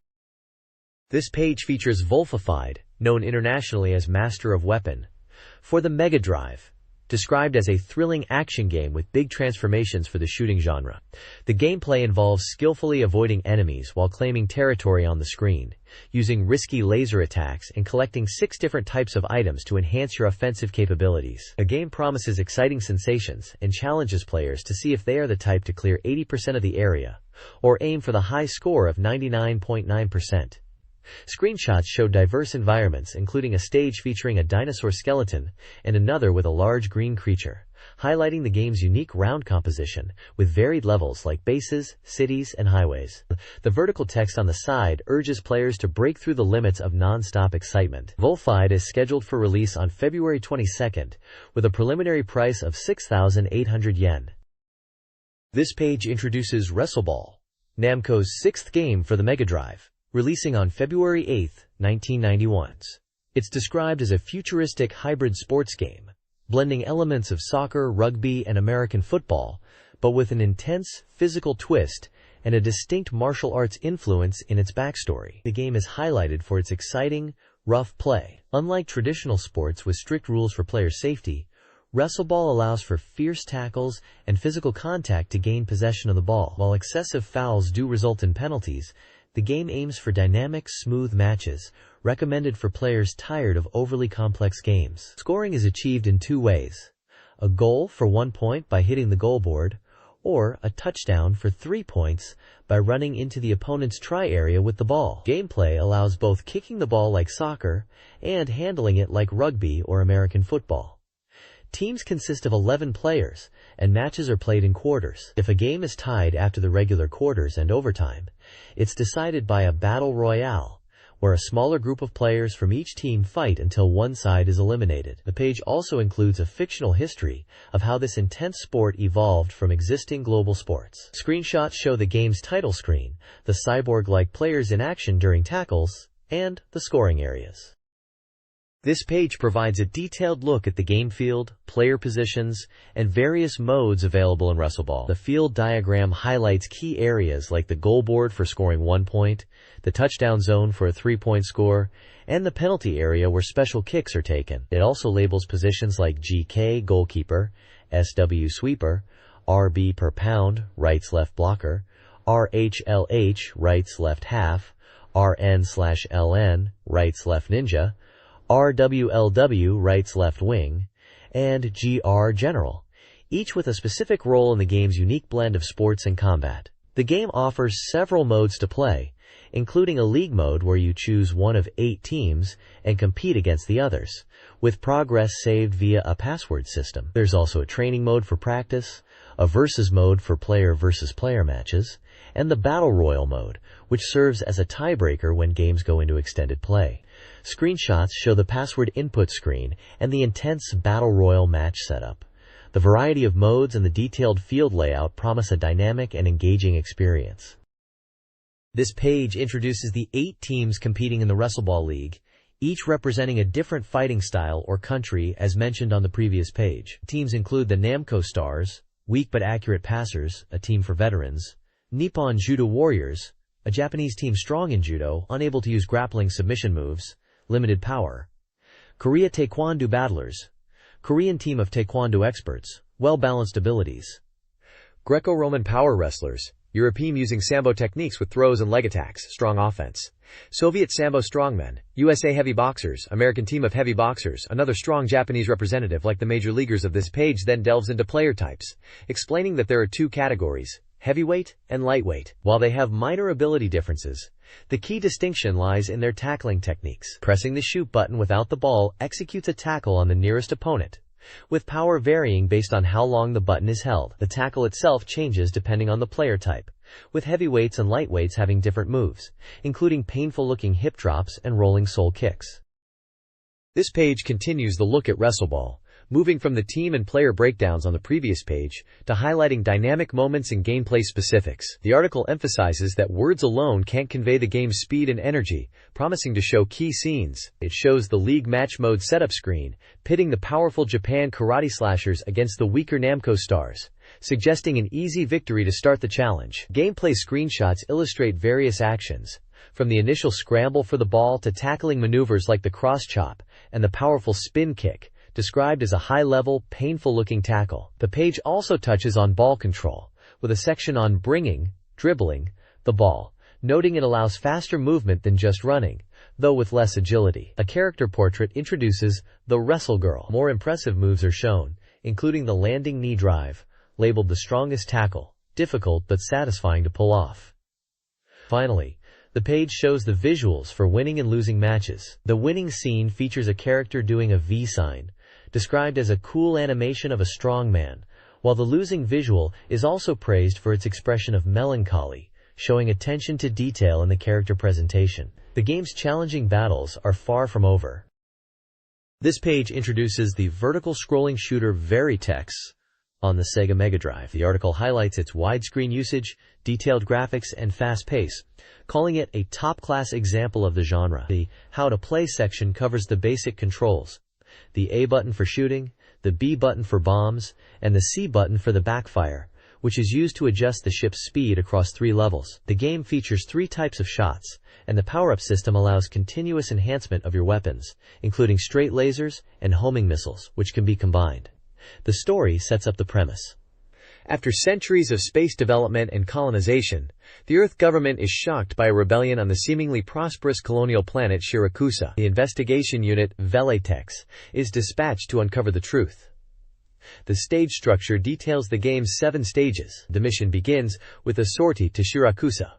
Speaker 1: This page features Wolfified, known internationally as Master of Weapon, for the Mega Drive, described as a thrilling action game with big transformations for the shooting genre. The gameplay involves skillfully avoiding enemies while claiming territory on the screen, using risky laser attacks and collecting 6 different types of items to enhance your offensive capabilities. The game promises exciting sensations and challenges players to see if they are the type to clear 80% of the area, or aim for the high score of 99.9%. Screenshots show diverse environments, including a stage featuring a dinosaur skeleton and another with a large green creature, highlighting the game's unique round composition with varied levels like bases, cities, and highways. The vertical text on the side urges players to break through the limits of non-stop excitement. Wolfified is scheduled for release on February 22nd, with a preliminary price of 6,800 yen. This page introduces WrestleBall, Namco's 6th game for the Mega Drive, releasing on February 8, 1991. It's described as a futuristic hybrid sports game, blending elements of soccer, rugby, and American football, but with an intense, physical twist and a distinct martial arts influence in its backstory. The game is highlighted for its exciting, rough play. Unlike traditional sports with strict rules for player safety, WrestleBall allows for fierce tackles and physical contact to gain possession of the ball. While excessive fouls do result in penalties, the game aims for dynamic, smooth matches, recommended for players tired of overly complex games. Scoring is achieved in 2 ways: a goal for 1 point by hitting the goal board, or a touchdown for 3 points by running into the opponent's try area with the ball. Gameplay allows both kicking the ball like soccer and handling it like rugby or American football. Teams consist of 11 players, and matches are played in quarters. If a game is tied after the regular quarters and overtime, it's decided by a battle royale, where a smaller group of players from each team fight until one side is eliminated. The page also includes a fictional history of how this intense sport evolved from existing global sports. Screenshots show the game's title screen, the cyborg-like players in action during tackles, and the scoring areas. This page provides a detailed look at the game field, player positions, and various modes available in WrestleBall. The field diagram highlights key areas like the goal board for scoring 1 point, the touchdown zone for a 3-point score, and the penalty area where special kicks are taken. It also labels positions like GK goalkeeper, SW sweeper, RB per pound, rights left blocker, RHLH rights left half, RN/LN rights left ninja, RWLW rights left wing, and GR general, each with a specific role in the game's unique blend of sports and combat. The game offers several modes to play, including a league mode where you choose one of 8 teams and compete against the others, with progress saved via a password system. There's also a training mode for practice, a versus mode for player versus player matches, and the Battle Royal mode, which serves as a tiebreaker when games go into extended play. Screenshots show the password input screen and the intense Battle Royal match setup. The variety of modes and the detailed field layout promise a dynamic and engaging experience. This page introduces the 8 teams competing in the WrestleBall League, each representing a different fighting style or country as mentioned on the previous page. Teams include the Namco Stars, weak but accurate passers, a team for veterans; Nippon Judo Warriors, a Japanese team strong in judo, unable to use grappling submission moves, limited power; Korea Taekwondo Battlers, Korean team of Taekwondo experts, well-balanced abilities;
Speaker 2: Greco-Roman Power Wrestlers, European using Sambo techniques with throws and leg attacks, strong offense; Soviet Sambo Strongmen, USA Heavy Boxers, American team of heavy boxers, another strong Japanese representative like the major leaguers of this page then delves into player types, explaining that there are 2 categories, heavyweight and lightweight. While they have minor ability differences, the key distinction lies in their tackling techniques. Pressing the shoot button without the ball executes a tackle on the nearest opponent, with power varying based on how long the button is held. The tackle itself changes depending on the player type, with heavyweights and lightweights having different moves, including painful-looking hip drops and rolling sole kicks. This page continues the look at WrestleBall, moving from the team and player breakdowns on the previous page to highlighting dynamic moments and gameplay specifics. The article emphasizes that words alone can't convey the game's speed and energy, promising to show key scenes. It shows the League Match Mode setup screen, pitting the powerful Japan Karate Slashers against the weaker Namco Stars, suggesting an easy victory to start the challenge. Gameplay screenshots illustrate various actions, from the initial scramble for the ball to tackling maneuvers like the cross chop and the powerful spin kick, described as a high-level, painful-looking tackle. The page also touches on ball control, with a section on bringing, dribbling, the ball, noting it allows faster movement than just running, though with less agility. A character portrait introduces the Wrestle Girl. More impressive moves are shown, including the landing knee drive, labeled the strongest tackle, difficult but satisfying to pull off. Finally, the page shows the visuals for winning and losing matches. The winning scene features a character doing a V sign, described as a cool animation of a strong man, while the losing visual is also praised for its expression of melancholy, showing attention to detail in the character presentation. The game's challenging battles are far from over. This page introduces the vertical scrolling shooter Veritex on the Sega Mega Drive. The article highlights its widescreen usage, detailed graphics, and fast pace, calling it a top-class example of the genre. The How to Play section covers the basic controls: the A button for shooting, the B button for bombs, and the C button for the backfire, which is used to adjust the ship's speed across 3 levels. The game features 3 types of shots, and the power-up system allows continuous enhancement of your weapons, including straight lasers and homing missiles, which can be combined. The story sets up the premise. After centuries of space development and colonization, the Earth government is shocked by a rebellion on the seemingly prosperous colonial planet Shirakusa. The investigation unit, Veritex, is dispatched to uncover the truth. The stage structure details the game's 7 stages. The mission begins with a sortie to Shirakusa,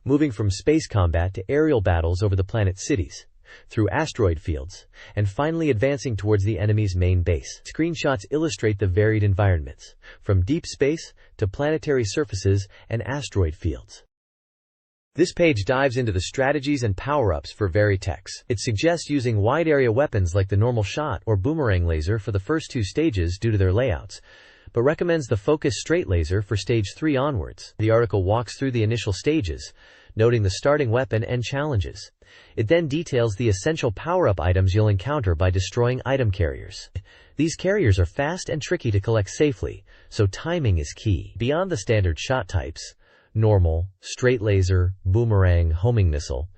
Speaker 2: moving from space combat to aerial battles over the planet's cities, through asteroid fields, and finally advancing towards the enemy's main base. Screenshots illustrate the varied environments, from deep space to planetary surfaces and asteroid fields. This page dives into the strategies and power-ups for Veritex. It suggests using wide-area weapons like the normal shot or boomerang laser for the first 2 stages due to their layouts, but recommends the focus straight laser for stage 3 onwards. The article walks through the initial stages, noting the starting weapon and challenges. It then details the essential power-up items you'll encounter by destroying item carriers. These carriers are fast and tricky to collect safely, so timing is key. Beyond the standard shot types, normal, straight laser, boomerang, homing missile,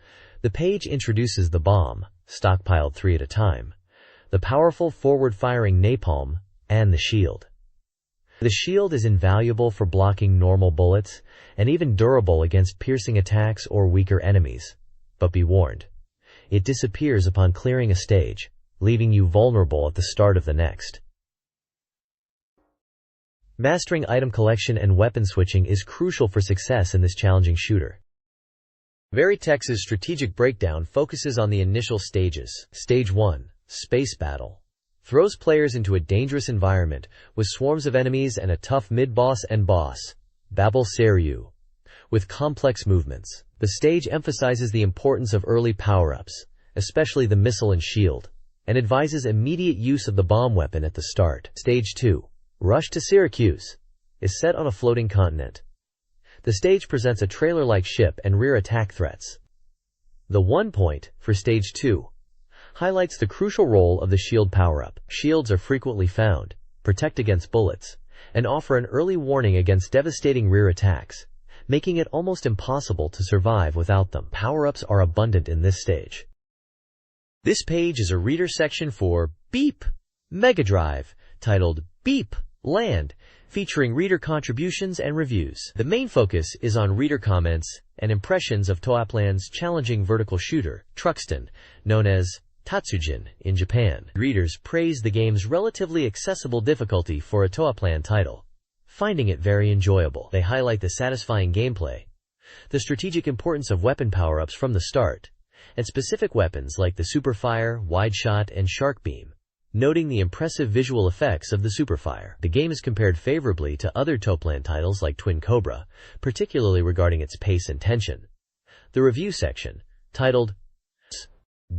Speaker 2: the page introduces the bomb, stockpiled 3 at a time, the powerful forward-firing napalm, and the shield. The shield is invaluable for blocking normal bullets, and even durable against piercing attacks or weaker enemies. But be warned, it disappears upon clearing a stage, leaving you vulnerable at the start of the next. Mastering item collection and weapon switching is crucial for success in this challenging shooter. Veritex's strategic breakdown focuses on the initial stages. Stage 1, Space Battle, throws players into a dangerous environment with swarms of enemies and a tough mid-boss and boss, Babel Seryu, with complex movements. The stage emphasizes the importance of early power-ups, especially the missile and shield, and advises immediate use of the bomb weapon at the start. Stage 2,
Speaker 1: Rush to Syracuse is set on a floating continent. The stage presents a trailer-like ship and rear attack threats. The 1 point for Stage 2 highlights the crucial role of the shield power-up. Shields are frequently found, protect against bullets, and offer an early warning against devastating rear attacks, making it almost impossible to survive without them. Power-ups are abundant in this stage. This page is a reader section for Beep Mega Drive, titled Beep Land, featuring reader contributions and reviews. The main focus is on reader comments and impressions of Toaplan's challenging vertical shooter, Truxton, known as Tatsujin in Japan. Readers praise the game's relatively accessible difficulty for a Toaplan title, finding it very enjoyable. They highlight the satisfying gameplay, the strategic importance of weapon power-ups from the start, and specific weapons like the Superfire, Wide Shot, and Shark Beam, noting the impressive visual effects of the Superfire. The game is compared favorably to other Toaplan titles like Twin Cobra, particularly regarding its pace and tension. The review section, titled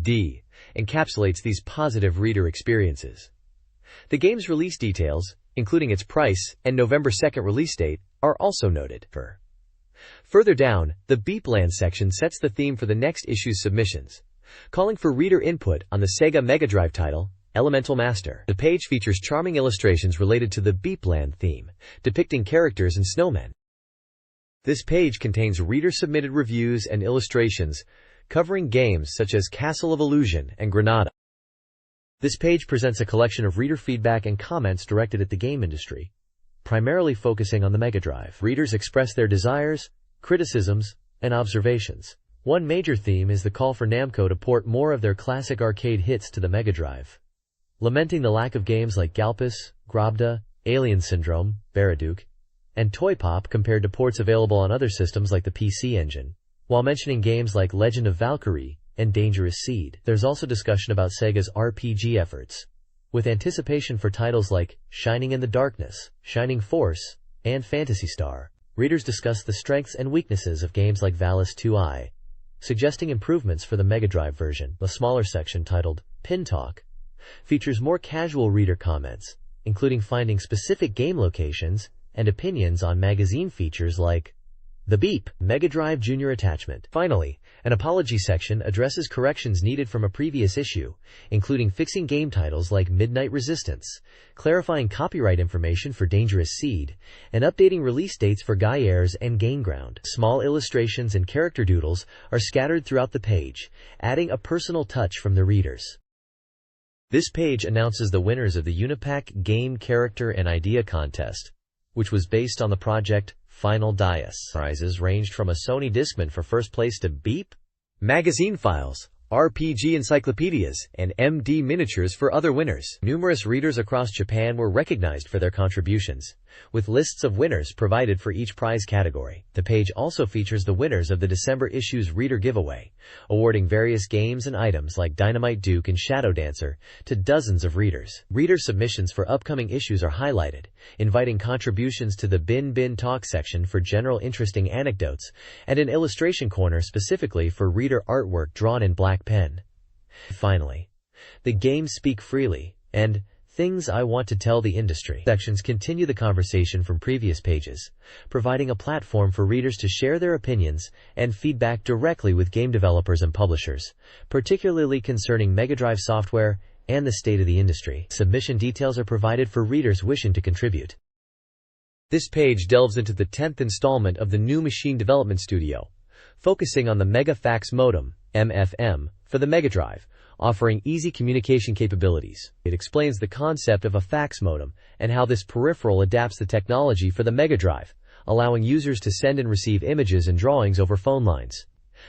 Speaker 1: D, encapsulates these positive reader experiences. The game's release details, including its price and November 2nd release date, are also noted. Further down, the Beepland section sets the theme for the next issue's submissions, calling for reader input on the Sega Mega Drive title, Elemental Master. The page features charming illustrations related to the Beepland theme, depicting characters and snowmen. This page contains reader-submitted reviews and illustrations covering games such as Castle of Illusion and Granada. This page presents a collection of reader feedback and comments directed at the game industry, primarily focusing on the Mega Drive. Readers express their desires, criticisms, and observations. One major theme is the call for Namco to port more of their classic arcade hits to the Mega Drive, lamenting the lack of games like Galpus, Grobda, Alien Syndrome, Baraduke, and Toy Pop compared to ports available on other systems like the PC Engine, while mentioning games like Legend of Valkyrie and Dangerous Seed. There's also discussion about Sega's RPG efforts, with anticipation for titles like Shining in the Darkness, Shining Force, and Phantasy Star. Readers discuss the strengths and weaknesses of games like Valis 2i, suggesting improvements for the Mega Drive version. The smaller section, titled Pin Talk, features more casual reader comments, including finding specific game locations and opinions on magazine features like the Beep Mega Drive Junior attachment. Finally, an apology section addresses corrections needed from a previous issue, including fixing game titles like Midnight Resistance, clarifying copyright information for Dangerous Seed, and updating release dates for Gaieres and Gainground. Small illustrations and character doodles are scattered throughout the page, adding a personal touch from the readers. This page announces the winners of the Unipack Game Character and Idea Contest, which was based on the project Final Dice. Prizes ranged from a Sony Discman for first place to Beep magazine files, RPG encyclopedias, and MD miniatures for other winners. Numerous readers across Japan were recognized for their contributions, with lists of winners provided for each prize category. The page also features the winners of the December issue's reader giveaway, awarding various games and items like Dynamite Duke and Shadow Dancer to dozens of readers. Reader submissions for upcoming issues are highlighted, inviting contributions to the Bin Talk section for general interesting anecdotes, and an illustration corner specifically for reader artwork drawn in black pen. Finally, the Games Speak Freely and Things I Want to Tell the Industry sections continue the conversation from previous pages, providing a platform for readers to share their opinions and feedback directly with game developers and publishers, particularly concerning Mega Drive software and the state of the industry. Submission details are provided for readers wishing to contribute. This page delves into the 10th installment of the New Machine Development Studio, focusing on the Mega Fax Modem, MFM, for the Mega Drive, offering easy communication capabilities. It explains the concept of a fax modem and how this peripheral adapts the technology for the Mega Drive, allowing users to send and receive images and drawings over phone lines.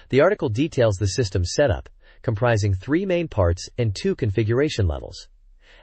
Speaker 1: The article details the system's setup, comprising 3 main parts and 2 configuration levels.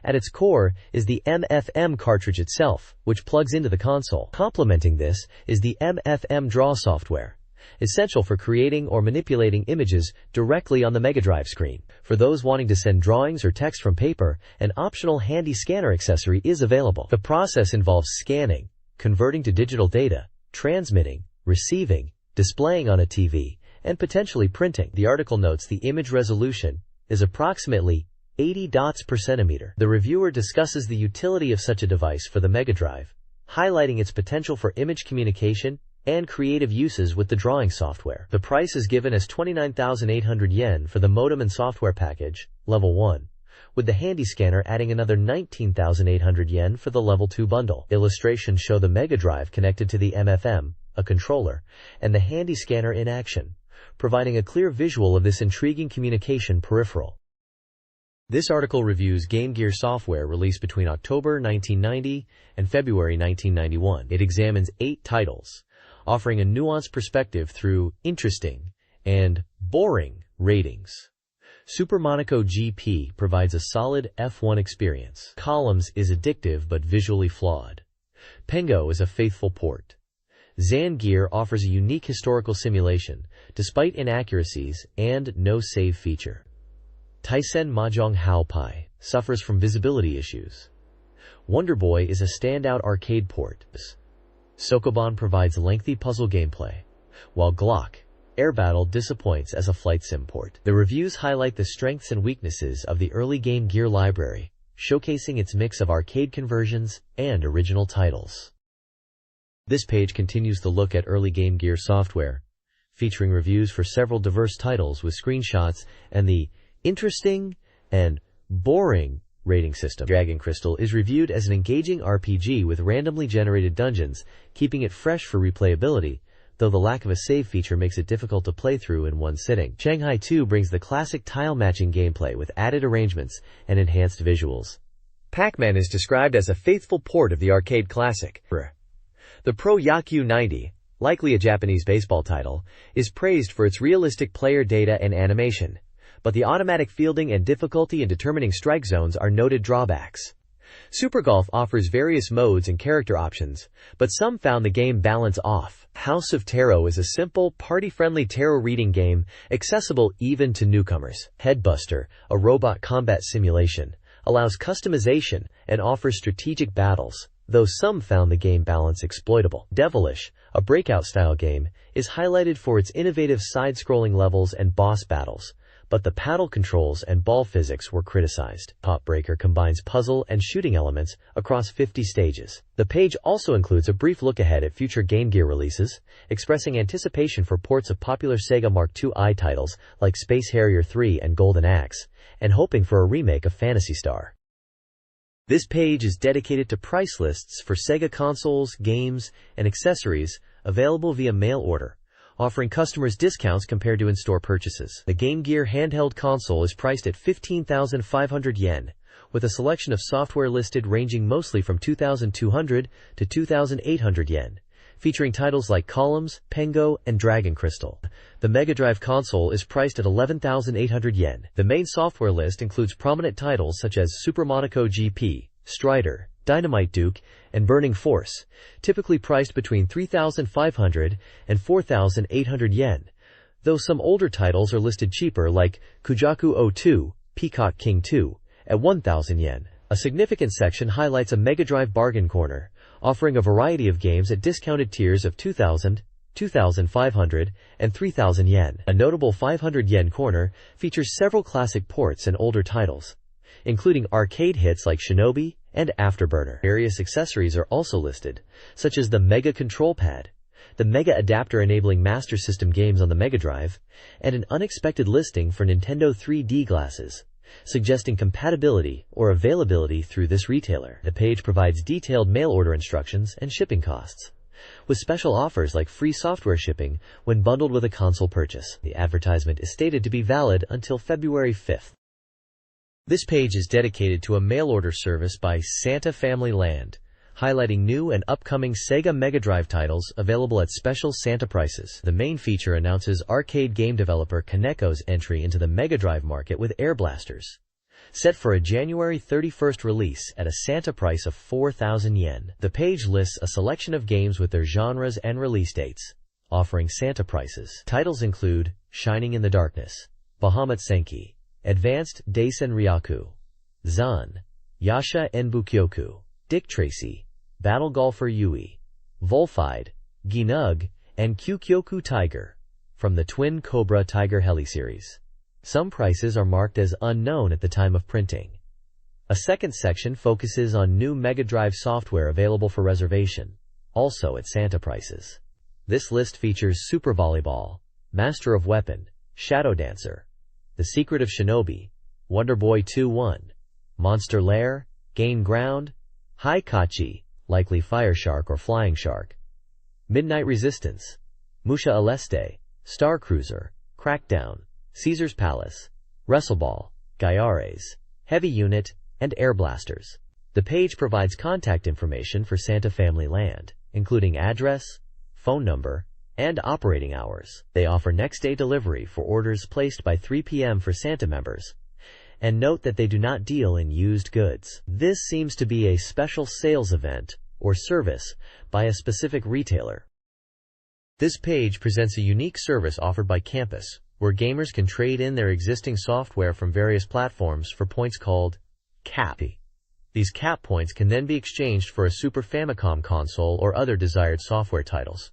Speaker 1: At its core is the MFM cartridge itself, which plugs into the console. Complementing this is the MFM draw software, essential for creating or manipulating images directly on the Mega Drive screen. For those wanting to send drawings or text from paper, an optional handy scanner accessory is available. The process involves scanning, converting to digital data, transmitting, receiving, displaying on a TV, and potentially printing. The article notes the image resolution is approximately 80 dots per centimeter. The reviewer discusses the utility of such a device for the Mega Drive, highlighting its potential for image communication and creative uses with the drawing software. The price is given as 29,800 yen for the modem and software package, level 1, with the handy scanner adding another 19,800 yen for the level 2 bundle. Illustrations show the Mega Drive connected to the MFM, a controller, and the handy scanner in action, providing a clear visual of this intriguing communication peripheral. This article reviews Game Gear software released between October 1990 and February 1991. It examines 8 titles, offering a nuanced perspective through interesting and boring ratings. Super Monaco GP provides a solid F1 experience. Columns is addictive but visually flawed. Pengo is a faithful port. Zan Gear offers a unique historical simulation, despite inaccuracies and no save feature. Taisen Mahjong Hao Pai suffers from visibility issues. Wonder Boy is a standout arcade port. Sokoban provides lengthy puzzle gameplay, while Glock Air Battle disappoints as a flight sim port. The reviews highlight the strengths and weaknesses of the early Game Gear library, showcasing its mix of arcade conversions and original titles. This page continues the look at early Game Gear software, featuring reviews for several diverse titles with screenshots and the interesting and boring rating system. Dragon Crystal is reviewed as an engaging RPG with randomly generated dungeons, keeping it fresh for replayability, though the lack of a save feature makes it difficult to play through in one sitting. Shanghai 2 brings the classic tile-matching gameplay with added arrangements and enhanced visuals. Pac-Man is described as a faithful port of the arcade classic. The Pro Yaku 90, likely a Japanese baseball title, is praised for its realistic player data and animation, but the automatic fielding and difficulty in determining strike zones are noted drawbacks. Super Golf offers various modes and character options, but some found the game balance off. House of Tarot is a simple, party-friendly tarot reading game, accessible even to newcomers. Headbuster, a robot combat simulation, allows customization and offers strategic battles, though some found the game balance exploitable. Devilish, a breakout-style game, is highlighted for its innovative side-scrolling levels and boss battles, but the paddle controls and ball physics were criticized. Top Breaker combines puzzle and shooting elements across 50 stages. The page also includes a brief look ahead at future Game Gear releases, expressing anticipation for ports of popular Sega Mark II titles like Space Harrier 3 and Golden Axe, and hoping for a remake of Phantasy Star. This page is dedicated to price lists for Sega consoles, games, and accessories available via mail order, offering customers discounts compared to in-store purchases. The Game Gear handheld console is priced at 15,500 yen, with a selection of software listed ranging mostly from 2,200 to 2,800 yen, featuring titles like Columns, Pengo, and Dragon Crystal. The Mega Drive console is priced at 11,800 yen. The main software list includes prominent titles such as Super Monaco GP, Strider, Dynamite Duke, and Burning Force, typically priced between 3,500 and 4,800 yen, though some older titles are listed cheaper like Kujaku 02, Peacock King 2, at 1,000 yen. A significant section highlights a Mega Drive bargain corner, offering a variety of games at discounted tiers of 2,000, 2,500, and 3,000 yen. A notable 500 yen corner features several classic ports and older titles, including arcade hits like Shinobi and Afterburner. Various accessories are also listed, such as the Mega Control Pad, the Mega Adapter enabling Master System games on the Mega Drive, and an unexpected listing for Nintendo 3D glasses, suggesting compatibility or availability through this retailer. The page provides detailed mail order instructions and shipping costs, with special offers like free software shipping when bundled with a console purchase. The advertisement is stated to be valid until February 5th. This page is dedicated to a mail order service by Santa Family Land, highlighting new and upcoming Sega Mega Drive titles available at special Santa prices. The main feature announces arcade game developer Kaneko's entry into the Mega Drive market with Air Blasters, set for a January 31st release at a Santa price of 4,000 yen. The page lists a selection of games with their genres and release dates, offering Santa prices. Titles include Shining in the Darkness, Bahamut Senki, Advanced Daisen Ryaku, Zan, Yasha Enbukyoku, Dick Tracy, Battle Golfer Yui, Volfied, Ginug, and Kyukyoku Tiger, from the Twin Cobra Tiger Heli series. Some prices are marked as unknown at the time of printing. A second section focuses on new Mega Drive software available for reservation, also at Santa prices. This list features Super Volleyball, Master of Weapon, Shadow Dancer, The Secret of Shinobi, Wonder Boy 2-1, Monster Lair, Gain Ground, Haikachi, likely Fire Shark or Flying Shark, Midnight Resistance, Musha Aleste, Star Cruiser, Crackdown, Caesar's Palace, Wrestleball, Gaiares, Heavy Unit, and Air Blasters. The page provides contact information for Santa Family Land, including address, phone number, and operating hours. They offer next-day delivery for orders placed by 3 p.m. for Santa members. And note that they do not deal in used goods. This seems to be a special sales event or service by a specific retailer. This page presents a unique service offered by Campus, where gamers can trade in their existing software from various platforms for points called CAP. These CAP points can then be exchanged for a Super Famicom console or other desired software titles.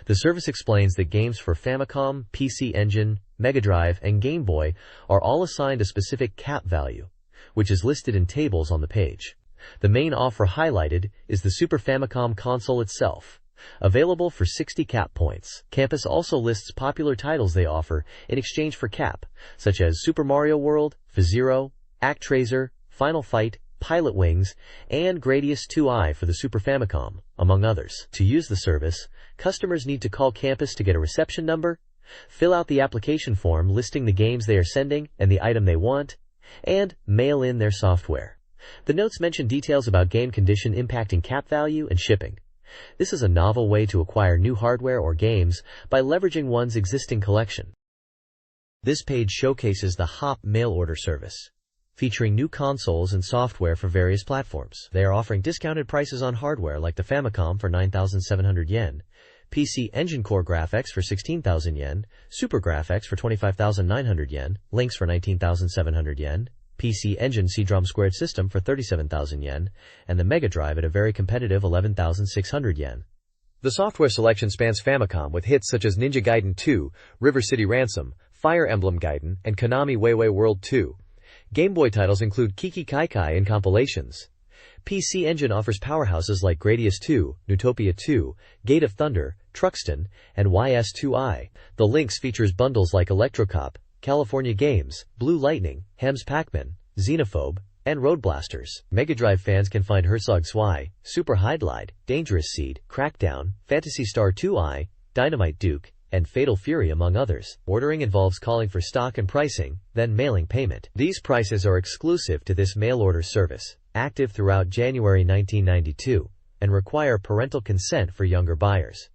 Speaker 1: The service explains that games for Famicom, PC Engine, Mega Drive, and Game Boy are all assigned a specific CAP value, which is listed in tables on the page. The main offer highlighted is the Super Famicom console itself, available for 60 CAP points. Campus also lists popular titles they offer in exchange for CAP, such as Super Mario World, F-Zero, ActRaiser, Final Fight, Pilot Wings, and Gradius 2i for the Super Famicom, among others. To use the service, customers need to call Campus to get a reception number, fill out the application form listing the games they are sending and the item they want, and mail in their software. The notes mention details about game condition impacting CAP value and shipping. This is a novel way to acquire new hardware or games by leveraging one's existing collection. This page showcases the HOP mail order service, featuring new consoles and software for various platforms. They are offering discounted prices on hardware like the Famicom for 9,700 yen, PC Engine Core Graphics for 16,000 yen, Super Graphics for 25,900 yen, Lynx for 19,700 yen, PC Engine CD-ROM Squared System for 37,000 yen, and the Mega Drive at a very competitive 11,600 yen. The software selection spans Famicom with hits such as Ninja Gaiden 2, River City Ransom, Fire Emblem Gaiden, and Konami Weiwei World 2. Game Boy titles include Kiki Kaikai and compilations. PC Engine offers powerhouses like Gradius 2, Newtopia 2, Gate of Thunder, Truxton, and YS2i. The Lynx features bundles like Electrocop, California Games, Blue Lightning, Hems Pac-Man, Xenophobe, and Road Blasters. Mega Drive fans can find Herzog Zwei, Super Hydlide, Dangerous Seed, Crackdown, Phantasy Star II, Dynamite Duke, and Fatal Fury among others. Ordering involves calling for stock and pricing, then mailing payment. These prices are exclusive to this mail order service, active throughout January 1992, and require parental consent for younger buyers.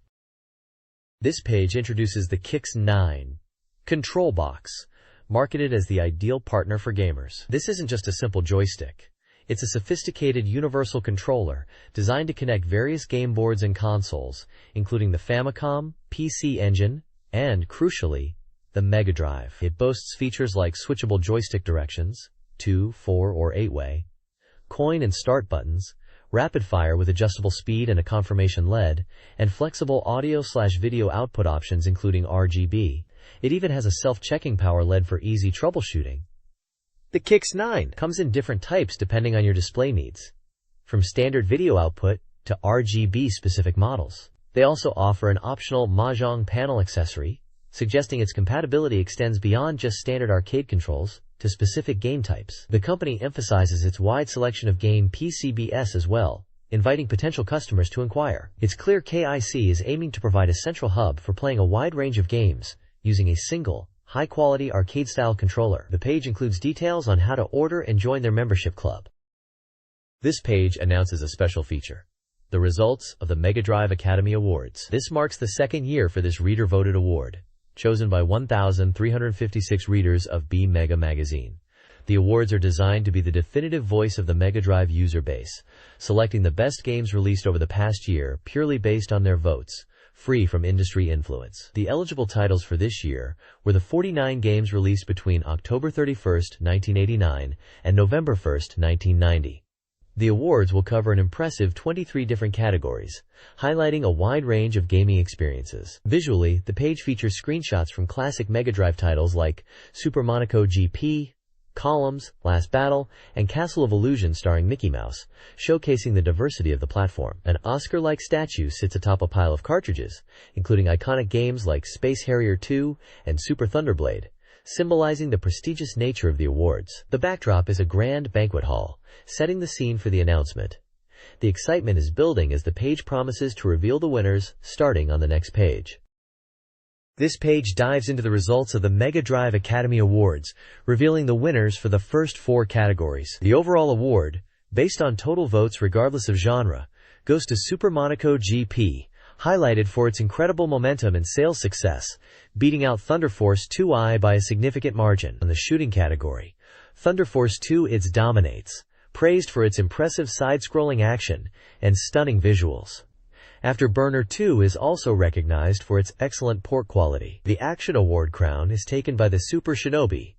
Speaker 1: This page introduces the Kix 9 Control Box, marketed as the ideal partner for gamers. This isn't just a simple joystick. It's a sophisticated universal controller designed to connect various game boards and consoles, including the Famicom, PC Engine, and, crucially, the Mega Drive. It boasts features like switchable joystick directions, 2, 4, or 8-way, coin and start buttons, rapid fire with adjustable speed and a confirmation LED, and flexible audio/video output options including RGB. It even has a self-checking power LED for easy troubleshooting. The Kix 9 comes in different types depending on your display needs, from standard video output to RGB-specific models. They also offer an optional Mahjong panel accessory, suggesting its compatibility extends beyond just standard arcade controls to specific game types. The company emphasizes its wide selection of game PCBs as well, inviting potential customers to inquire. It's clear KIC is aiming to provide a central hub for playing a wide range of games using a single, high-quality arcade-style controller. The page includes details on how to order and join their membership club. This page announces a special feature: the results of the Mega Drive Academy Awards. This marks the second year for this reader-voted award, chosen by 1,356 readers of BeepMD magazine. The awards are designed to be the definitive voice of the Mega Drive user base, selecting the best games released over the past year purely based on their votes, free from industry influence. The eligible titles for this year were the 49 games released between October 31, 1989 and November 1, 1990. The awards will cover an impressive 23 different categories, highlighting a wide range of gaming experiences. Visually, the page features screenshots from classic Mega Drive titles like Super Monaco GP, Columns, Last Battle, and Castle of Illusion starring Mickey Mouse, showcasing the diversity of the platform. An Oscar-like statue sits atop a pile of cartridges, including iconic games like Space Harrier 2 and Super Thunderblade, symbolizing the prestigious nature of the awards. The backdrop is a grand banquet hall, setting the scene for the announcement. The excitement is building as the page promises to reveal the winners, starting on the next page. This page dives into the results of the Mega Drive Academy Awards, revealing the winners for the first 4 categories. The overall award, based on total votes regardless of genre, goes to Super Monaco GP, highlighted for its incredible momentum and sales success, beating out Thunder Force 2i by a significant margin. In the shooting category, Thunder Force 2 dominates, praised for its impressive side-scrolling action and stunning visuals. Afterburner 2 is also recognized for its excellent port quality. The Action Award crown is taken by the Super Shinobi,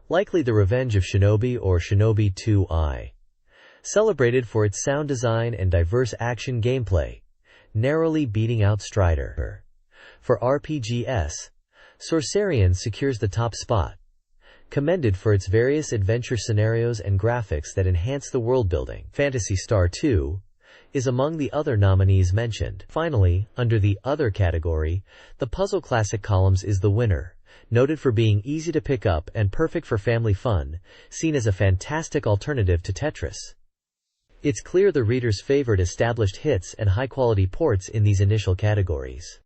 Speaker 1: likely the Revenge of Shinobi or Shinobi 2i, celebrated for its sound design and diverse action gameplay, narrowly beating out Strider. For RPGs, Sorcerian secures the top spot, commended for its various adventure scenarios and graphics that enhance the world building. Phantasy Star II is among the other nominees mentioned. Finally, under the Other category, the Puzzle Classic Columns is the winner, noted for being easy to pick up and perfect for family fun, seen as a fantastic alternative to Tetris. It's clear the readers favored established hits and high-quality ports in these initial categories.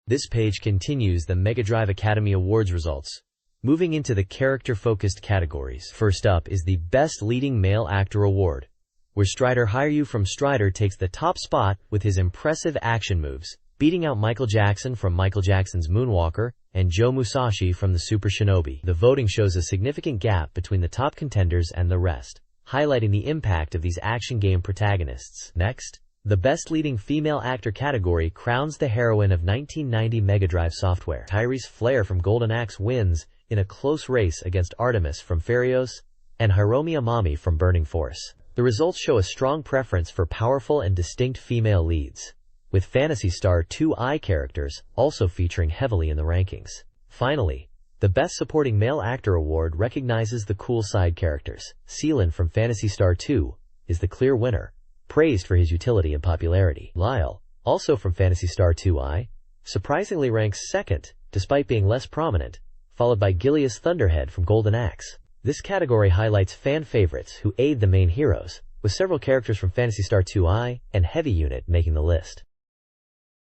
Speaker 1: This page continues the Mega Drive Academy Awards results, moving into the character-focused categories. First up is the Best Leading Male Actor Award, where Strider Hiryu from Strider takes the top spot with his impressive action moves, beating out Michael Jackson from Michael Jackson's Moonwalker and Joe Musashi from the Super Shinobi. The voting shows a significant gap between the top contenders and the rest, highlighting the impact of these action game protagonists. Next, the Best Leading Female Actor category crowns the heroine of 1990 Mega Drive software. Tyrese Flair from Golden Axe wins in a close race against Artemis from Farios and Hiromi Amami from Burning Force. The results show a strong preference for powerful and distinct female leads, with Phantasy Star II characters also featuring heavily in the rankings. Finally, the Best Supporting Male Actor Award recognizes the cool side characters. Seelan from Phantasy Star II is the clear winner, praised for his utility and popularity. Lyle, also from Phantasy Star II, surprisingly ranks second, despite being less prominent, followed by Gilius Thunderhead from Golden Axe. This category highlights fan favorites who aid the main heroes, with several characters from Phantasy Star II and Heavy Unit making the list.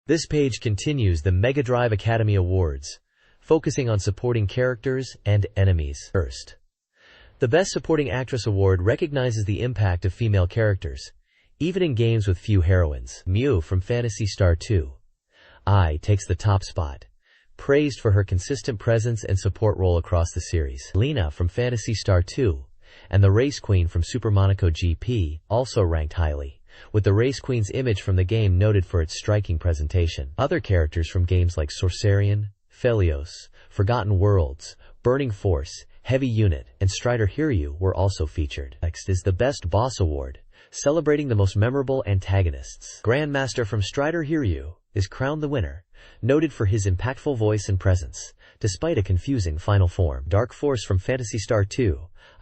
Speaker 1: This page continues the Mega Drive Academy Awards, focusing on supporting characters and enemies. First, the Best Supporting Actress Award recognizes the impact of female characters, even in games with few heroines. Mew from Phantasy Star II takes the top spot, praised for her consistent presence and support role across the series. Lena from Phantasy Star II and the Race Queen from Super Monaco GP also ranked highly, with the Race Queen's image from the game noted for its striking presentation. Other characters from games like Sorcerian, Phelios, Forgotten Worlds, Burning Force, Heavy Unit, and Strider Hiryu were also featured. Next is the Best Boss Award, celebrating the most memorable antagonists. Grandmaster from Strider Hiryu is crowned the winner, noted for his impactful voice and presence, despite a confusing final form. Dark Force from Phantasy Star II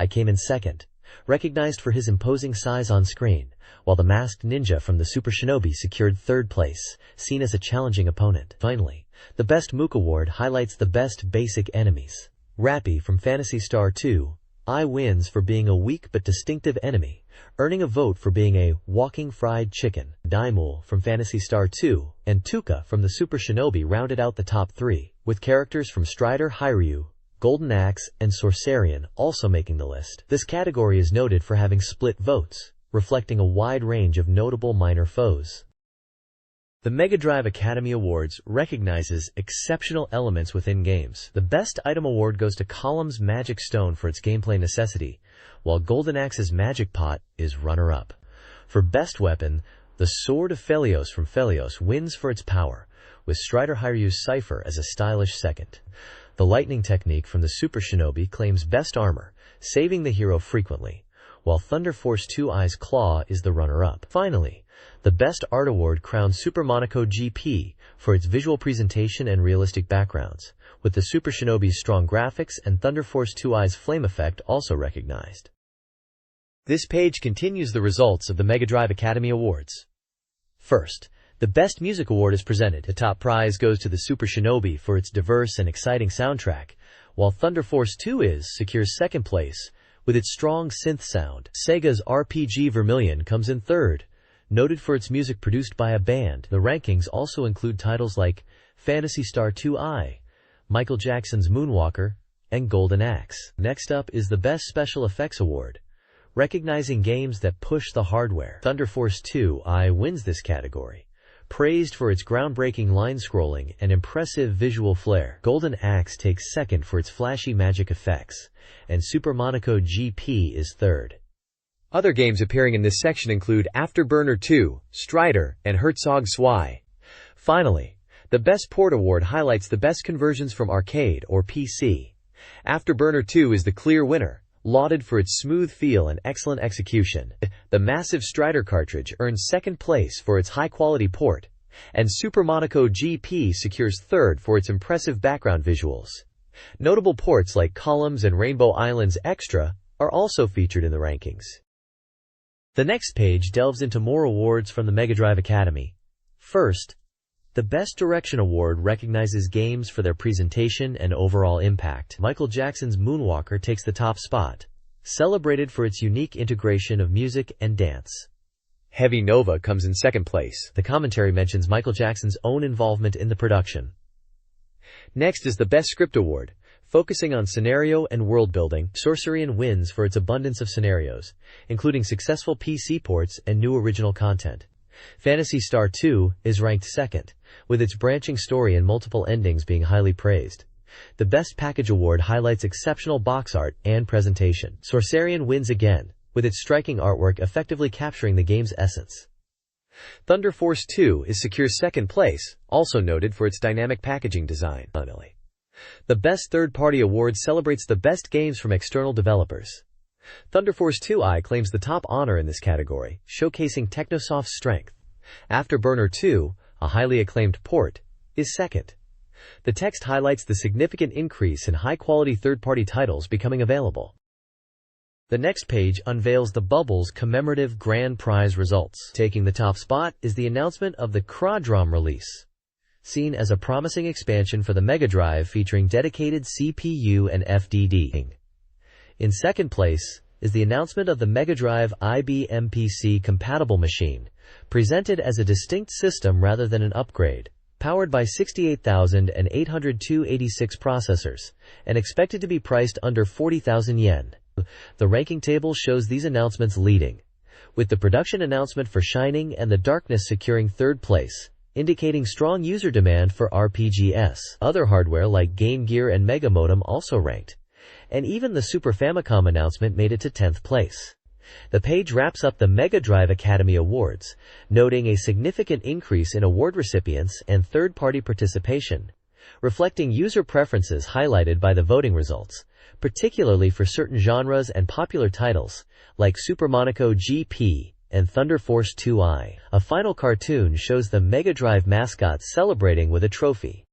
Speaker 1: came in second, recognized for his imposing size on screen, while the Masked Ninja from the Super Shinobi secured third place, seen as a challenging opponent. Finally, the Best Mook Award highlights the best basic enemies. Rappy from Phantasy Star II wins for being a weak but distinctive enemy, earning a vote for being a walking fried chicken. Daimul from Phantasy Star II and Tuka from the Super Shinobi rounded out the top 3, with characters from Strider Hiryu, Golden Axe, and Sorcerian also making the list. This category is noted for having split votes, reflecting a wide range of notable minor foes. The Mega Drive Academy Awards recognizes exceptional elements within games. The Best Item Award goes to Columns' Magic Stone for its gameplay necessity, while Golden Axe's Magic Pot is runner-up. For Best Weapon, the Sword of Phelios from Phelios wins for its power, with Strider Hiryu's Cypher as a stylish second. The Lightning Technique from the Super Shinobi claims Best Armor, saving the hero frequently, while Thunder Force 2I's Claw is the runner-up. Finally, the Best Art Award crowns Super Monaco GP for its visual presentation and realistic backgrounds, with the Super Shinobi's strong graphics and Thunder Force 2I's flame effect also recognized. This page continues the results of the Mega Drive Academy Awards. First, the Best Music Award is presented. The top prize goes to the Super Shinobi for its diverse and exciting soundtrack, while Thunder Force 2 secures second place with its strong synth sound. Sega's RPG Vermilion comes in third, noted for its music produced by a band. The rankings also include titles like Phantasy Star IV, Michael Jackson's Moonwalker, and Golden Axe. Next up is the Best Special Effects Award, recognizing games that push the hardware. Thunder Force 2 wins this category, praised for its groundbreaking line scrolling and impressive visual flair. Golden Axe takes second for its flashy magic effects, and Super Monaco GP is third.
Speaker 2: Other games appearing in this section include Afterburner 2, Strider, and Herzog Zwei. Finally, the Best Port Award highlights the best conversions from arcade or PC. Afterburner 2 is the clear winner, lauded for its smooth feel and excellent execution. The massive Strider cartridge earns second place for its high-quality port, and Super Monaco GP secures third for its impressive background visuals. Notable ports like Columns and Rainbow Islands Extra are also featured in the rankings. The next page delves into more awards from the Mega Drive Academy. First, the Best Direction Award recognizes games for their presentation and overall impact. Michael Jackson's Moonwalker takes the top spot, celebrated for its unique integration of music and dance. Heavy Nova comes in second place.
Speaker 1: The commentary mentions Michael Jackson's own involvement in the production.
Speaker 2: Next is the Best Script Award, focusing on scenario and world building.
Speaker 1: Sorcerian wins for its abundance of scenarios, including successful PC ports and new original content. Phantasy Star II is ranked second, with its branching story and multiple endings being highly praised. The Best Package Award highlights exceptional box art and presentation. Sorcerian wins again, with its striking artwork effectively capturing the game's essence.
Speaker 2: Thunder Force 2 secures second place, also noted for its dynamic packaging design. Finally, the Best Third-Party Award celebrates the best games from external developers. Thunder Force 2 claims the top honor in this category, showcasing Technosoft's strength. Afterburner 2, a highly acclaimed port, is second. The text highlights the significant increase in high-quality third-party titles becoming available. The next page unveils the Bubbles commemorative grand prize results. Taking the top spot is the announcement of the Crodrom release, seen as a promising expansion for the Mega Drive featuring dedicated CPU and FDD. In second place is the announcement of the Mega Drive IBM-PC compatible machine, presented as a distinct system rather than an upgrade, powered by 68,802/86 processors, and expected to be priced under 40,000 yen. The ranking table shows these announcements leading, with the production announcement for Shining and the Darkness securing third place, indicating strong user demand for RPGs. Other hardware like Game Gear and Mega Modem also ranked, and even the Super Famicom announcement made it to 10th place. The page wraps up the Mega Drive Academy Awards, noting a significant increase in award recipients and third-party participation, reflecting user preferences highlighted by the voting results, particularly for certain genres and popular titles, like Super Monaco GP and Thunder Force 2. A final cartoon shows the Mega Drive mascot celebrating with a trophy.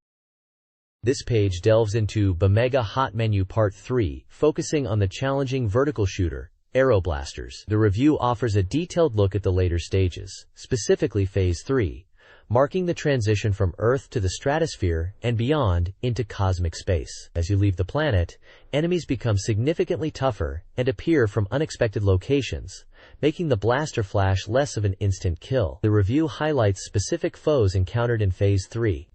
Speaker 2: This page delves into Bemega Hot Menu Part 3, focusing on the challenging vertical shooter, Aeroblasters. The review offers a detailed look at the later stages, specifically Phase 3, marking the transition from Earth to the stratosphere and beyond into cosmic space. As you leave the planet, enemies become significantly tougher and appear from unexpected locations, making the blaster flash less of an instant kill. The review highlights specific foes encountered in Phase 3.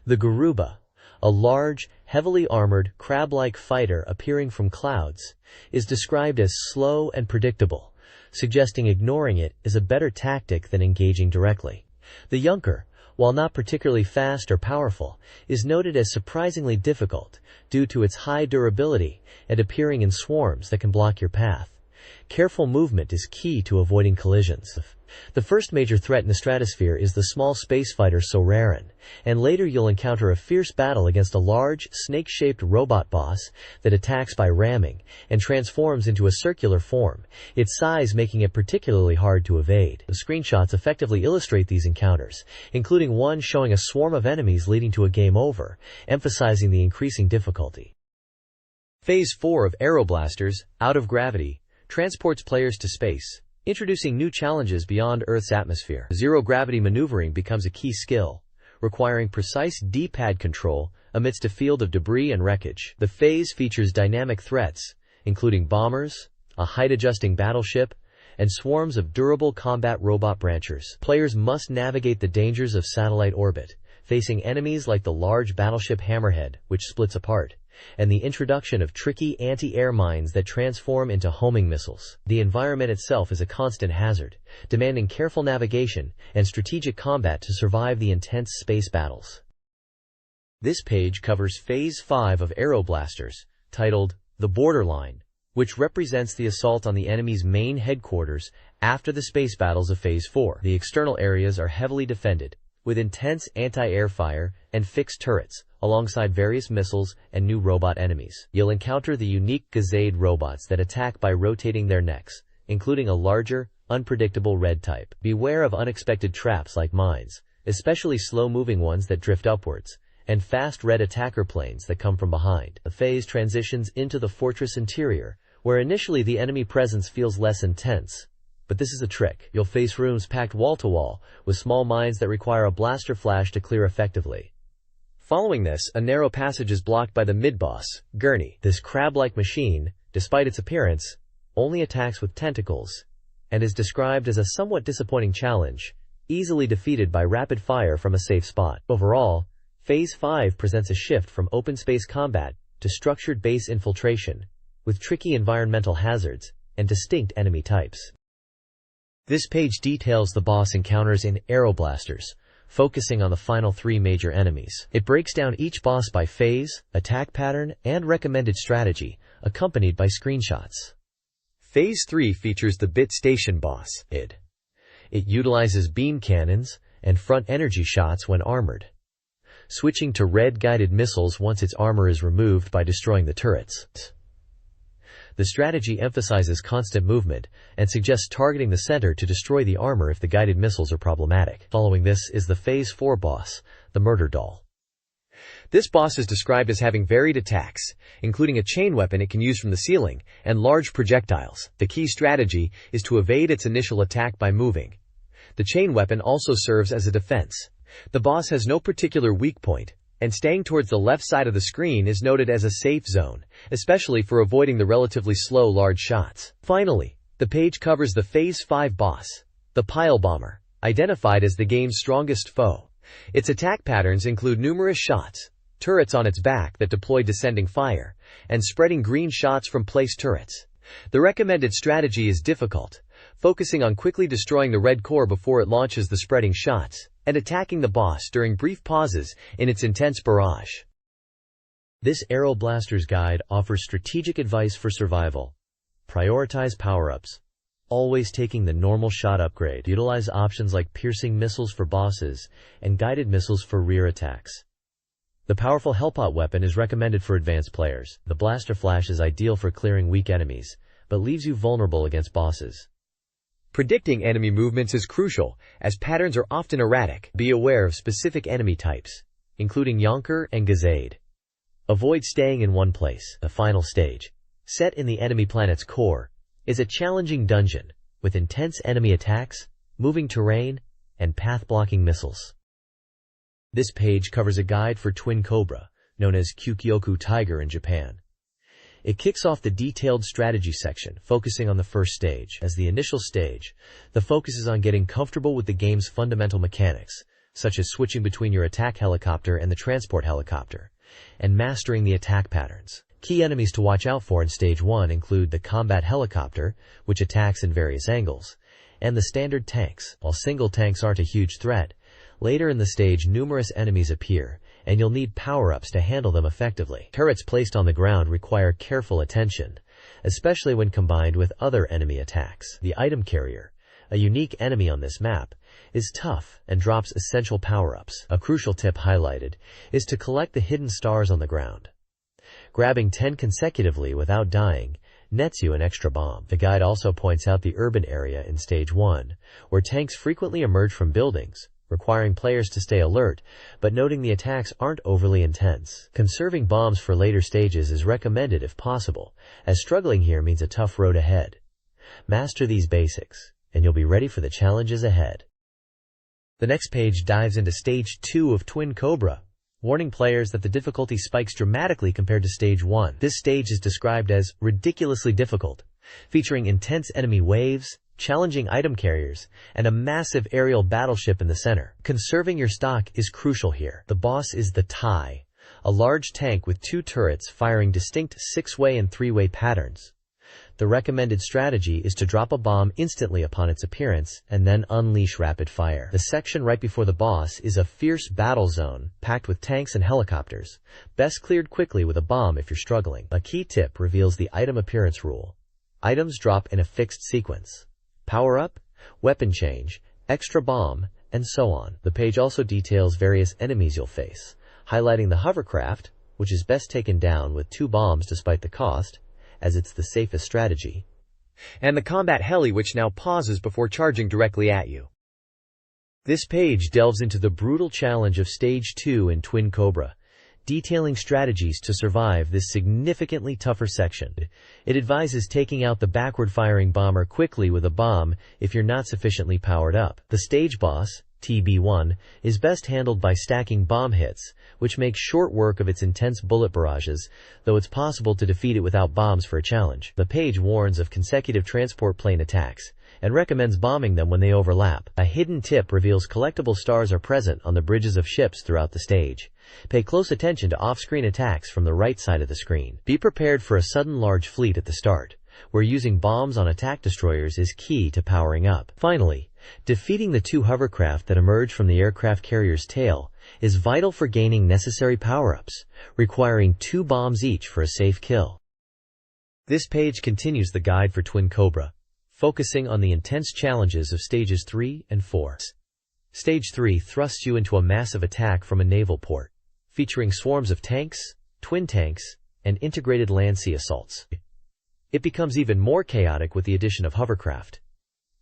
Speaker 2: The Garuba, a large, heavily armored, crab-like fighter appearing from clouds, is described as slow and predictable, suggesting ignoring it is a better tactic than engaging directly. The Yunker, while not particularly fast or powerful, is noted as surprisingly difficult due to its high durability and appearing in swarms that can block your path.
Speaker 1: Careful movement is key to avoiding collisions. The first major threat in the stratosphere is the small space fighter Saturn, and later you'll encounter a fierce battle against a large, snake-shaped robot boss that attacks by ramming and transforms into a circular form, its size making it particularly hard to evade. The screenshots effectively illustrate these encounters, including one showing a swarm of enemies leading to a game over, emphasizing the increasing difficulty. Phase 4 of Aeroblasters, Out of Gravity, transports players to space, introducing new challenges beyond Earth's atmosphere. Zero-gravity maneuvering becomes a key skill, requiring precise D-pad control amidst a field of debris and wreckage. The phase features dynamic threats, including bombers, a height-adjusting battleship, and swarms of durable combat robot branchers. Players must navigate the dangers of satellite orbit, facing enemies like the large battleship Hammerhead, which splits apart, and the introduction of tricky anti-air mines that transform into homing missiles. The environment itself is a constant hazard, demanding careful navigation and strategic combat to survive the intense space battles. This page covers Phase 5 of Aeroblasters, titled The Borderline, which represents the assault on the enemy's main headquarters after the space battles of Phase 4. The external areas are heavily defended, with intense anti-air fire and fixed turrets, alongside various missiles and new robot enemies. You'll encounter the unique Gazade robots that attack by rotating their necks, including a larger, unpredictable red type. Beware of unexpected traps like mines, especially slow-moving ones that drift upwards, and fast red attacker planes that come from behind. The phase transitions into the fortress interior, where initially the enemy presence feels less intense. But this is a trick. You'll face rooms packed wall-to-wall, with small mines that require a blaster flash to clear effectively. Following this, a narrow passage is blocked by the mid-boss, Gurney. This crab-like machine, despite its appearance, only attacks with tentacles, and is described as a somewhat disappointing challenge, easily defeated by rapid fire from a safe spot. Overall, Phase 5 presents a shift from open space combat to structured base infiltration, with tricky environmental hazards and distinct enemy types. This page details the boss encounters in Aeroblasters, focusing on the final 3 major enemies. It breaks down each boss by phase, attack pattern, and recommended strategy, accompanied by screenshots. Phase 3 features the Bit Station boss, It utilizes beam cannons and front energy shots when armored, switching to red guided missiles once its armor is removed by destroying the turrets. The strategy emphasizes constant movement and suggests targeting the center to destroy the armor if the guided missiles are problematic. Following this is the Phase 4 boss, the Murder Doll. This boss is described as having varied attacks, including a chain weapon it can use from the ceiling, and large projectiles. The key strategy is to evade its initial attack by moving. The chain weapon also serves as a defense. The boss has no particular weak point, and staying towards the left side of the screen is noted as a safe zone, especially for avoiding the relatively slow large shots. Finally, the page covers the Phase 5 boss, the Pile Bomber, identified as the game's strongest foe. Its attack patterns include numerous shots, turrets on its back that deploy descending fire, and spreading green shots from placed turrets. The recommended strategy is difficult, focusing on quickly destroying the red core before it launches the spreading shots, and attacking the boss during brief pauses in its intense barrage. This Aeroblasters guide offers strategic advice for survival. Prioritize power-ups, always taking the normal shot upgrade. Utilize options like piercing missiles for bosses and guided missiles for rear attacks. The powerful Hellpot weapon is recommended for advanced players. The Blaster Flash is ideal for clearing weak enemies, but leaves you vulnerable against bosses. Predicting enemy movements is crucial, as patterns are often erratic. Be aware of specific enemy types, including Yonker and Gazade. Avoid staying in one place. The final stage, set in the enemy planet's core, is a challenging dungeon, with intense enemy attacks, moving terrain, and path-blocking missiles. This page covers a guide for Twin Cobra, known as Kyukyoku Tiger in Japan. It kicks off the detailed strategy section, focusing on the first stage. As the initial stage, the focus is on getting comfortable with the game's fundamental mechanics, such as switching between your attack helicopter and the transport helicopter, and mastering the attack patterns. Key enemies to watch out for in Stage 1 include the combat helicopter, which attacks in various angles, and the standard tanks. While single tanks aren't a huge threat, later in the stage numerous enemies appear, and you'll need power-ups to handle them effectively. Turrets placed on the ground require careful attention, especially when combined with other enemy attacks. The item carrier, a unique enemy on this map, is tough and drops essential power-ups. A crucial tip highlighted is to collect the hidden stars on the ground. Grabbing 10 consecutively without dying nets you an extra bomb. The guide also points out the urban area in Stage 1, where tanks frequently emerge from buildings, requiring players to stay alert, but noting the attacks aren't overly intense. Conserving bombs for later stages is recommended if possible, as struggling here means a tough road ahead. Master these basics, and you'll be ready for the challenges ahead. The next page dives into Stage 2 of Twin Cobra, warning players that the difficulty spikes dramatically compared to Stage 1. This stage is described as ridiculously difficult, featuring intense enemy waves, challenging item carriers, and a massive aerial battleship in the center. Conserving your stock is crucial here. The boss is the TIE, a large tank with 2 turrets firing distinct 6-way and 3-way patterns. The recommended strategy is to drop a bomb instantly upon its appearance and then unleash rapid fire. The section right before the boss is a fierce battle zone packed with tanks and helicopters, best cleared quickly with a bomb if you're struggling. A key tip reveals the item appearance rule. Items drop in a fixed sequence: power up, weapon change, extra bomb, and so on. The page also details various enemies you'll face, highlighting the hovercraft, which is best taken down with 2 bombs despite the cost, as it's the safest strategy, and the combat heli, which now pauses before charging directly at you. This page delves into the brutal challenge of Stage 2 in Twin Cobra, detailing strategies to survive this significantly tougher section. It advises taking out the backward-firing bomber quickly with a bomb if you're not sufficiently powered up. The stage boss, TB1, is best handled by stacking bomb hits, which makes short work of its intense bullet barrages, though it's possible to defeat it without bombs for a challenge. The page warns of consecutive transport plane attacks, and recommends bombing them when they overlap. A hidden tip reveals collectible stars are present on the bridges of ships throughout the stage. Pay close attention to off-screen attacks from the right side of the screen. Be prepared for a sudden large fleet at the start, where using bombs on attack destroyers is key to powering up. Finally, defeating the 2 hovercraft that emerge from the aircraft carrier's tail is vital for gaining necessary power-ups, requiring 2 bombs each for a safe kill. This page continues the guide for Twin Cobra, focusing on the intense challenges of Stages 3 and 4. Stage 3 thrusts you into a massive attack from a naval port, featuring swarms of tanks, twin tanks, and integrated land-sea assaults. It becomes even more chaotic with the addition of hovercraft.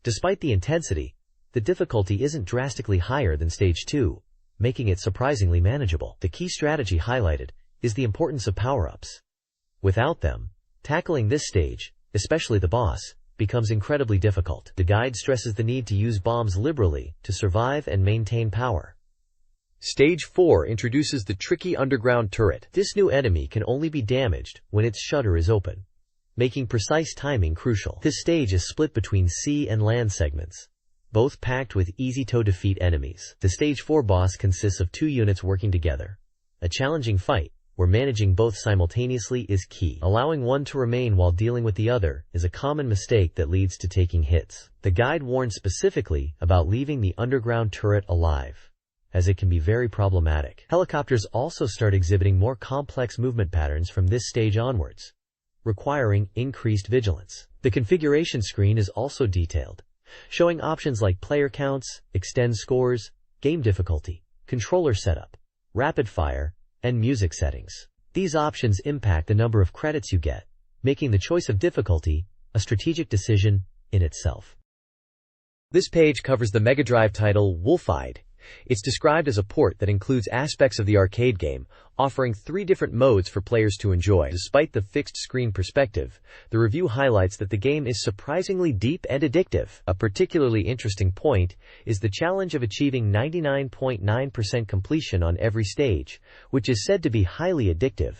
Speaker 1: Despite the intensity, the difficulty isn't drastically higher than Stage 2, making it surprisingly manageable. The key strategy highlighted is the importance of power-ups. Without them, tackling this stage, especially the boss, becomes incredibly difficult. The guide stresses the need to use bombs liberally to survive and maintain power. Stage 4 introduces the tricky underground turret. This new enemy can only be damaged when its shutter is open, making precise timing crucial. This stage is split between sea and land segments, both packed with easy-to-defeat enemies. The Stage 4 boss consists of 2 units working together, a challenging fight where managing both simultaneously is key. Allowing one to remain while dealing with the other is a common mistake that leads to taking hits. The guide warns specifically about leaving the underground turret alive, as it can be very problematic. Helicopters also start exhibiting more complex movement patterns from this stage onwards, requiring increased vigilance. The configuration screen is also detailed, showing options like player counts, extend scores, game difficulty, controller setup, rapid fire, and music settings. These options impact the number of credits you get, making the choice of difficulty a strategic decision in itself. This page covers the Mega Drive title Wolfide. It's described as a port that includes aspects of the arcade game, offering 3 different modes for players to enjoy. Despite the fixed screen perspective, the review highlights that the game is surprisingly deep and addictive. A particularly interesting point is the challenge of achieving 99.9% completion on every stage, which is said to be highly addictive.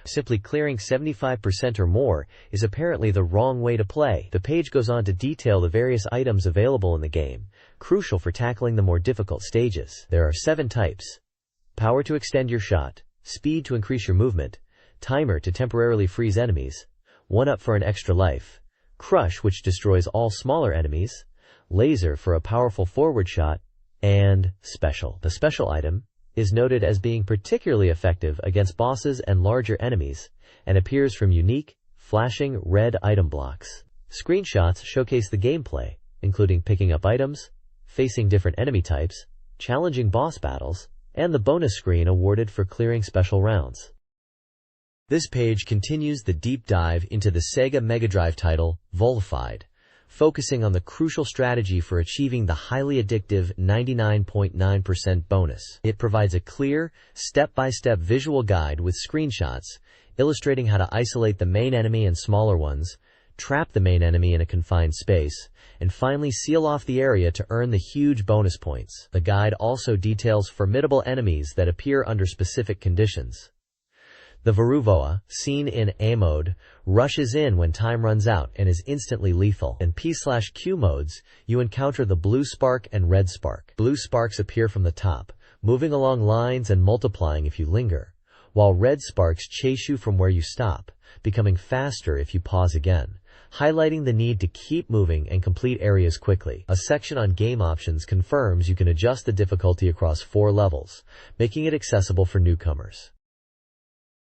Speaker 1: Simply clearing 75% or more is apparently the wrong way to play. The page goes on to detail the various items available in the game, crucial for tackling the more difficult stages. There are 7 types: power to extend your shot, speed to increase your movement, timer to temporarily freeze enemies, 1-up for an extra life, crush which destroys all smaller enemies, laser for a powerful forward shot, and special. The special item is noted as being particularly effective against bosses and larger enemies, and appears from unique, flashing red item blocks. Screenshots showcase the gameplay, including picking up items, facing different enemy types, challenging boss battles, and the bonus screen awarded for clearing special rounds. This page continues the deep dive into the Sega Mega Drive title, Voltified, focusing on the crucial strategy for achieving the highly addictive 99.9% bonus. It provides a clear, step-by-step visual guide with screenshots illustrating how to isolate the main enemy and smaller ones, trap the main enemy in a confined space, and finally seal off the area to earn the huge bonus points. The guide also details formidable enemies that appear under specific conditions. The Varuvoa, seen in A mode, rushes in when time runs out and is instantly lethal. In P/Q modes, you encounter the blue spark and red spark. Blue sparks appear from the top, moving along lines and multiplying if you linger, while red sparks chase you from where you stop, becoming faster if you pause again, highlighting the need to keep moving and complete areas quickly. A section on game options confirms you can adjust the difficulty across 4 levels, making it accessible for newcomers.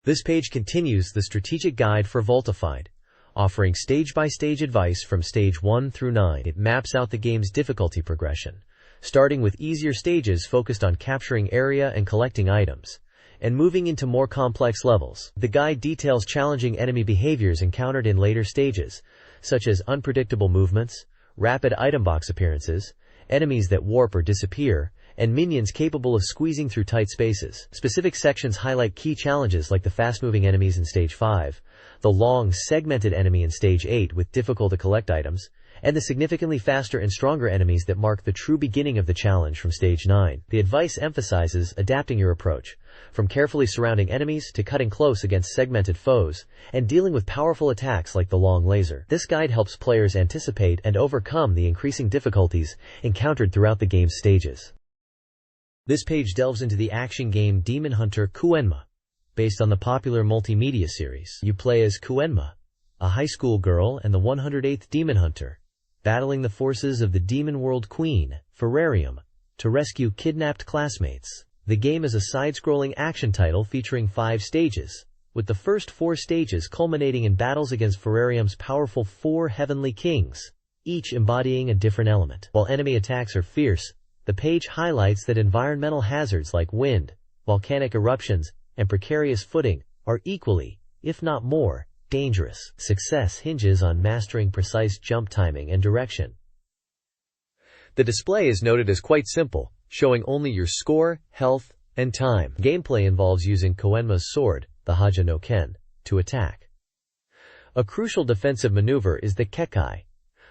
Speaker 1: This page continues the strategic guide for Voltified, offering stage-by-stage advice from stage 1 through 9. It maps out the game's difficulty progression, starting with easier stages focused on capturing area and collecting items, and moving into more complex levels. The guide details challenging enemy behaviors encountered in later stages, such as unpredictable movements, rapid item box appearances, enemies that warp or disappear, and minions capable of squeezing through tight spaces. Specific sections highlight key challenges like the fast-moving enemies in Stage 5, the long, segmented enemy in Stage 8 with difficult-to-collect items, and the significantly faster and stronger enemies that mark the true beginning of the challenge from Stage 9. The advice emphasizes adapting your approach, from carefully surrounding enemies to cutting close against segmented foes, and dealing with powerful attacks like the long laser. This guide helps players anticipate and overcome the increasing difficulties encountered throughout the game's stages. This page delves into the action game Demon Hunter Kuenma, based on the popular multimedia series. You play as Kuenma, a high school girl and the 108th Demon Hunter, battling the forces of the Demon World Queen, Ferrarium, to rescue kidnapped classmates. The game is a side-scrolling action title featuring 5 stages, with the first 4 stages culminating in battles against Ferrarium's powerful 4 heavenly kings, each embodying a different element. While enemy attacks are fierce, the page highlights that environmental hazards like wind, volcanic eruptions, and precarious footing are equally, if not more, dangerous. Success hinges on mastering precise jump timing and direction. The display is noted as quite simple, showing only your score, health, and time. Gameplay involves using Koenma's sword, the Haja no Ken, to attack. A crucial defensive maneuver is the Kekai,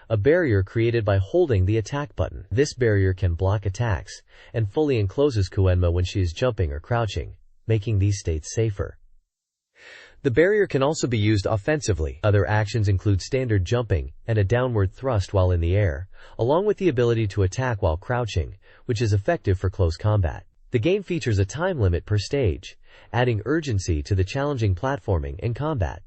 Speaker 1: a barrier created by holding the attack button. This barrier can block attacks and fully encloses Kuenma when she is jumping or crouching, making these states safer. The barrier can also be used offensively. Other actions include standard jumping and a downward thrust while in the air, along with the ability to attack while crouching, which is effective for close combat. The game features a time limit per stage, adding urgency to the challenging platforming and combat.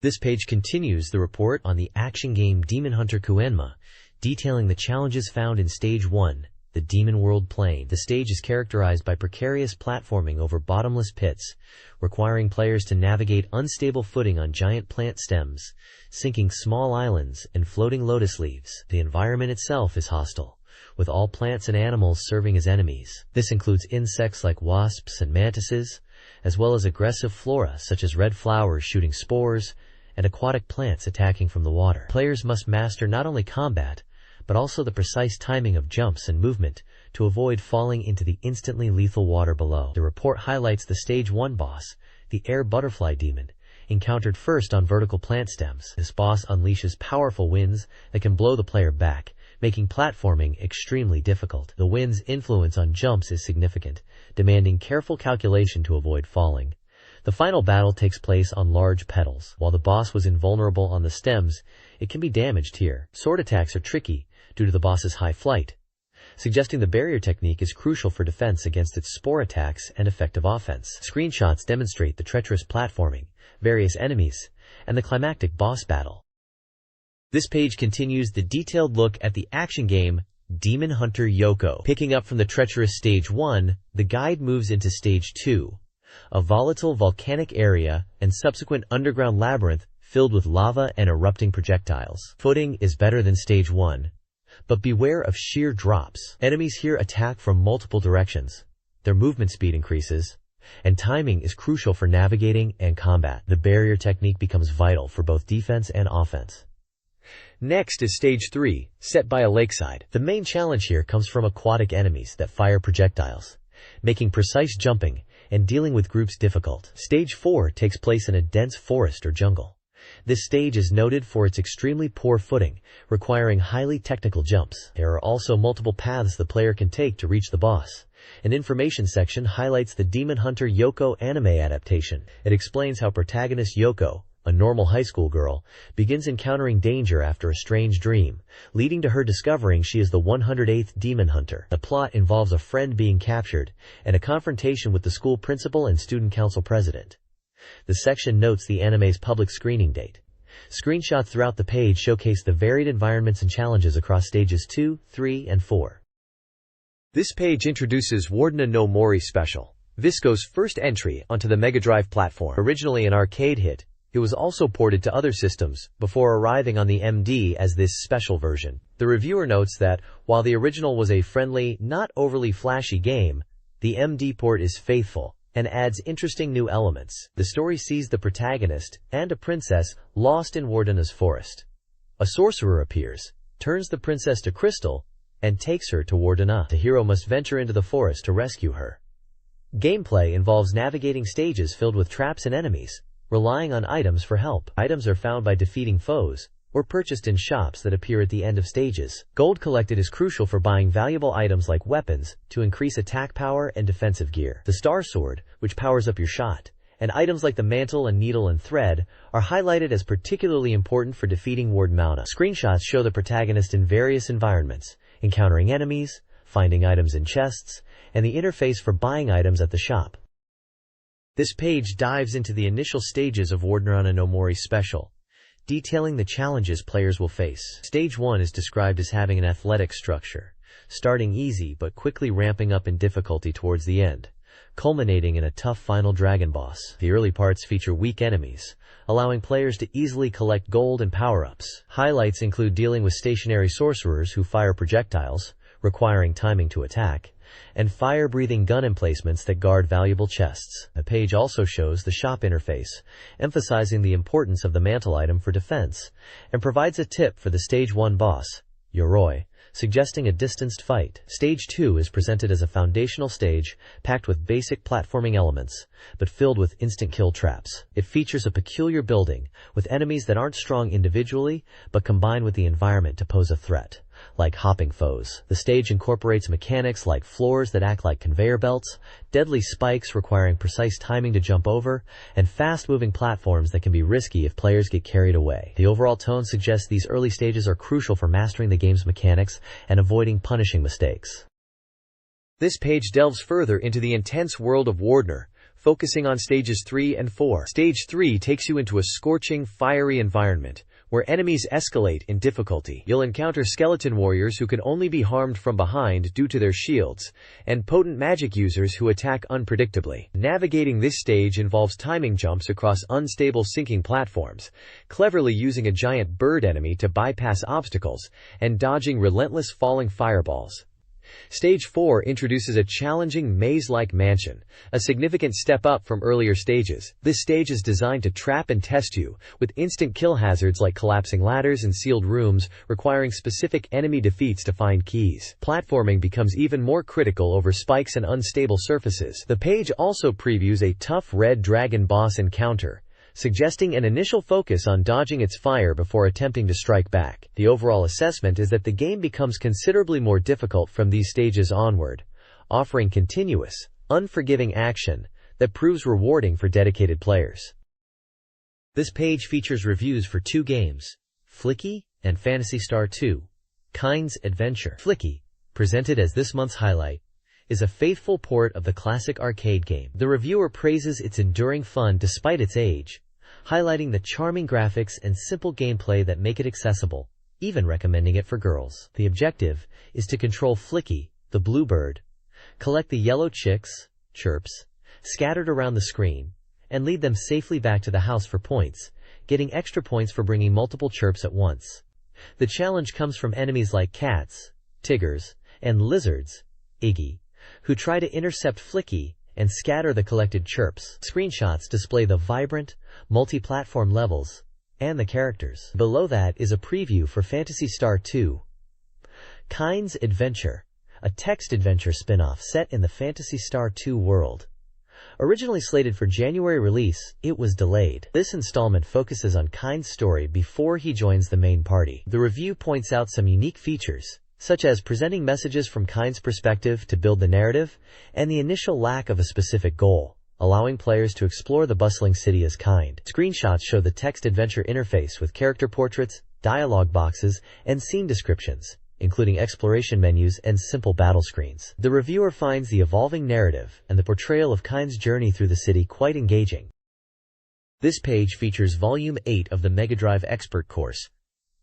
Speaker 1: This page continues the report on the action game Demon Hunter Kuenma, detailing the challenges found in Stage 1, the Demon World Plain. The stage is characterized by precarious platforming over bottomless pits, requiring players to navigate unstable footing on giant plant stems, sinking small islands, and floating lotus leaves. The environment itself is hostile, with all plants and animals serving as enemies. This includes insects like wasps and mantises, as well as aggressive flora such as red flowers shooting spores, and aquatic plants attacking from the water. Players must master not only combat, but also the precise timing of jumps and movement to avoid falling into the instantly lethal water below. The report highlights the Stage 1 boss, the air butterfly demon, encountered first on vertical plant stems. This boss unleashes powerful winds that can blow the player back, making platforming extremely difficult. The wind's influence on jumps is significant, demanding careful calculation to avoid falling. The final battle takes place on large petals. While the boss was invulnerable on the stems, it can be damaged here. Sword attacks are tricky due to the boss's high flight, suggesting the barrier technique is crucial for defense against its spore attacks and effective offense. Screenshots demonstrate the treacherous platforming, various enemies, and the climactic boss battle. This page continues the detailed look at the action game Demon Hunter Yoko. Picking up from the treacherous Stage 1, the guide moves into Stage 2, a volatile volcanic area and subsequent underground labyrinth filled with lava and erupting projectiles. Footing is better than Stage 1, but beware of sheer drops. Enemies here attack from multiple directions. Their movement speed increases, and timing is crucial for navigating and combat. The barrier technique becomes vital for both defense and offense.
Speaker 2: Next is Stage 3, set by a lakeside.
Speaker 1: The main challenge here comes from aquatic enemies that fire projectiles, making precise jumping and dealing with groups difficult. Stage 4 takes place in a dense forest or jungle. This stage is noted for its extremely poor footing, requiring highly technical jumps. There are also multiple paths the player can take to reach the boss. An information section highlights the Demon Hunter Yoko anime adaptation. It explains how protagonist Yoko, a normal high school girl, begins encountering danger after a strange dream, leading to her discovering she is the 108th Demon Hunter. The plot involves a friend being captured and a confrontation with the school principal and student council president. The section notes the anime's public screening date. Screenshots throughout the page showcase the varied environments and challenges across stages 2, 3, and 4.
Speaker 2: This page introduces Warden no Mori Special, Visco's first entry onto the Mega Drive platform. Originally an arcade hit, it was also ported to other systems before arriving on the MD as this special version. The reviewer notes that, while the original was a friendly, not overly flashy game, the MD port is faithful and adds interesting new elements. The story sees the protagonist and a princess lost in Wardena's forest. A sorcerer appears, turns the princess to crystal, and takes her to Wardena. The hero must venture into the forest to rescue her. Gameplay involves navigating stages filled with traps and enemies, relying on items for help. Items are found by defeating foes, or purchased in shops that appear at the end of stages. Gold collected is crucial for buying valuable items like weapons to increase attack power and defensive gear. The Star Sword, which powers up your shot, and items like the mantle and needle and thread are highlighted as particularly important for defeating Ward Mauna. Screenshots show the protagonist in various environments, encountering enemies, finding items in chests, and the interface for buying items at the shop. This page dives into the initial stages of Warden no Mori Special, detailing the challenges players will face. Stage 1 is described as having an athletic structure, starting easy but quickly ramping up in difficulty towards the end, culminating in a tough final dragon boss. The early parts feature weak enemies, allowing players to easily collect gold and power-ups. Highlights include dealing with stationary sorcerers who fire projectiles, requiring timing to attack, and fire-breathing gun emplacements that guard valuable chests. The page also shows the shop interface, emphasizing the importance of the mantle item for defense, and provides a tip for the Stage 1 boss, Yoroi, suggesting a distanced fight. Stage 2 is presented as a foundational stage, packed with basic platforming elements, but filled with instant kill traps. It features a peculiar building, with enemies that aren't strong individually, but combine with the environment to pose a threat, like hopping foes. The stage incorporates mechanics like floors that act like conveyor belts, deadly spikes requiring precise timing to jump over, and fast-moving platforms that can be risky if players get carried away. The overall tone suggests these early stages are crucial for mastering the game's mechanics and avoiding punishing mistakes. This page delves further into the intense world of Wardner, focusing on stages 3 and 4. Stage 3 takes you into a scorching, fiery environment, where enemies escalate in difficulty. You'll encounter skeleton warriors who can only be harmed from behind due to their shields, and potent magic users who attack unpredictably. Navigating this stage involves timing jumps across unstable sinking platforms, cleverly using a giant bird enemy to bypass obstacles, and dodging relentless falling fireballs. Stage 4 introduces a challenging maze-like mansion, a significant step up from earlier stages. This stage is designed to trap and test you, with instant kill hazards like collapsing ladders and sealed rooms, requiring specific enemy defeats to find keys. Platforming becomes even more critical over spikes and unstable surfaces. The page also previews a tough red dragon boss encounter, suggesting an initial focus on dodging its fire before attempting to strike back. The overall assessment is that the game becomes considerably more difficult from these stages onward, offering continuous, unforgiving action that proves rewarding for dedicated players. This page features reviews for two games, Flicky and Phantasy Star II, Kind's Adventure. Flicky, presented as this month's highlight, is a faithful port of the classic arcade game. The reviewer praises its enduring fun despite its age, highlighting the charming graphics and simple gameplay that make it accessible, even recommending it for girls. The objective is to control Flicky, the bluebird, collect the yellow chicks, chirps, scattered around the screen, and lead them safely back to the house for points,
Speaker 1: getting extra points for bringing multiple chirps at once. The challenge comes from enemies like cats, tigers, and lizards, Iggy, who try to intercept Flicky and scatter the collected chirps. Screenshots display the vibrant, multi-platform levels and the characters. Below that is a preview for Phantasy Star II. Kind's Adventure, a text-adventure spin-off set in the Phantasy Star II world. Originally slated for January release, it was delayed. This installment focuses on Kind's story before he joins the main party. The review points out some unique features, such as presenting messages from Kind's perspective to build the narrative, and the initial lack of a specific goal, allowing players to explore the bustling city as Kind. Screenshots show the text-adventure interface with character portraits, dialogue boxes, and scene descriptions, including exploration menus and simple battle screens. The reviewer finds the evolving narrative and the portrayal of Kind's journey through the city quite engaging. This page features Volume 8 of the Mega Drive Expert Course,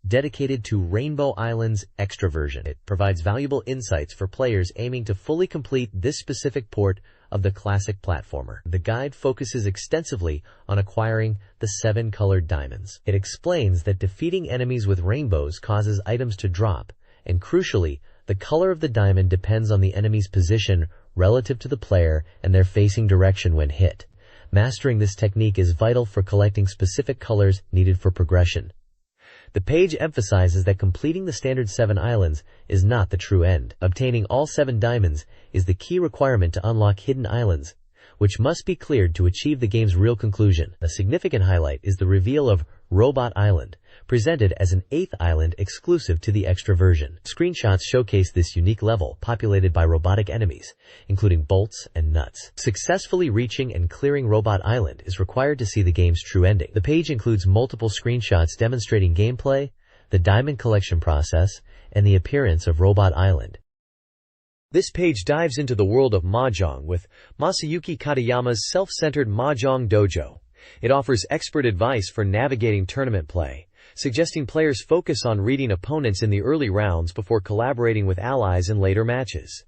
Speaker 1: dedicated to Rainbow Island's Extra version. It provides valuable insights for players aiming to fully complete this specific port of the classic platformer. The guide focuses extensively on acquiring the 7 colored diamonds. It explains that defeating enemies with rainbows causes items to drop, and crucially, the color of the diamond depends on the enemy's position relative to the player and their facing direction when hit. Mastering this technique is vital for collecting specific colors needed for progression. The page emphasizes that completing the standard 7 islands is not the true end. Obtaining all 7 diamonds is the key requirement to unlock hidden islands, which must be cleared to achieve the game's real conclusion. A significant highlight is the reveal of Robot Island, presented as an 8th island exclusive to the Extra version. Screenshots showcase this unique level, populated by robotic enemies, including bolts and nuts. Successfully reaching and clearing Robot Island is required to see the game's true ending. The page includes multiple screenshots demonstrating gameplay, the diamond collection process, and the appearance of Robot Island. This page dives into the world of Mahjong with Masayuki Katayama's self-centered Mahjong Dojo. It offers expert advice for navigating tournament play, suggesting players focus on reading opponents in the early rounds before collaborating with allies in later matches.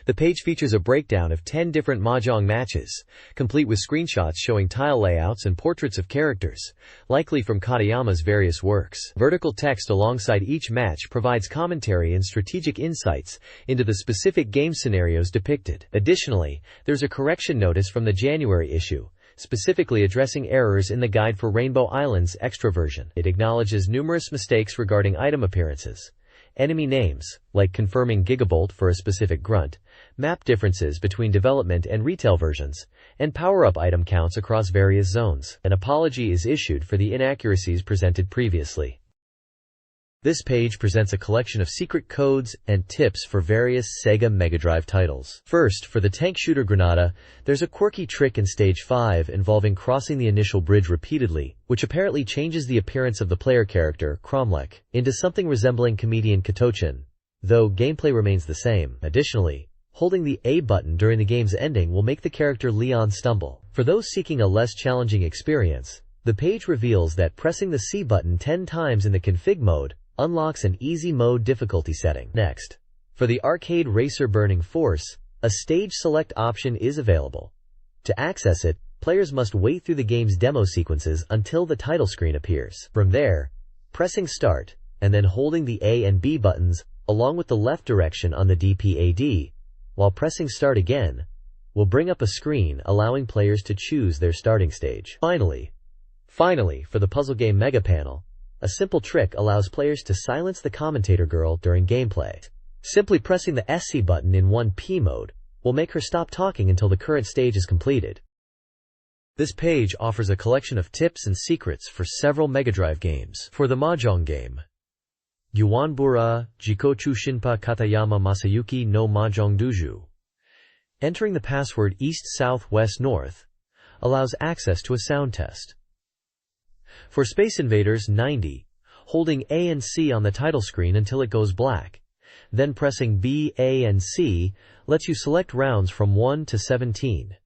Speaker 1: The page features a breakdown of 10 different Mahjong matches, complete with screenshots showing tile layouts and portraits of characters, likely from Katayama's various works. Vertical text alongside each match provides commentary and strategic insights into the specific game scenarios depicted. Additionally, there's a correction notice from the January issue, specifically addressing errors in the guide for Rainbow Island's Extra version. It acknowledges numerous mistakes regarding item appearances, enemy names, like confirming Gigabolt for a specific grunt, map differences between development and retail versions, and power-up item counts across various zones. An apology is issued for the inaccuracies presented previously. This page presents a collection of secret codes and tips for various Sega Mega Drive titles. First, for the tank shooter Granada, there's a quirky trick in Stage 5 involving crossing the initial bridge repeatedly, which apparently changes the appearance of the player character, Cromlech, into something resembling comedian Katochin, though gameplay remains the same. Additionally, holding the A button during the game's ending will make the character Leon stumble. For those seeking a less challenging experience, the page reveals that pressing the C button 10 times in the config mode unlocks an easy mode difficulty setting. Next, for the arcade racer Burning Force, a stage select option is available. To access it, players must wait through the game's demo sequences until the title screen appears. From there, pressing start, and then holding the A and B buttons, along with the left direction on the D-pad, while pressing start again, will bring up a screen allowing players to choose their starting stage. Finally, for the puzzle game Mega Panel, a simple trick allows players to silence the commentator girl during gameplay. Simply pressing the SC button in 1P mode will make her stop talking until the current stage is completed. This page offers a collection of tips and secrets for several Mega Drive games. For the Mahjong game, Yuanbura Jikochu Shinpa Katayama Masayuki no Mahjong Dojo. Entering the password East South West North allows access to a sound test. For Space Invaders 90, holding A and C on the title screen until it goes black, then pressing B, A, and C lets you select rounds from 1 to 17.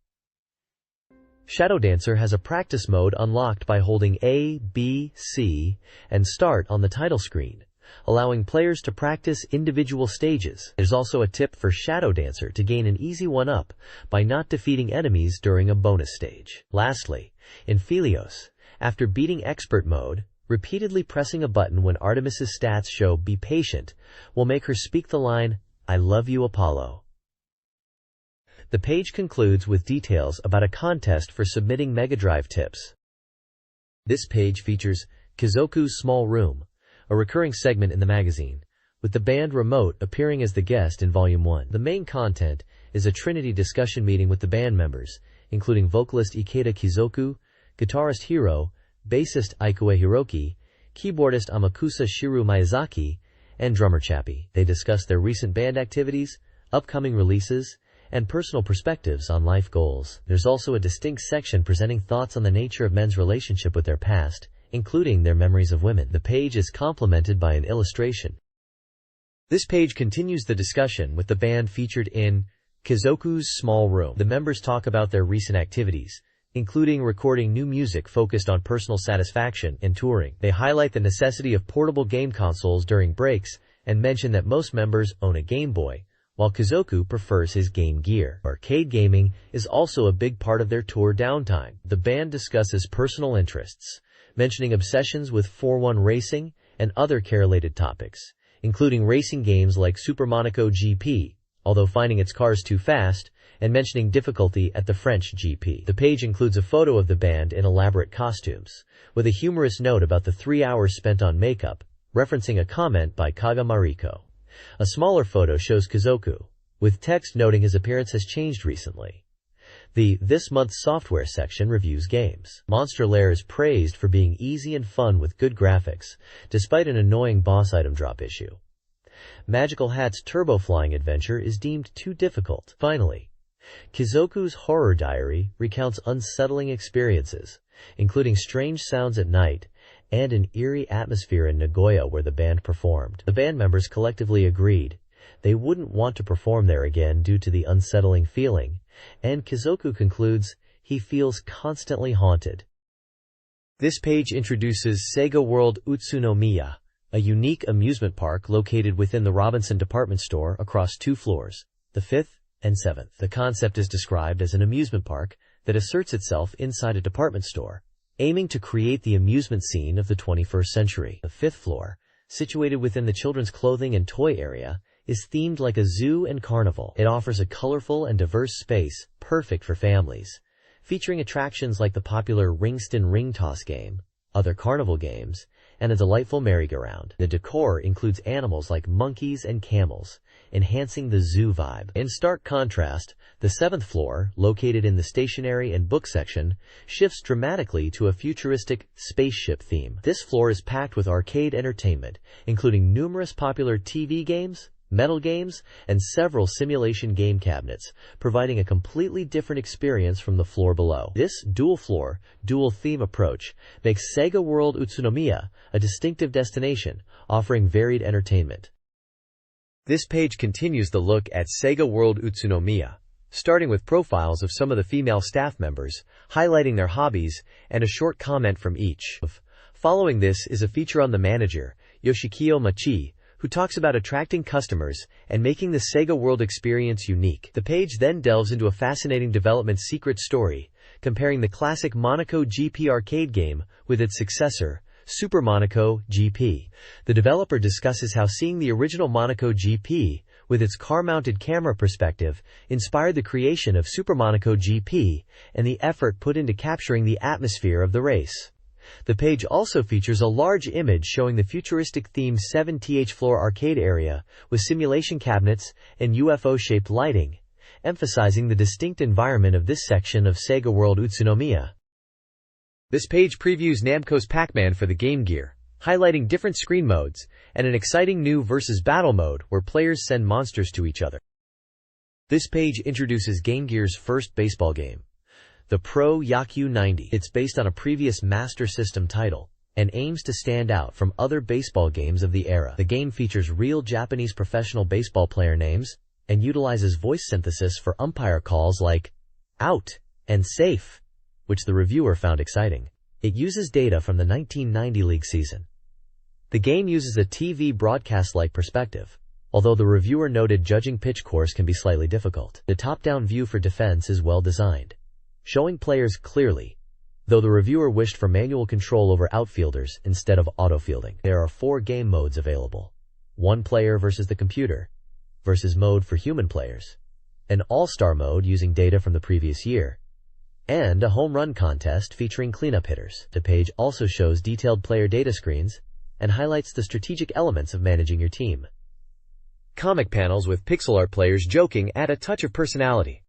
Speaker 1: Shadow Dancer has a practice mode unlocked by holding A, B, C, and Start on the title screen, allowing players to practice individual stages. There's also a tip for Shadow Dancer to gain an easy one-up by not defeating enemies during a bonus stage. Lastly, in Phelios, After beating Expert Mode, repeatedly pressing a button when Artemis's stats show "Be patient" will make her speak the line, "I love you, Apollo." The page concludes with details about a contest for submitting MegaDrive tips. This page features Kizoku's Small Room, a recurring segment in the magazine, with the band Remote appearing as the guest in Volume 1. The main content is a Trinity discussion meeting with the band members, including vocalist Ikeda Kizoku, guitarist Hiro, bassist Aikue Hiroki, keyboardist Amakusa Shiru Miyazaki, and drummer Chappie. They discuss their recent band activities, upcoming releases, and personal perspectives on life goals. There's also a distinct section presenting thoughts on the nature of men's relationship with their past, including their memories of women. The page is complemented by an illustration. This page continues the discussion with the band featured in Kizoku's Small Room. The members talk about their recent activities, including recording new music focused on personal satisfaction and touring. They highlight the necessity of portable game consoles during breaks and mention that most members own a Game Boy, while Kizoku prefers his Game Gear. Arcade gaming is also a big part of their tour downtime. The band discusses personal interests, mentioning obsessions with 4-1 racing and other car-related topics, including racing games like Super Monaco GP, although finding its cars too fast, and mentioning difficulty at the French GP. The page includes a photo of the band in elaborate costumes, with a humorous note about the 3 hours spent on makeup, referencing a comment by Kaga Mariko. A smaller photo shows Kizoku, with text noting his appearance has changed recently. The This Month's Software section reviews games. Monster Lair is praised for being easy and fun with good graphics, despite an annoying boss item drop issue. Magical Hat's Turbo Flying Adventure is deemed too difficult. Finally, Kizoku's Horror Diary recounts unsettling experiences, including strange sounds at night and an eerie atmosphere in Nagoya where the band performed. The band members collectively agreed they wouldn't want to perform there again due to the unsettling feeling, and Kizoku concludes he feels constantly haunted. This page introduces Sega World Utsunomiya, a unique amusement park located within the Robinson department store across 2 floors, the 5th and 7th. The concept is described as an amusement park that asserts itself inside a department store, aiming to create the amusement scene of the 21st century. The 5th floor, situated within the children's clothing and toy area, is themed like a zoo and carnival. It offers a colorful and diverse space, perfect for families, featuring attractions like the popular Ringston Ring Toss game, other carnival games, and a delightful merry-go-round. The decor includes animals like monkeys and camels, enhancing the zoo vibe. In stark contrast, the 7th floor, located in the stationery and book section, shifts dramatically to a futuristic spaceship theme. This floor is packed with arcade entertainment, including numerous popular TV games, metal games, and several simulation game cabinets, providing a completely different experience from the floor below. This dual-floor, dual-theme approach makes Sega World Utsunomiya a distinctive destination, offering varied entertainment. This page continues the look at Sega World Utsunomiya, starting with profiles of some of the female staff members, highlighting their hobbies, and a short comment from each. Following this is a feature on the manager, Yoshikyo Machi, who talks about attracting customers and making the Sega World experience unique. The page then delves into a fascinating development secret story, comparing the classic Monaco GP arcade game with its successor, Super Monaco GP. The developer discusses how seeing the original Monaco GP, with its car-mounted camera perspective, inspired the creation of Super Monaco GP and the effort put into capturing the atmosphere of the race. The page also features a large image showing the futuristic-themed 7th floor arcade area with simulation cabinets and UFO-shaped lighting, emphasizing the distinct environment of this section of Sega World Utsunomiya. This page previews Namco's Pac-Man for the Game Gear, highlighting different screen modes and an exciting new versus battle mode where players send monsters to each other. This page introduces Game Gear's first baseball game, the Pro Yaku 90. It's based on a previous Master System title and aims to stand out from other baseball games of the era. The game features real Japanese professional baseball player names and utilizes voice synthesis for umpire calls like out and safe, which the reviewer found exciting. It uses data from the 1990 league season. The game uses a TV broadcast-like perspective, although the reviewer noted judging pitch course can be slightly difficult. The top-down view for defense is well designed, showing players clearly, though the reviewer wished for manual control over outfielders instead of auto-fielding. There are 4 game modes available: 1 player versus the computer, versus mode for human players, an all-star mode using data from the previous year, and a home run contest featuring cleanup hitters. The page also shows detailed player data screens and highlights the strategic elements of managing your team.
Speaker 2: Comic panels with pixel art players joking add a touch of personality.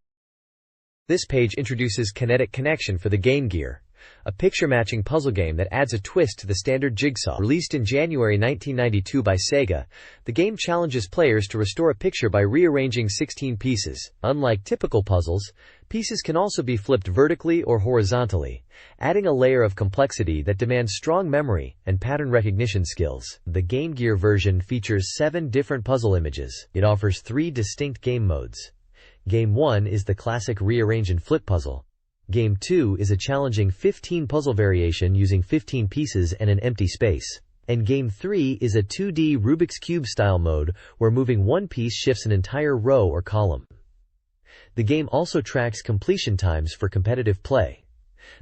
Speaker 2: This page introduces Kinetic Connection for the Game Gear, a picture-matching puzzle game that adds a twist to the standard jigsaw. Released in January 1992 by Sega, the game challenges players to restore a picture by rearranging 16 pieces. Unlike typical puzzles, pieces can also be flipped vertically or horizontally, adding a layer of complexity that demands strong memory and pattern recognition skills. The Game Gear version features 7 different puzzle images. It offers 3 distinct game modes. Game 1 is the classic rearrange and flip puzzle. Game 2 is a challenging 15 puzzle variation using 15 pieces and an empty space. And Game 3 is a 2D Rubik's Cube style mode where moving one piece shifts an entire row or column. The game also tracks completion times for competitive play.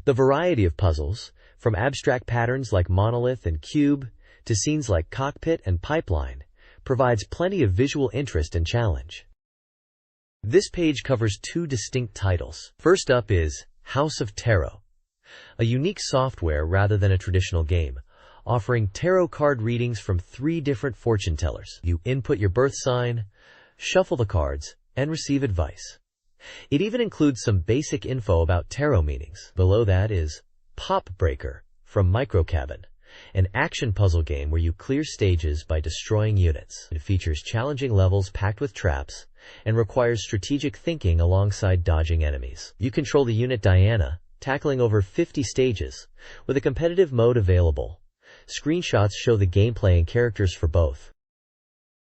Speaker 2: The variety of puzzles, from abstract patterns like monolith and cube to scenes like cockpit and pipeline, provides plenty of visual interest and challenge. This page covers 2 distinct titles. First up is House of Tarot, a unique software rather than a traditional game, offering tarot card readings from 3 different fortune tellers. You input your birth sign, shuffle the cards, and receive advice. It even includes some basic info about tarot meanings. Below that is Pop Breaker from Microcabin, an action puzzle game where you clear stages by destroying units. It features challenging levels packed with traps and requires strategic thinking alongside dodging enemies. You control the unit Diana, tackling over 50 stages, with a competitive mode available. Screenshots show the gameplay and characters for both.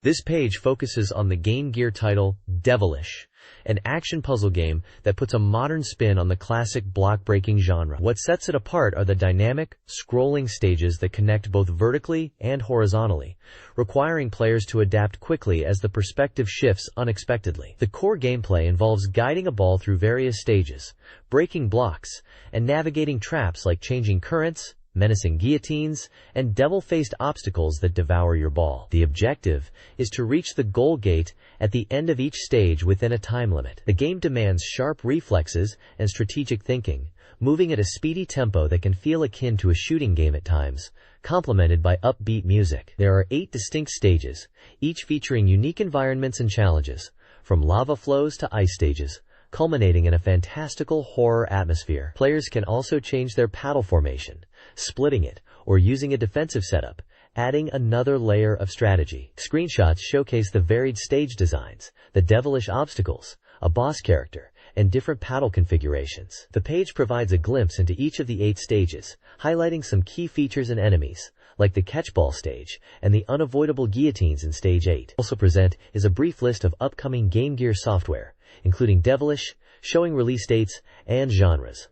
Speaker 2: This page focuses on the Game Gear title Devilish, an action puzzle game that puts a modern spin on the classic block-breaking genre. What sets it apart are the dynamic, scrolling stages that connect both vertically and horizontally, requiring players to adapt quickly as the perspective shifts unexpectedly. The core gameplay involves guiding a ball through various stages, breaking blocks, and navigating traps like changing currents, menacing guillotines, and devil-faced obstacles that devour your ball. The objective is to reach the goal gate at the end of each stage within a time limit. The game demands sharp reflexes and strategic thinking, moving at a speedy tempo that can feel akin to a shooting game at times, complemented by upbeat music. There are 8 distinct stages, each featuring unique environments and challenges, from lava flows to ice stages, culminating in a fantastical horror atmosphere. Players can also change their paddle formation, splitting it, or using a defensive setup, adding another layer of strategy. Screenshots showcase the varied stage designs, the devilish obstacles, a boss character, and different paddle configurations. The page provides a glimpse into each of the 8 stages, highlighting some key features and enemies, like the catchball stage and the unavoidable guillotines in Stage 8. Also present is a brief list of upcoming Game Gear software, including Devilish, showing release dates, and genres.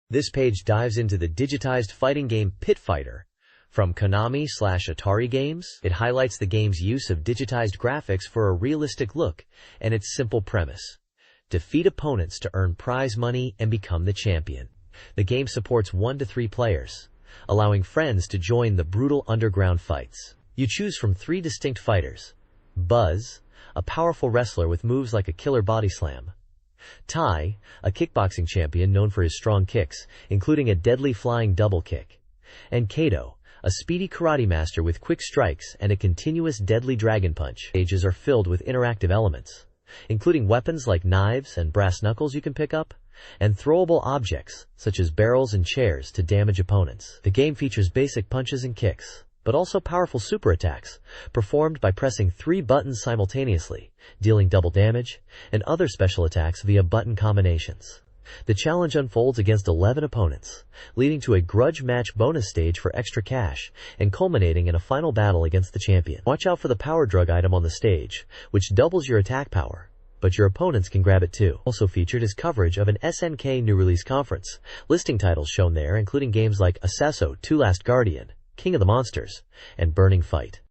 Speaker 2: This page dives into the digitized fighting game Pit Fighter. From Konami/Atari Games, it highlights the game's use of digitized graphics for a realistic look and its simple premise: defeat opponents to earn prize money and become the champion. The game supports 1 to 3 players, allowing friends to join the brutal underground fights. You choose from 3 distinct fighters: Buzz, a powerful wrestler with moves like a killer body slam; Tai, a kickboxing champion known for his strong kicks, including a deadly flying double kick; and Kato, a speedy karate master with quick strikes and a continuous deadly dragon punch. Stages are filled with interactive elements, including weapons like knives and brass knuckles you can pick up, and throwable objects, such as barrels and chairs, to damage opponents. The game features basic punches and kicks, but also powerful super attacks, performed by pressing 3 buttons simultaneously, dealing double damage, and other special attacks via button combinations. The challenge unfolds against 11 opponents, leading to a grudge match bonus stage for extra cash, and culminating in a final battle against the champion. Watch out for the power drug item on the stage, which doubles your attack power, but your opponents can grab it too. Also featured is coverage of an SNK new release conference, listing titles shown there including games like Assesso 2 Last Guardian, King of the Monsters, and Burning Fight.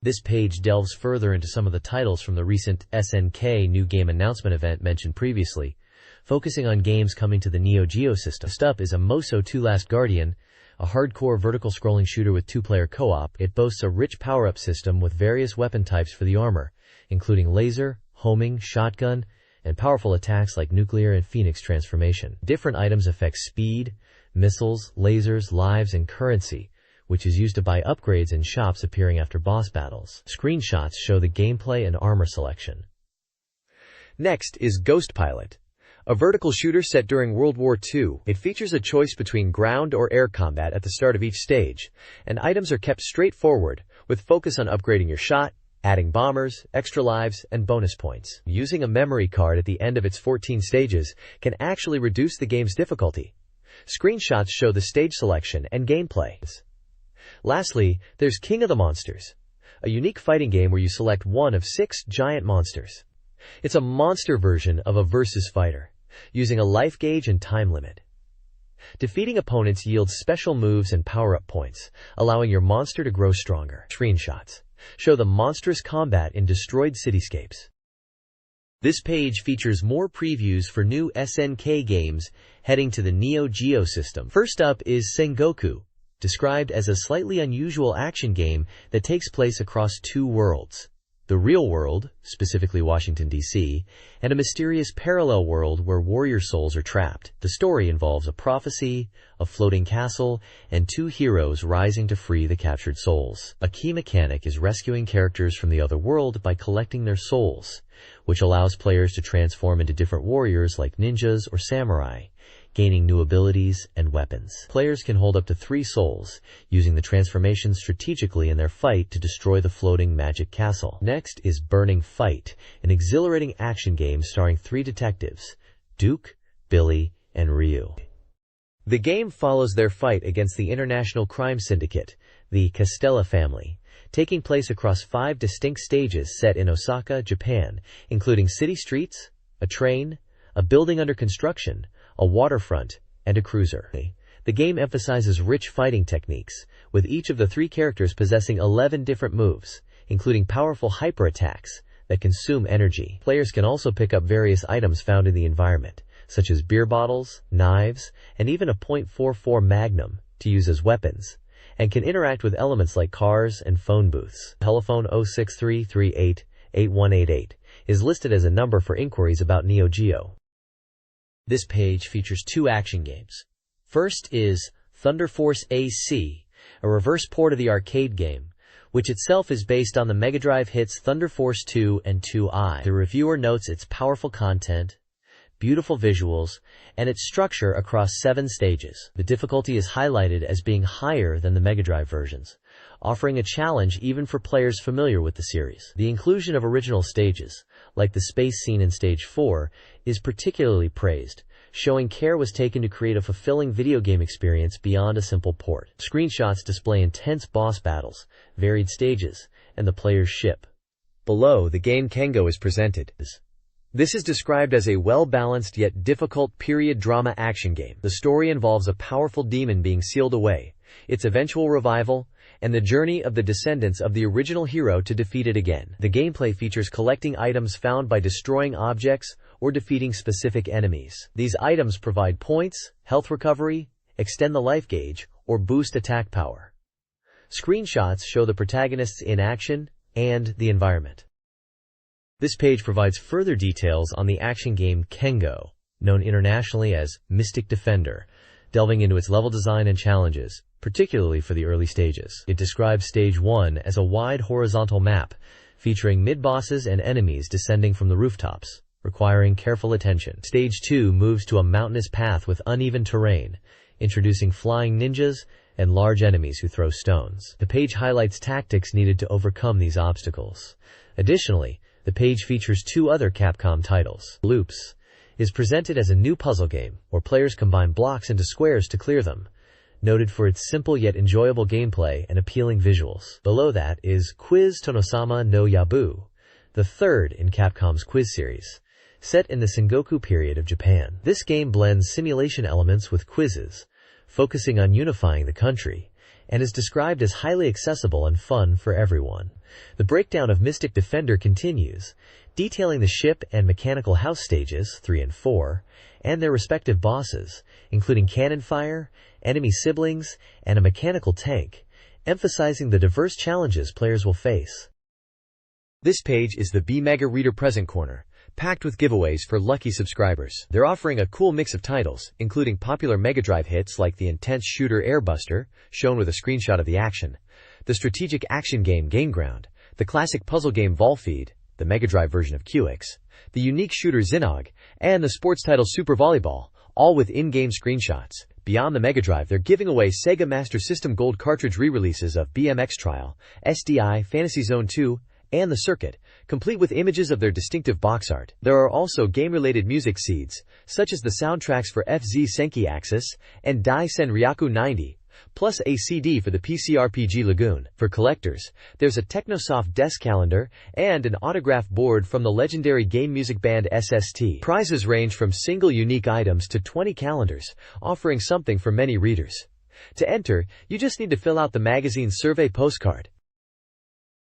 Speaker 2: This page delves further into some of the titles from the recent SNK new game announcement event mentioned previously.
Speaker 1: focusing on games coming to the Neo Geo system. Next up is Amoso 2 Last Guardian, a hardcore vertical scrolling shooter with 2-player co-op. It boasts a rich power-up system with various weapon types for the armor, including laser, homing, shotgun, and powerful attacks like nuclear and phoenix transformation. Different items affect speed, missiles, lasers, lives, and currency, which is used to buy upgrades in shops appearing after boss battles. Screenshots show the gameplay and armor selection.
Speaker 2: Next is Ghost Pilot, a vertical shooter set during World War II. It features a choice between ground or air combat at the start of each stage, and items are kept straightforward, with focus on upgrading your shot, adding bombers, extra lives, and bonus points. Using a memory card at the end of its 14 stages can actually reduce the game's difficulty. Screenshots show the stage selection and gameplay. Lastly, there's King of the Monsters, a unique fighting game where you select one of 6 giant monsters. It's a monster version of a versus fighter, using a life gauge and time limit. Defeating opponents yields special moves and power-up points, allowing your monster to grow stronger. Screenshots show the monstrous combat in destroyed cityscapes.
Speaker 1: This page features more previews for new SNK games heading to the Neo Geo system. First up is Sengoku, described as a slightly unusual action game that takes place across 2 worlds: the real world, specifically Washington, D.C., and a mysterious parallel world where warrior souls are trapped. The story involves a prophecy, a floating castle, and 2 heroes rising to free the captured souls. A key mechanic is rescuing characters from the other world by collecting their souls, which allows players to transform into different warriors like ninjas or samurai, gaining new abilities and weapons. Players can hold up to 3 souls, using the transformations strategically in their fight to destroy the floating magic castle. Next is Burning Fight, an exhilarating action game starring 3 detectives, Duke, Billy, and Ryu. The game follows their fight against the international crime syndicate, the Castella family, taking place across 5 distinct stages set in Osaka, Japan, including city streets, a train, a building under construction, a waterfront, and a cruiser. The game emphasizes rich fighting techniques, with each of the 3 characters possessing 11 different moves, including powerful hyper attacks that consume energy. Players can also pick up various items found in the environment, such as beer bottles, knives, and even a .44 Magnum to use as weapons, and can interact with elements like cars and phone booths. Telephone 06338-8188 is listed as a number for inquiries about Neo Geo. This page features 2 action games. First is Thunder Force AC, a reverse port of the arcade game, which itself is based on the Mega Drive hits Thunder Force 2 and 2i. The reviewer notes its powerful content, beautiful visuals, and its structure across 7 stages. The difficulty is highlighted as being higher than the Mega Drive versions, offering a challenge even for players familiar with the series. The inclusion of original stages, like the space scene in Stage 4, is particularly praised, showing care was taken to create a fulfilling video game experience beyond a simple port. Screenshots display intense boss battles, varied stages, and the player's ship.
Speaker 2: Below, the game Kengo is presented. This is described as a well-balanced yet difficult period drama action game. The story involves a powerful demon being sealed away, its eventual revival, and the journey of the descendants of the original hero to defeat it again. The gameplay features collecting items found by destroying objects or defeating specific enemies. These items provide points, health recovery, extend the life gauge, or boost attack power. Screenshots show the protagonists in action and the environment. This page provides further details on the action game Kengo, known internationally as Mystic Defender, delving into its level design and challenges, particularly for the early stages. It describes Stage 1 as a wide horizontal map, featuring mid-bosses and enemies descending from the rooftops, requiring careful attention. Stage 2 moves to a mountainous path with uneven terrain, introducing flying ninjas and large enemies who throw stones. The page highlights tactics needed to overcome these obstacles. Additionally, the page features 2 other Capcom titles. Loops is presented as a new puzzle game, where players combine blocks into squares to clear them, noted for its simple yet enjoyable gameplay and appealing visuals. Below that is Quiz Tonosama no Yabu, the 3rd in Capcom's Quiz series, set in the Sengoku period of Japan. This game blends simulation elements with quizzes, focusing on unifying the country,
Speaker 1: and is described as highly accessible and fun for everyone. The breakdown of Mystic Defender continues, detailing the ship and mechanical house stages 3 and 4, and their respective bosses, including cannon fire, enemy siblings, and a mechanical tank, emphasizing the diverse challenges players will face.
Speaker 2: This page is the BeepMD Reader Present Corner, packed with giveaways for lucky subscribers. They're offering a cool mix of titles, including popular Mega Drive hits like the intense shooter Airbuster, shown with a screenshot of the action, the strategic action game Game Ground, the classic puzzle game Volfeed, the Mega Drive version of QX, the unique shooter Zinnog, and the sports title Super Volleyball, all with in-game screenshots. Beyond the Mega Drive, they're giving away Sega Master System Gold cartridge re-releases of BMX Trial, SDI, Fantasy Zone 2, and The Circuit, complete with images of their distinctive box art. There are also game-related music seeds, such as the soundtracks for FZ Senki Axis and Dai Sen Ryaku 90, plus a CD for the PC RPG Lagoon. For collectors, there's a Technosoft desk calendar and an autograph board from the legendary game music band SST. Prizes range from single unique items to 20 calendars, offering something for many readers. To enter, you just need to fill out the magazine's survey postcard.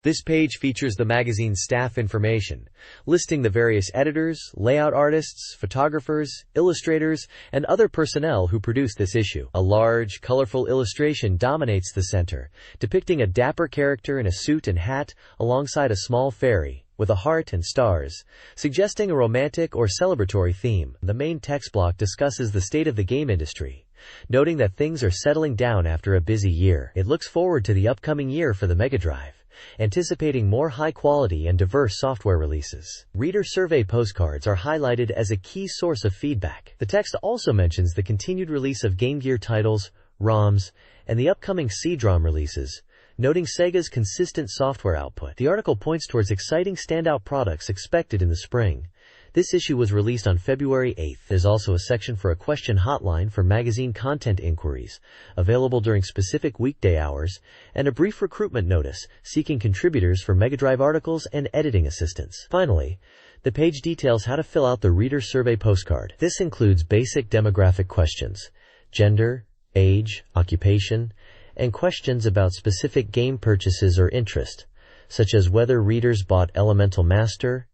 Speaker 2: This page features the magazine's staff information, listing the various editors, layout artists, photographers, illustrators, and other personnel who produced this issue. A large, colorful illustration dominates the center, depicting a dapper character in a suit and hat alongside a small fairy, with a heart and stars, suggesting a romantic or celebratory theme. The main text block discusses the state of the game industry, noting that things are settling down after a busy year. It looks forward to the upcoming year for the Mega Drive, anticipating more high-quality and diverse software releases. Reader survey postcards are highlighted as a key source of feedback. The text also mentions the continued release of Game Gear titles, ROMs, and the upcoming CD-ROM releases, noting Sega's consistent software output. The article points towards exciting standout products expected in the spring. This issue was released on February 8th. There's also a section for a question hotline for magazine content inquiries, available during specific weekday hours, and a brief recruitment notice seeking contributors for Mega Drive articles and editing assistance. Finally, the page details how to fill out the reader survey postcard. This includes basic demographic questions, gender, age, occupation, and questions about specific game purchases or interest, such as whether readers bought Elemental Master,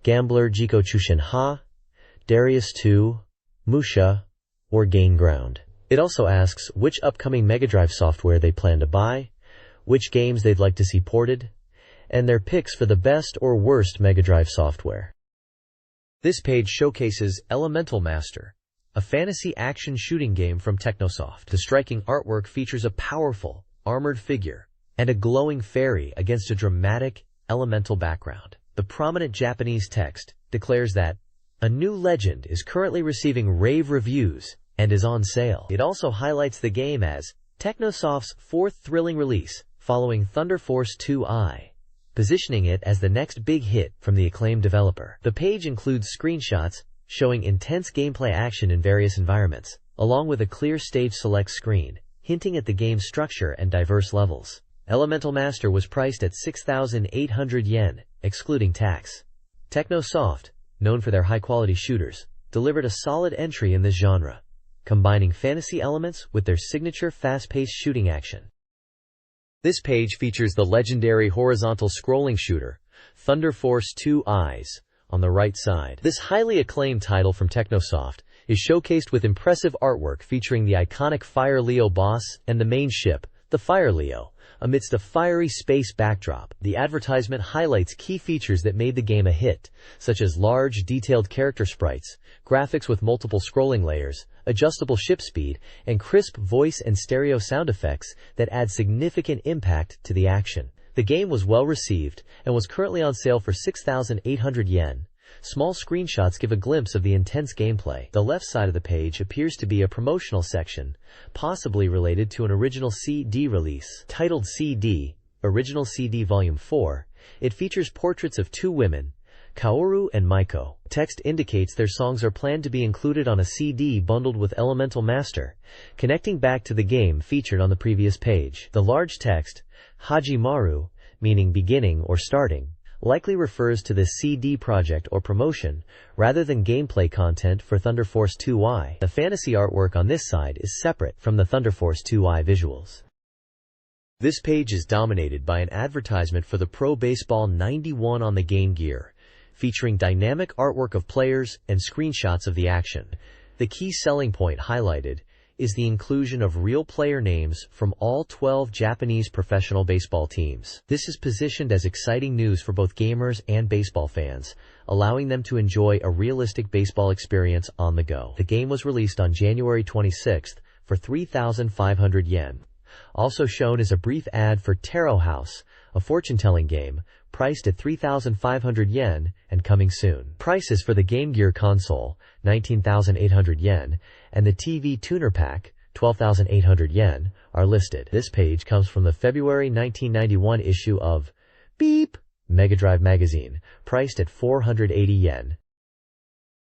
Speaker 2: Gambler Jiko Chushin Ha, Darius 2, Musha, or Game Ground. It also asks which upcoming Mega Drive software they plan to buy, which games they'd like to see ported, and their picks for the best or worst Mega Drive software. This page showcases Elemental Master, a fantasy action shooting game from Technosoft. The striking artwork features a powerful, armored figure and a glowing fairy against a dramatic, elemental background. The prominent Japanese text declares that a new legend is currently receiving rave reviews and is on sale. It also highlights the game as Technosoft's fourth thrilling release following Thunder Force 2i, positioning it as the next big hit from the acclaimed developer. The page includes screenshots showing intense gameplay action in various environments, along with a clear stage select screen, hinting at the game's structure and diverse levels. Elemental Master was priced at 6,800 yen, excluding tax. Technosoft, known for their high-quality shooters, delivered a solid entry in this genre, combining fantasy elements with their signature fast-paced shooting action. This page features the legendary horizontal scrolling shooter, Thunder Force 2 Eyes, on the right side. This highly acclaimed title from Technosoft is showcased with impressive artwork featuring the iconic Fire Leo boss and the main ship, the Fire Leo, amidst a fiery space backdrop. The advertisement highlights key features that made the game a hit, such as large, detailed character sprites, graphics with multiple scrolling layers, adjustable ship speed, and crisp voice and stereo sound effects that add significant impact to the action. The game was well received and was currently on sale for 6,800 yen. Small screenshots give a glimpse of the intense gameplay. The left side of the page appears to be a promotional section, possibly related to an original CD release. Titled CD, Original CD Volume 4, it features portraits of two women, Kaoru and Maiko. Text indicates their songs are planned to be included on a CD bundled with Elemental Master, connecting back to the game featured on the previous page. The large text, Hajimaru, meaning beginning or starting, likely refers to the CD project or promotion, rather than gameplay content for Thunder Force 2i. The fantasy artwork on this side is separate from the Thunder Force 2i visuals.
Speaker 1: This page is dominated by an advertisement for the Pro Baseball 91 on the Game Gear, featuring dynamic artwork of players and screenshots of the action. The key selling point highlighted is the inclusion of real player names from all 12 Japanese professional baseball teams. This is positioned as exciting news for both gamers and baseball fans, allowing them to enjoy a realistic baseball experience on the go. The game was released on January 26th for 3,500 yen. Also shown is a brief ad for Tarot House, a fortune-telling game, priced at 3,500 yen and coming soon. Prices for the Game Gear console, 19,800 yen, and the TV Tuner Pack, 12,800 yen, are listed. This page comes from the February 1991 issue of BeepMD magazine, priced at 480 yen.